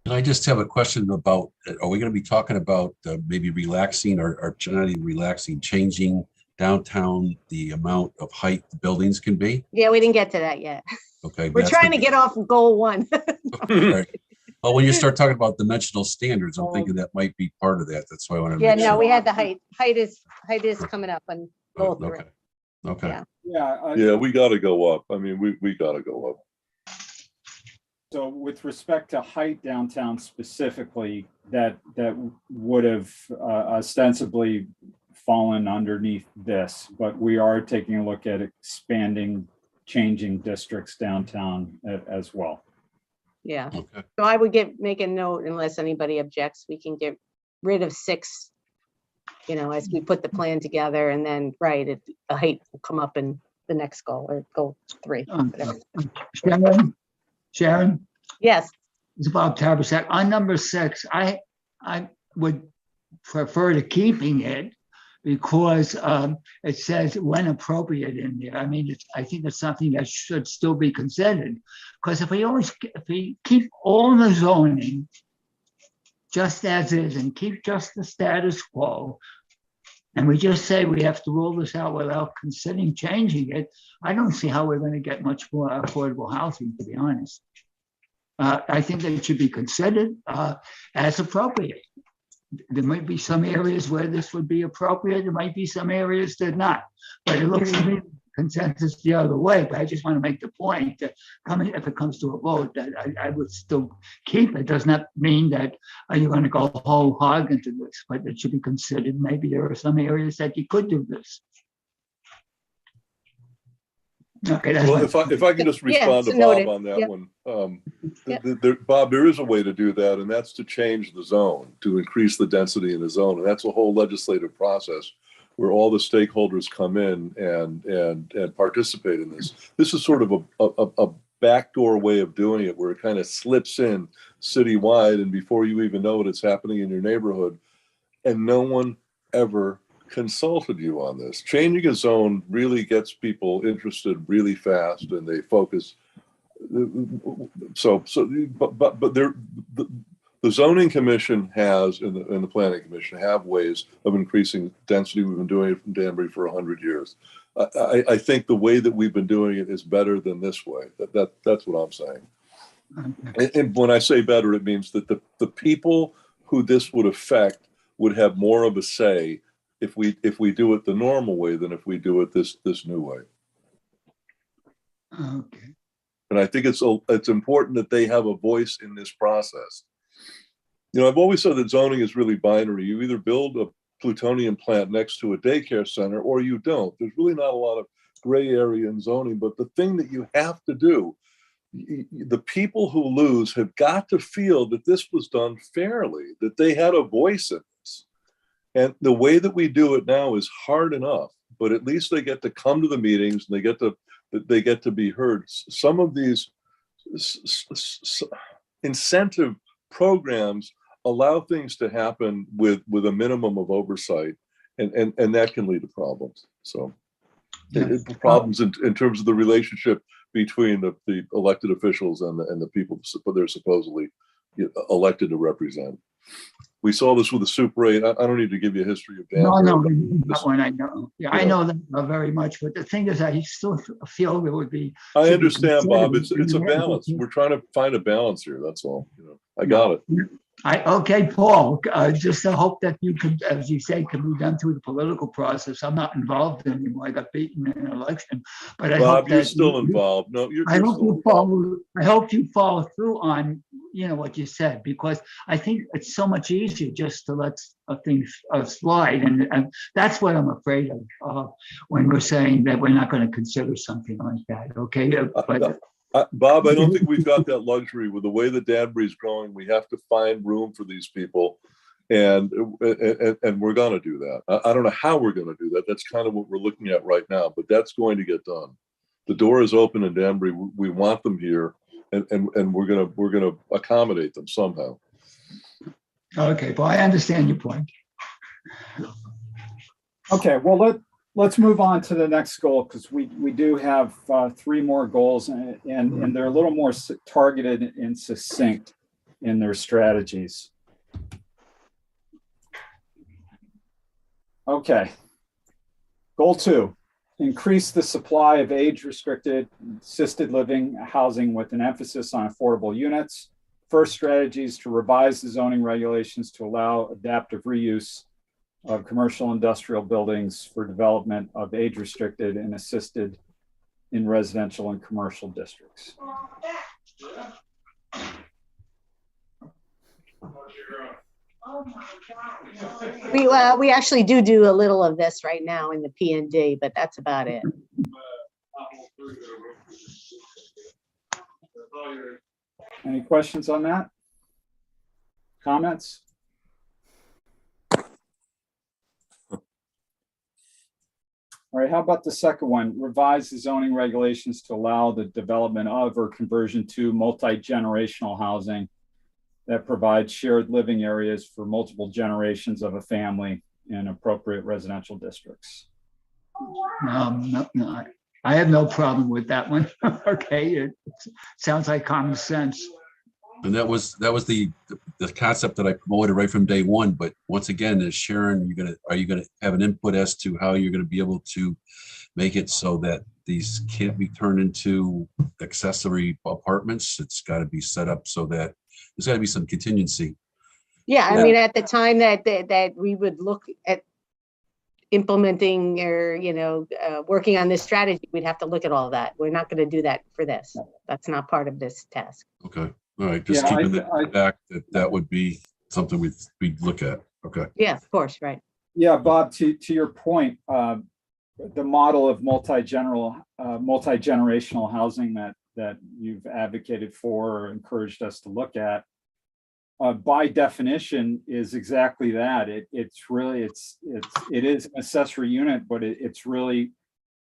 And I just have a question about, are we going to be talking about maybe relaxing or not even relaxing, changing downtown the amount of height the buildings can be? Yeah, we didn't get to that yet. Okay. We're trying to get off of goal 1. Right. Well, when you start talking about dimensional standards, I'm thinking that might be part of that. That's why I want to. Yeah, no, we had the height. Height is coming up on goal 3. Okay. Okay. Yeah. Yeah. Yeah, we got to go up. I mean, we got to go up. So with respect to height downtown specifically, that would have ostensibly fallen underneath this, but we are taking a look at expanding, changing districts downtown as well. Yeah. Okay. So I would make a note, unless anybody objects, we can get rid of 6, as we put the plan together, and then, right, the height will come up in the next goal, or goal 3. whatever. Sharon, Yes. it's about Tabersac. On number 6, I would prefer to keeping it because it says when appropriate in there. I mean, I think it's something that should still be considered, because if we keep all the zoning just as is and keep just the status quo, and we just say we have to rule this out without considering changing it, I don't see how we're going to get much more affordable housing, to be honest. I think that it should be considered as appropriate. There might be some areas where this would be appropriate. There might be some areas that not. But it looks to me consensus the other way. But I just want to make the point that if it comes to a vote, that I would still keep it. Does not mean that you're going to go whole hog into this, but it should be considered. Maybe there are some areas that you could do this. Okay, that's Well, if I can just respond to Bob on that one. Bob, there is a way to do that, and that's to change the zone, to increase the density in the zone. And that's a whole legislative process where all the stakeholders come in and participate in this. This is sort of a backdoor way of doing it, where it kind of slips in citywide, and before you even know it, it's happening in your neighborhood, and no one ever consulted you on this. Changing a zone really gets people interested really fast, and they focus. But the zoning commission has, and the planning commission have ways of increasing density. We've been doing it from Danbury for 100 years. I think the way that we've been doing it is better than this way. That's what I'm saying. Okay. And when I say better, it means that the people who this would affect would have more of a say if we do it the normal way than if we do it this new way. Okay. And I think it's important that they have a voice in this process. I've always said that zoning is really binary. You either build a plutonium plant next to a daycare center or you don't. There's really not a lot of gray area in zoning, but the thing that you have to do, the people who lose have got to feel that this was done fairly, that they had a voice in this. And the way that we do it now is hard enough, but at least they get to come to the meetings and they get to be heard. Some of these incentive programs allow things to happen with a minimum of oversight, and that can lead to problems. So problems in terms of the relationship between the elected officials and the people they're supposedly elected to represent. We saw this with the Super 8. I don't need to give you a history of Danbury. No, that one I know. Yeah, I know that very much. But the thing is, I still feel there would be. I understand, Bob. It's a balance. We're trying to find a balance here. That's all. I got it. Okay, Paul, just to hope that you could, as you say, can be done through the political process. I'm not involved anymore. I got beaten in an election, but I Bob, hope you're still involved. No, I hope you follow through on what you said, because I think it's so much easier just to let things slide, and that's what I'm afraid of when we're saying that we're not going to consider something like that. Okay, but. Bob, I don't think we've got that luxury. With the way that Danbury's growing, we have to find room for these people, and we're going to do that. I don't know how we're going to do that. That's kind of what we're looking at right now, but that's going to get done. The door is open in Danbury. We want them here, and we're going to accommodate them somehow. Okay, well, I understand your point. Okay, well, let's move on to the next goal, because we do have 3 more goals, and they're a little more targeted and succinct in their strategies. Okay. Goal 2, increase the supply of age-restricted assisted living housing with an emphasis on affordable units. First strategy is to revise the zoning regulations to allow adaptive reuse of commercial industrial buildings for development of age-restricted and assisted in residential and commercial districts. We actually do a little of this right now in the P&D, but that's about it. Any questions on that? Comments? All right, how about the second one? Revise the zoning regulations to allow the development of or conversion to multi-generational housing that provides shared living areas for multiple generations of a family in appropriate residential districts. No, I have no problem with that one. Okay, it sounds like common sense. And that was the concept that I promoted right from day one. But once again, is Sharon, are you gonna have an input as to how you're gonna be able to make it so that these can't be turned into accessory apartments? It's got to be set up so that there's got to be some contingency. Yeah, I Yeah. mean, at the time that we would look at implementing or, working on this strategy, we'd have to look at all that. We're not going to do that for this. That's not part of this task. Okay, all right, just Yeah, keeping it back that would be something we'd look at. Okay. Yeah, of course, right. Yeah, Bob, to your point, the model of multi-generational housing that you've advocated for or encouraged us to look at, by definition is exactly that. It is an accessory unit, but it's really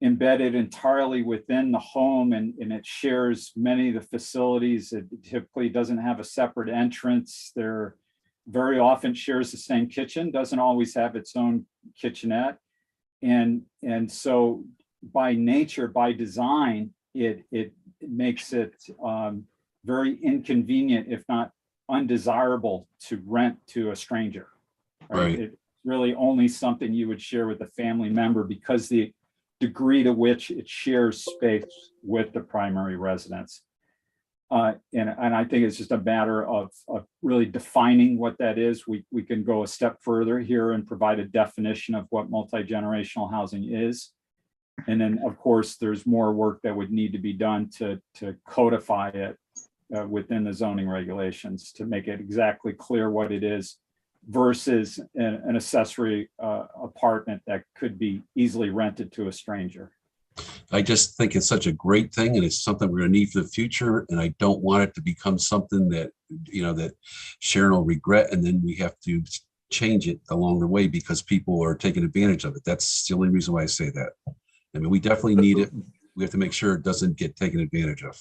embedded entirely within the home, and it shares many of the facilities. It typically doesn't have a separate entrance. There very often shares the same kitchen, doesn't always have its own kitchenette. And so by nature, by design, it makes it very inconvenient, if not undesirable, to rent to a stranger. Right. It's really only something you would share with a family member because the degree to which it shares space with the primary residence. And I think it's just a matter of really defining what that is. We can go a step further here and provide a definition of what multi-generational housing is. And then, of course, there's more work that would need to be done to codify it within the zoning regulations to make it exactly clear what it is versus an accessory apartment that could be easily rented to a stranger. I just think it's such a great thing, and it's something we're going to need for the future. And I don't want it to become something that, that Sharon will regret, and then we have to change it along the way because people are taking advantage of it. That's the only reason why I say that. I mean, we definitely need it. We have to make sure it doesn't get taken advantage of.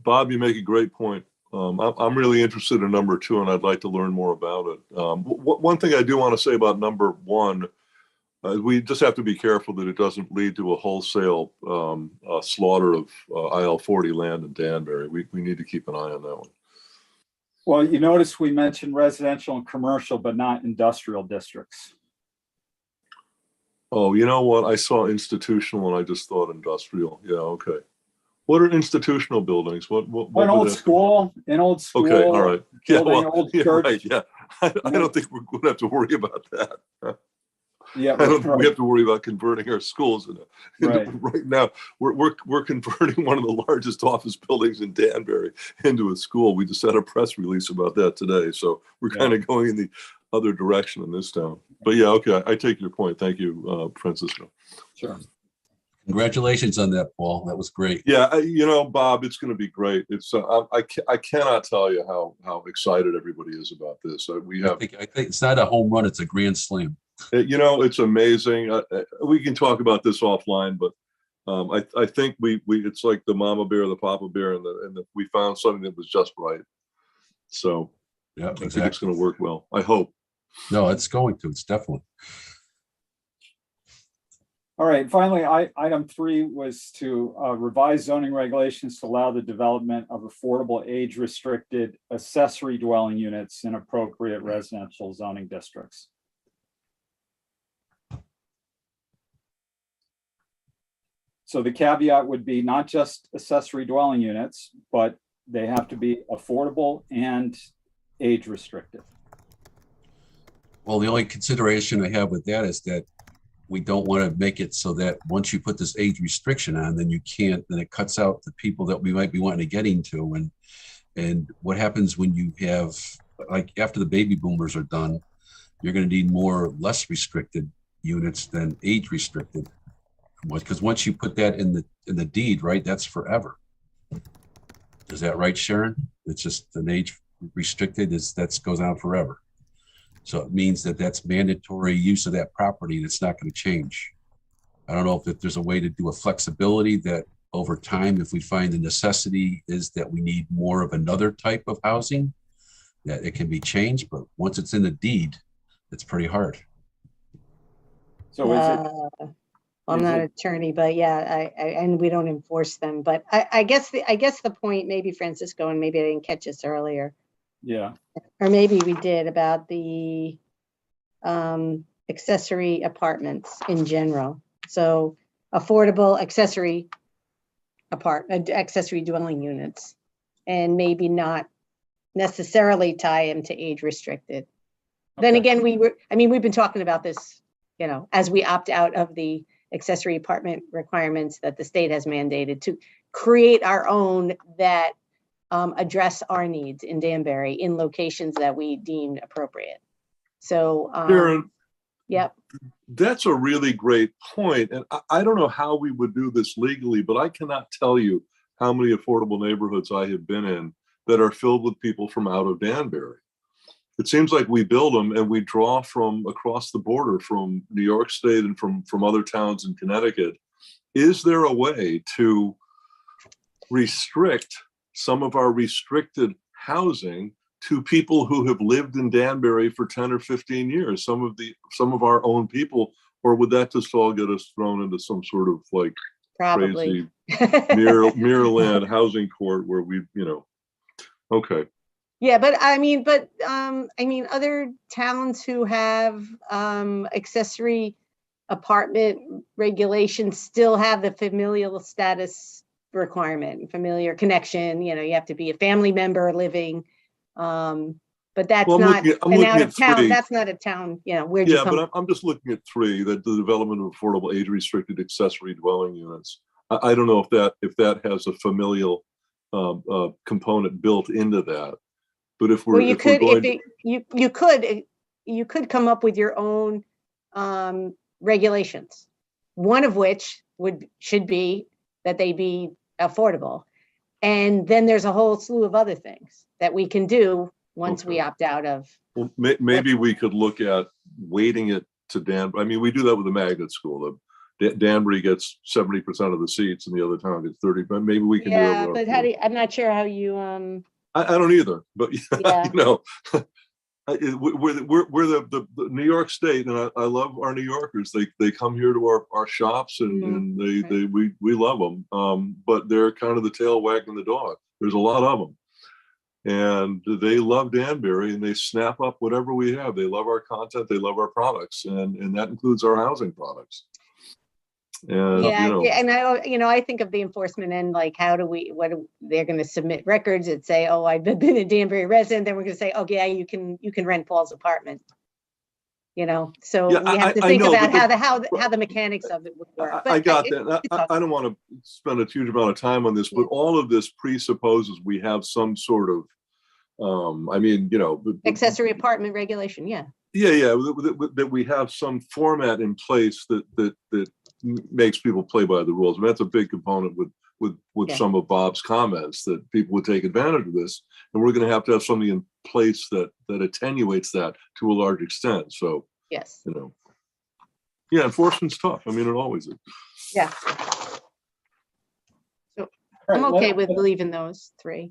Bob, you make a great point. I'm really interested in number 2, and I'd like to learn more about it. One thing I do want to say about number 1, we just have to be careful that it doesn't lead to a wholesale slaughter of IL-40 land in Danbury. We need to keep an eye on that one. Well, you notice we mentioned residential and commercial, but not industrial districts. Oh, you know what? I saw institutional and I just thought industrial. Yeah, okay. What are institutional buildings? What An old school. Okay, all right. Yeah, well, yeah, right, yeah. I don't think we're going to have to worry about that. Yeah, I don't think we have to worry about converting our schools. Right. Right now, we're converting one of the largest office buildings in Danbury into a school. We just had a press release about that today. So we're kind of going in the other direction in this town. But yeah, okay, I take your point. Thank you, Francisco. Sure. Congratulations on that, Paul. That was great. Yeah, Bob, it's going to be great. It's I cannot tell you how excited everybody is about this. I think it's not a home run; it's a grand slam. It's amazing. We can talk about this offline, but I think we it's like the mama bear, the papa bear, and we found something that was just right. So Yeah, I think it's exactly. going to work well. I hope. No, it's going to. It's definitely. All right, finally, item 3 was to revise zoning regulations to allow the development of affordable age-restricted accessory dwelling units in appropriate residential zoning districts. So the caveat would be not just accessory dwelling units, but they have to be affordable and age-restricted. Well, the only consideration I have with that is that we don't want to make it so that once you put this age restriction on, then you can't, then it cuts out the people that we might be wanting to get into. And what happens when you have, like, after the baby boomers are done, you're going to need more less restricted units than age restricted. Because once you put that in the deed, right, that's forever. Is that right, Sharon? It's just an age restricted, that goes on forever. So it means that that's mandatory use of that property and it's not going to change. I don't know if there's a way to do a flexibility that over time, if we find the necessity is that we need more of another type of housing, that it can be changed, but once it's in the deed, it's pretty hard. So is it? I'm not an attorney, but yeah, and we don't enforce them. But I guess the point, maybe Francisco, and maybe I didn't catch this earlier, Yeah. or maybe we did, about the accessory apartments in general. So affordable accessory dwelling units, and maybe not necessarily tie them to age restricted. Then again, we've been talking about this, as we opt out of the accessory apartment requirements that the state has mandated, to create our own that address our needs in Danbury in locations that we deem appropriate. So, Sharon, yep. that's a really great point. And I don't know how we would do this legally, but I cannot tell you how many affordable neighborhoods I have been in that are filled with people from out of Danbury. It seems like we build them and we draw from across the border, from New York State and from other towns in Connecticut. Is there a way to restrict some of our restricted housing to people who have lived in Danbury for 10 or 15 years, some of our own people, or would that just all get us thrown into some sort of like Probably crazy mirror land housing court where we, okay. Yeah, but other towns who have accessory apartment regulations still have the familial status requirement, familiar connection. You have to be a family member living. But that's not an out of town. That's not a town. Where'd you come? But I'm just looking at 3, that the development of affordable age-restricted accessory dwelling units. I don't know if that has a familial component built into that. But if we're, you could come up with your own regulations. One of which should be that they be affordable, and then there's a whole slew of other things that we can do once we opt out of. Well, maybe we could look at weighting it to Danbury. I mean, we do that with the magnet school. Danbury gets 70% of the seats, and the other town gets 30. But maybe we can do that. But I'm not sure how you. I don't either, but Yeah. we're the New York State, and I love our New Yorkers. They come here to our shops, and we love them. But they're kind of the tail wagging the dog. There's a lot of them, and they love Danbury, and they snap up whatever we have. They love our content. They love our products, and that includes our housing products. And, and I think of the enforcement end, like they're going to submit records that say, oh, I've been a Danbury resident. Then we're going to say, oh yeah, you can rent Paul's apartment. So we have to think about how the mechanics of it would work. I got that. I don't want to spend a huge amount of time on this, but all of this presupposes we have some sort of, accessory apartment regulation. that we have some format in place that makes people play by the rules. I mean, that's a big component with some of Bob's comments, that people would take advantage of this, and we're going to have something in place that attenuates that to a large extent. So yes, enforcement's tough. I mean, it always is. Yeah. So I'm okay with leaving those 3.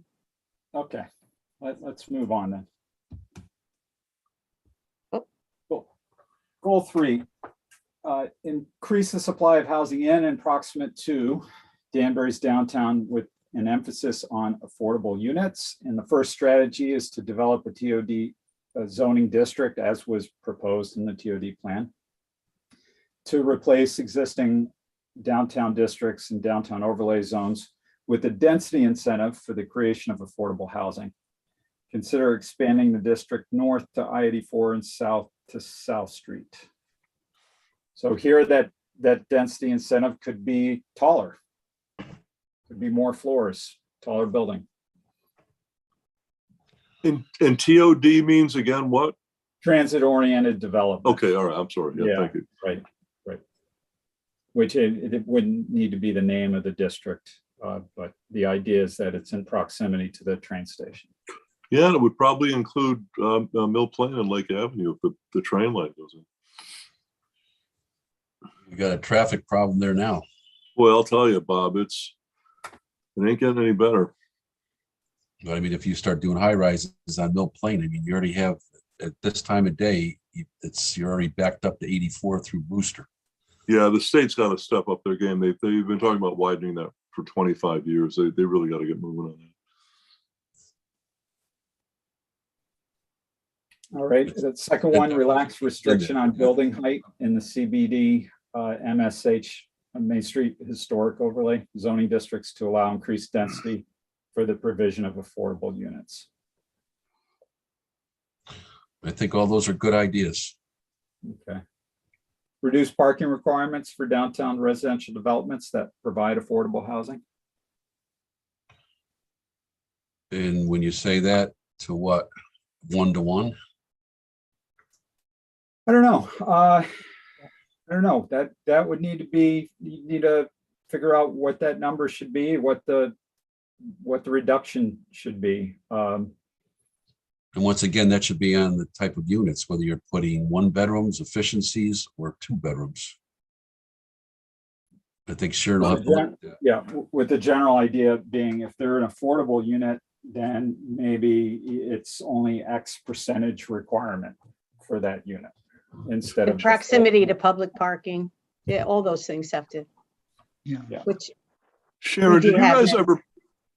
Okay, let's move on then. Goal 3, increase the supply of housing in and proximate to Danbury's downtown with an emphasis on affordable units. And the first strategy is to develop a TOD zoning district as was proposed in the TOD plan to replace existing downtown districts and downtown overlay zones with a density incentive for the creation of affordable housing. Consider expanding the district north to I-84 and south to South Street. So here that density incentive could be taller, could be more floors, taller building. And TOD means again, what? Transit-oriented development. Okay, all right, I'm sorry. Yeah, thank you. Right. Which it wouldn't need to be the name of the district, but the idea is that it's in proximity to the train station. Yeah, and it would probably include Mill Plain and Lake Avenue if the train line goes in. We got a traffic problem there now. Well, I'll tell you, Bob, it ain't getting any better. But I mean, if you start doing high rises on Mill Plain, I mean, you already have at this time of day, you're already backed up to 84 through Brewster. Yeah, the state's got to step up their game. They've been talking about widening that for 25 years. They really got to get moving on that. All right, the second one, relax restriction on building height in the CBD MSH Main Street Historic Overlay zoning districts to allow increased density for the provision of affordable units. I think all those are good ideas. Okay. Reduce parking requirements for downtown residential developments that provide affordable housing. And when you say that, to what? 1-to-1? I don't know. I don't know. That would need to be, you need to figure out what that number should be, what the reduction should be. And once again, that should be on the type of units, whether you're putting 1 bedrooms, efficiencies, or 2 bedrooms. I think Sharon will have to look at that. Yeah, with the general idea being if they're an affordable unit, then maybe it's only X percentage requirement for that unit instead of And proximity to public parking. Yeah, all those things have to, Yeah. which, Sharon, do did have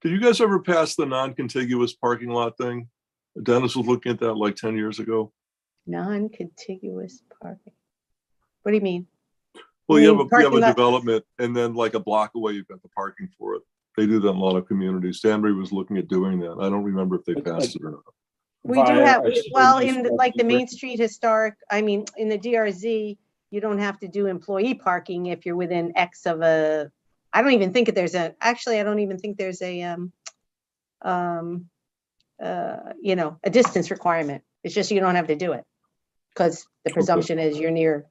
you guys ever pass the non-contiguous parking lot thing? Dennis was looking at that like 10 years ago. non-contiguous parking. What do you mean? Well, You you have mean a parking lot- development and then like a block away, you've got the parking for it. They do that in a lot of communities. Danbury was looking at doing that. I don't remember if they passed it or not. We do via have, a well, shared in like the Main district. Street Historic, I mean, in the DRZ, you don't have to do employee parking if you're within X of a, I don't even think there's a, actually, I don't even think there's a, you know, a distance requirement. It's just you don't have to do it because the presumption is you're near.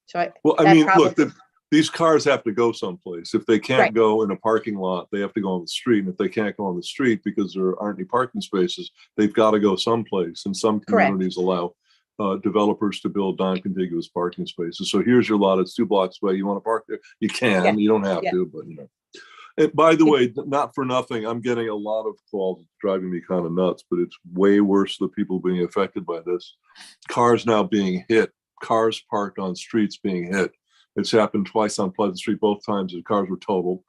So Well, I that mean, probably- look, these cars have to go someplace. If they can't Right. go in a parking lot, they have to go on the street. And if they can't go on the street because there aren't any parking spaces, they've got to go someplace. And some Correct. communities allow developers to build non-contiguous parking spaces. So here's your lot, it's 2 blocks away. You want to park there? You can, Yeah. you don't have Yeah. to, but you know. And by the way, not for nothing, I'm getting a lot of calls driving me kind of nuts, but it's way worse the people being affected by this. Cars now being hit, cars parked on streets being hit. It's happened twice on Pleasant Street. Both times the cars were totaled.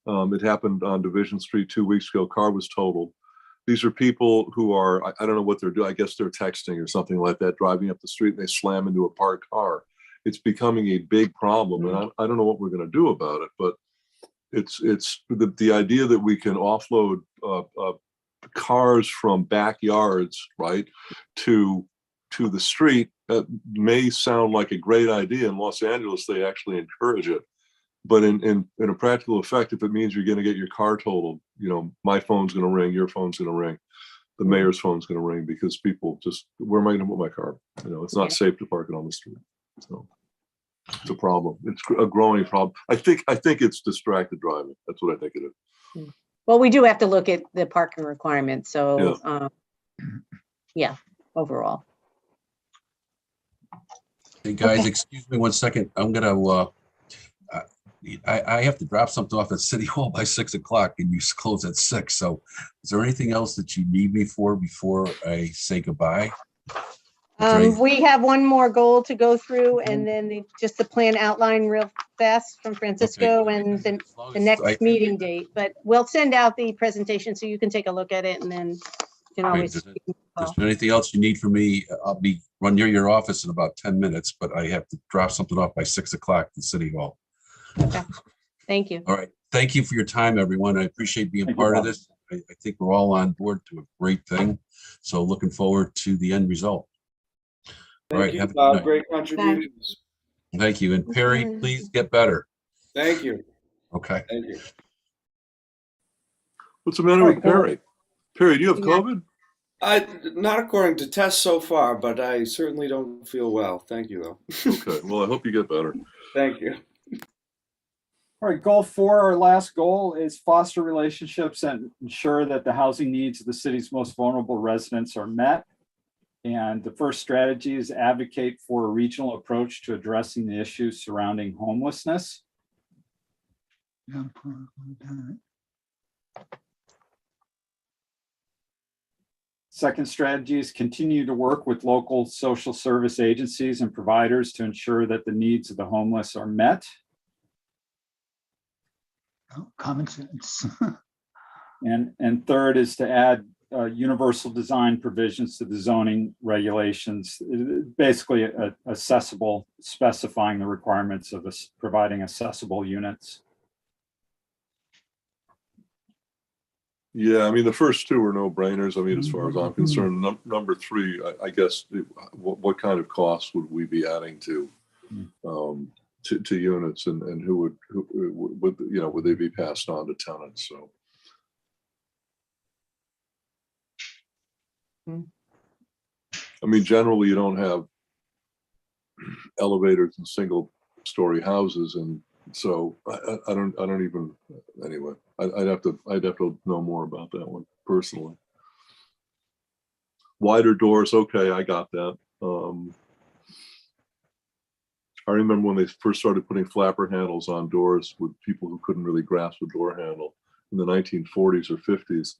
It happened on Division Street 2 weeks ago. Car was totaled. These are people who are, I don't know what they're doing. I guess they're texting or something like that, driving up the street and they slam into a parked car. It's becoming a big problem. And I don't know what we're going to do about it, but it's the idea that we can offload cars from backyards, right, to the street may sound like a great idea. In Los Angeles, they actually encourage it. But in a practical effect, if it means you're going to get your car totaled, you know, my phone's going to ring, your phone's going to ring, the mayor's phone's going to ring because people just, where am I going to put my car? You know, it's not safe to park it on the street. So it's a problem. It's a growing problem. I think it's distracted driving. That's what I think it is. well, we do have to look at the parking requirements. So, yeah, overall. Hey, guys, excuse me 1 second. I'm gonna, I have to drop something off at City Hall by 6 o'clock and you close at 6. So is there anything else that you need me for before I say goodbye? We have one more goal to go through and then just the plan outline real fast from Francisco and then the next meeting date, but we'll send out the presentation so you can take a look at it and then you can always. Is there anything else you need from me? I'll be run near your office in about 10 minutes, but I have to drop something off by 6 o'clock at City Hall. Okay. Thank you. All right. Thank you for your time, everyone. I appreciate being Thank you, part of Bob. this. I think we're all on board to a great thing. So looking forward to the end result. All right. Thank you, Have a good Bob. night. Great contributions. Thank you. And Perry, please get better. Thank you. Okay. Thank you. What's the matter with Perry? Perry, do you have COVID? Not according to tests so far, but I certainly don't feel well. Thank you, though. Okay, well, I hope you get better. Thank you. All right, goal 4, our last goal is foster relationships and ensure that the housing needs of the city's most vulnerable residents are met. And the first strategy is advocate for a regional approach to addressing the issues surrounding homelessness. Yeah. Second strategy is continue to work with local social service agencies and providers to ensure that the needs of the homeless are met. Oh, common sense. And third is to add universal design provisions to the zoning regulations, basically accessible, specifying the requirements of providing accessible units. Yeah, I mean, the first two are no brainers. I mean, as far as I'm concerned, number 3, I guess, what kind of costs would we be adding to units, and who would, you know, would they be passed on to tenants? So. I mean, generally, you don't have elevators in single-story houses, and so I don't even. Anyway, I'd have to know more about that one personally. Wider doors, okay, I got that. I remember when they first started putting flapper handles on doors with people who couldn't really grasp the door handle in the 1940s or 50s.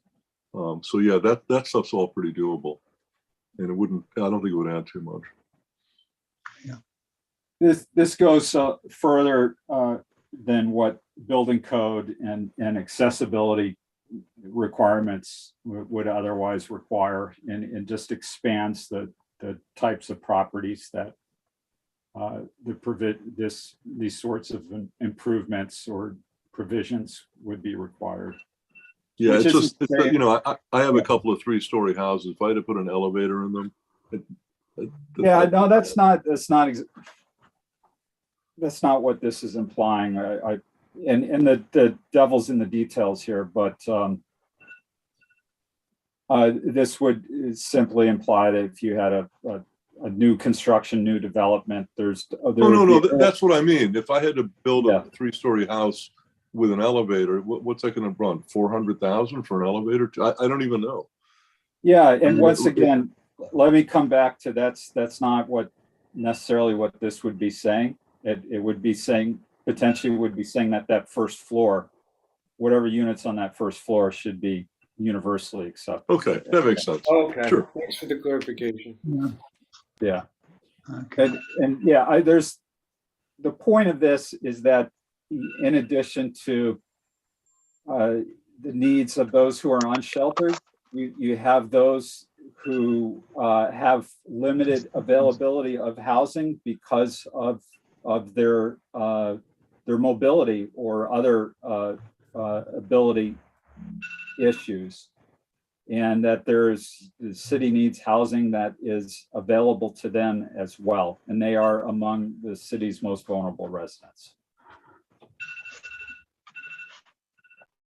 So yeah, that stuff's all pretty doable. And it wouldn't, I don't think it would add too much. Yeah. This goes further than what building code and accessibility requirements would otherwise require, and just expands the types of properties that these sorts of improvements or provisions would be required. Yeah, Which it's just, isn't saying- you know, I have a couple of 3-story houses. If I had to put an elevator in them. Yeah, no, that's not what this is implying. And the devil's in the details here, but this would simply imply that if you had a new construction, new development, No, that's what I mean. If I had to build Yeah. a 3-story house with an elevator, what's that going to run? 400,000 for an elevator? I don't even know. Yeah, and once again, let me come back to that's not necessarily what this would be saying. It would be saying, potentially would be saying that first floor, whatever units on that first floor should be universally accepted. Okay, that makes sense. Okay. Sure. Thanks for the clarification. Yeah. Yeah. Okay. And yeah, there's the point of this is that in addition to the needs of those who are unsheltered, you have those who have limited availability of housing because of their mobility or other ability issues, and that the city needs housing that is available to them as well, and they are among the city's most vulnerable residents.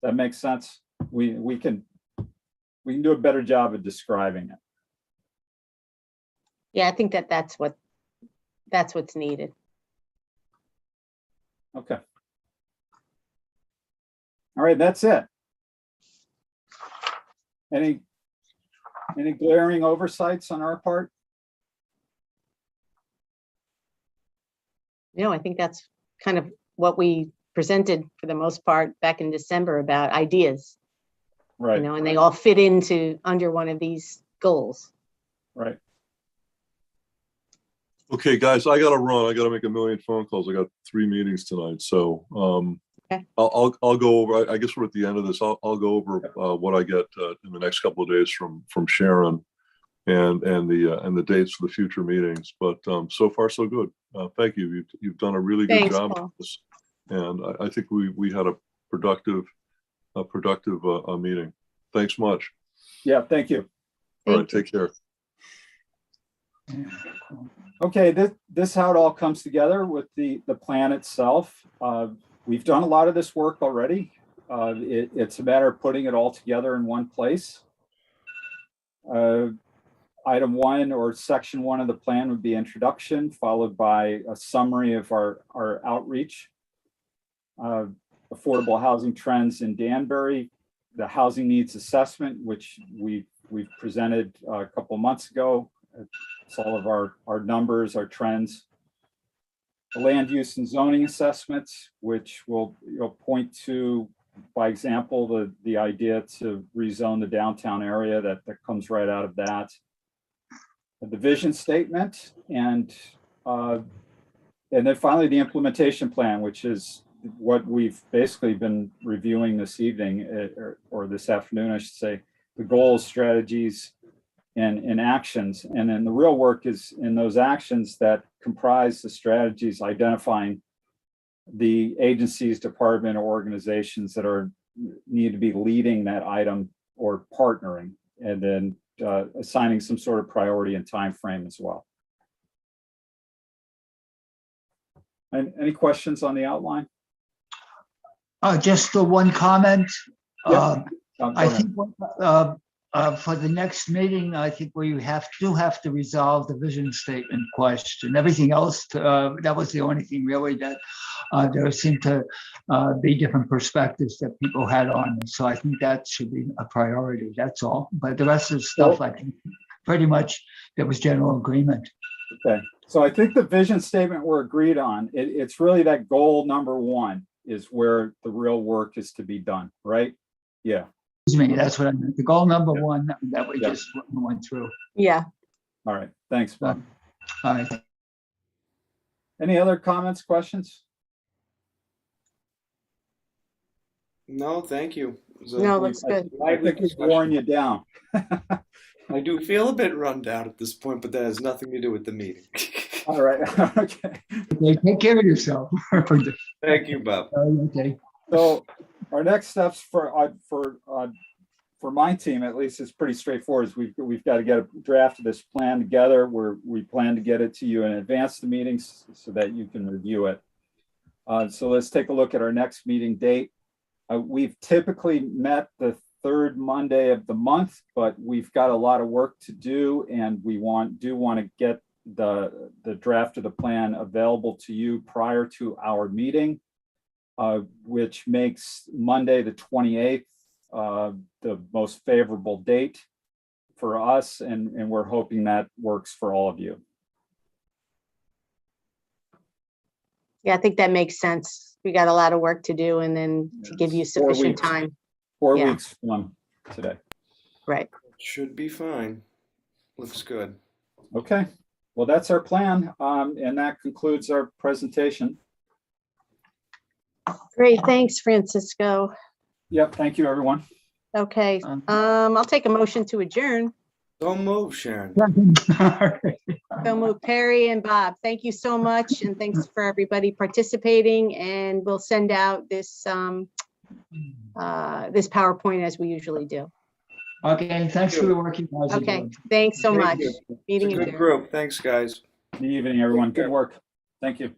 That makes sense. We can do a better job of describing it. Yeah, I think that's what's needed. Okay. All right, that's it. Any glaring oversights on our part? No, I think that's kind of what we presented for the most part back in December about ideas, Right, and they all fit into under one of these goals. right. Okay, guys, I gotta run. I gotta make a million phone calls. I got 3 meetings tonight, so Okay. I'll go over. I guess we're at the end of this. I'll go over what I get in the next couple of days from Sharon, and the dates for the future meetings. But so far so good. Thank you. You've done a really good Thanks, job Paul. with this, and I think we had a productive meeting. Thanks much. Yeah, thank you. All right, Thank you. take care. Okay, this is how it all comes together with the plan itself. We've done a lot of this work already. It's a matter of putting it all together in one place. Item 1 or section 1 of the plan would be introduction, followed by a summary of our outreach. Affordable housing trends in Danbury, the housing needs assessment, which we've presented a couple months ago. It's all of our numbers, our trends. The land use and zoning assessments, which will point to, by example, the idea to rezone the downtown area that comes right out of that. The vision statement, and then finally the implementation plan, which is what we've basically been reviewing this evening, or this afternoon, I should say, the goals, strategies, and actions. And then the real work is in those actions that comprise the strategies, identifying the agencies, department, or organizations that need to be leading that item or partnering, and then assigning some sort of priority and time frame as well. And any questions on the outline? Just the one comment. Yeah. Go I ahead. think for the next meeting, I think we do have to resolve the vision statement question. Everything else, that was the only thing really that there seemed to be different perspectives that people had on it. So I think that should be a priority, that's all. But the rest of the stuff, I think pretty much there was general agreement. Okay, so I think the vision statement we're agreed on, it's really that goal number 1 is where the real work is to be done, right? Yeah. Excuse me, that's what I meant. The goal number 1 that we Yeah. just went through. Yeah. All right, thanks, Bob. All right. Any other comments, questions? No, thank you. It was a No, looks good. I think we've worn you down. I do feel a bit run down at this point, but that has nothing to do with the meeting. All right, okay. Okay, take care of yourself. Thank you, Bob. Okay. So our next steps for my team, at least, is pretty straightforward. Is we've got to get a draft of this plan together. We plan to get it to you in advance of the meetings so that you can review it. So let's take a look at our next meeting date. We've typically met the 3rd Monday of the month, but we've got a lot of work to do, and we do want to get the draft of the plan available to you prior to our meeting, which makes Monday the 28th the most favorable date for us, and we're hoping that works for all of you. Yeah, I think that makes sense. We got a lot of work to do, and then to give you 4 sufficient weeks. time. 4 Yeah. weeks from today. Right. Should be fine. Looks good. Okay, well, that's our plan, and that concludes our presentation. Great. Thanks, Francisco. Yep, thank you, everyone. Okay. I'll take a motion to adjourn. Don't move, Sharon. So move Perry and Bob. Thank you so much. And thanks for everybody participating. And we'll send out this this PowerPoint as we usually do. Okay, thanks for the work you guys are Okay. doing. Thanks so Thank much. you. It's Meeting a good adjourned. group. Thanks, guys. Good evening, everyone. Good work. Thank you.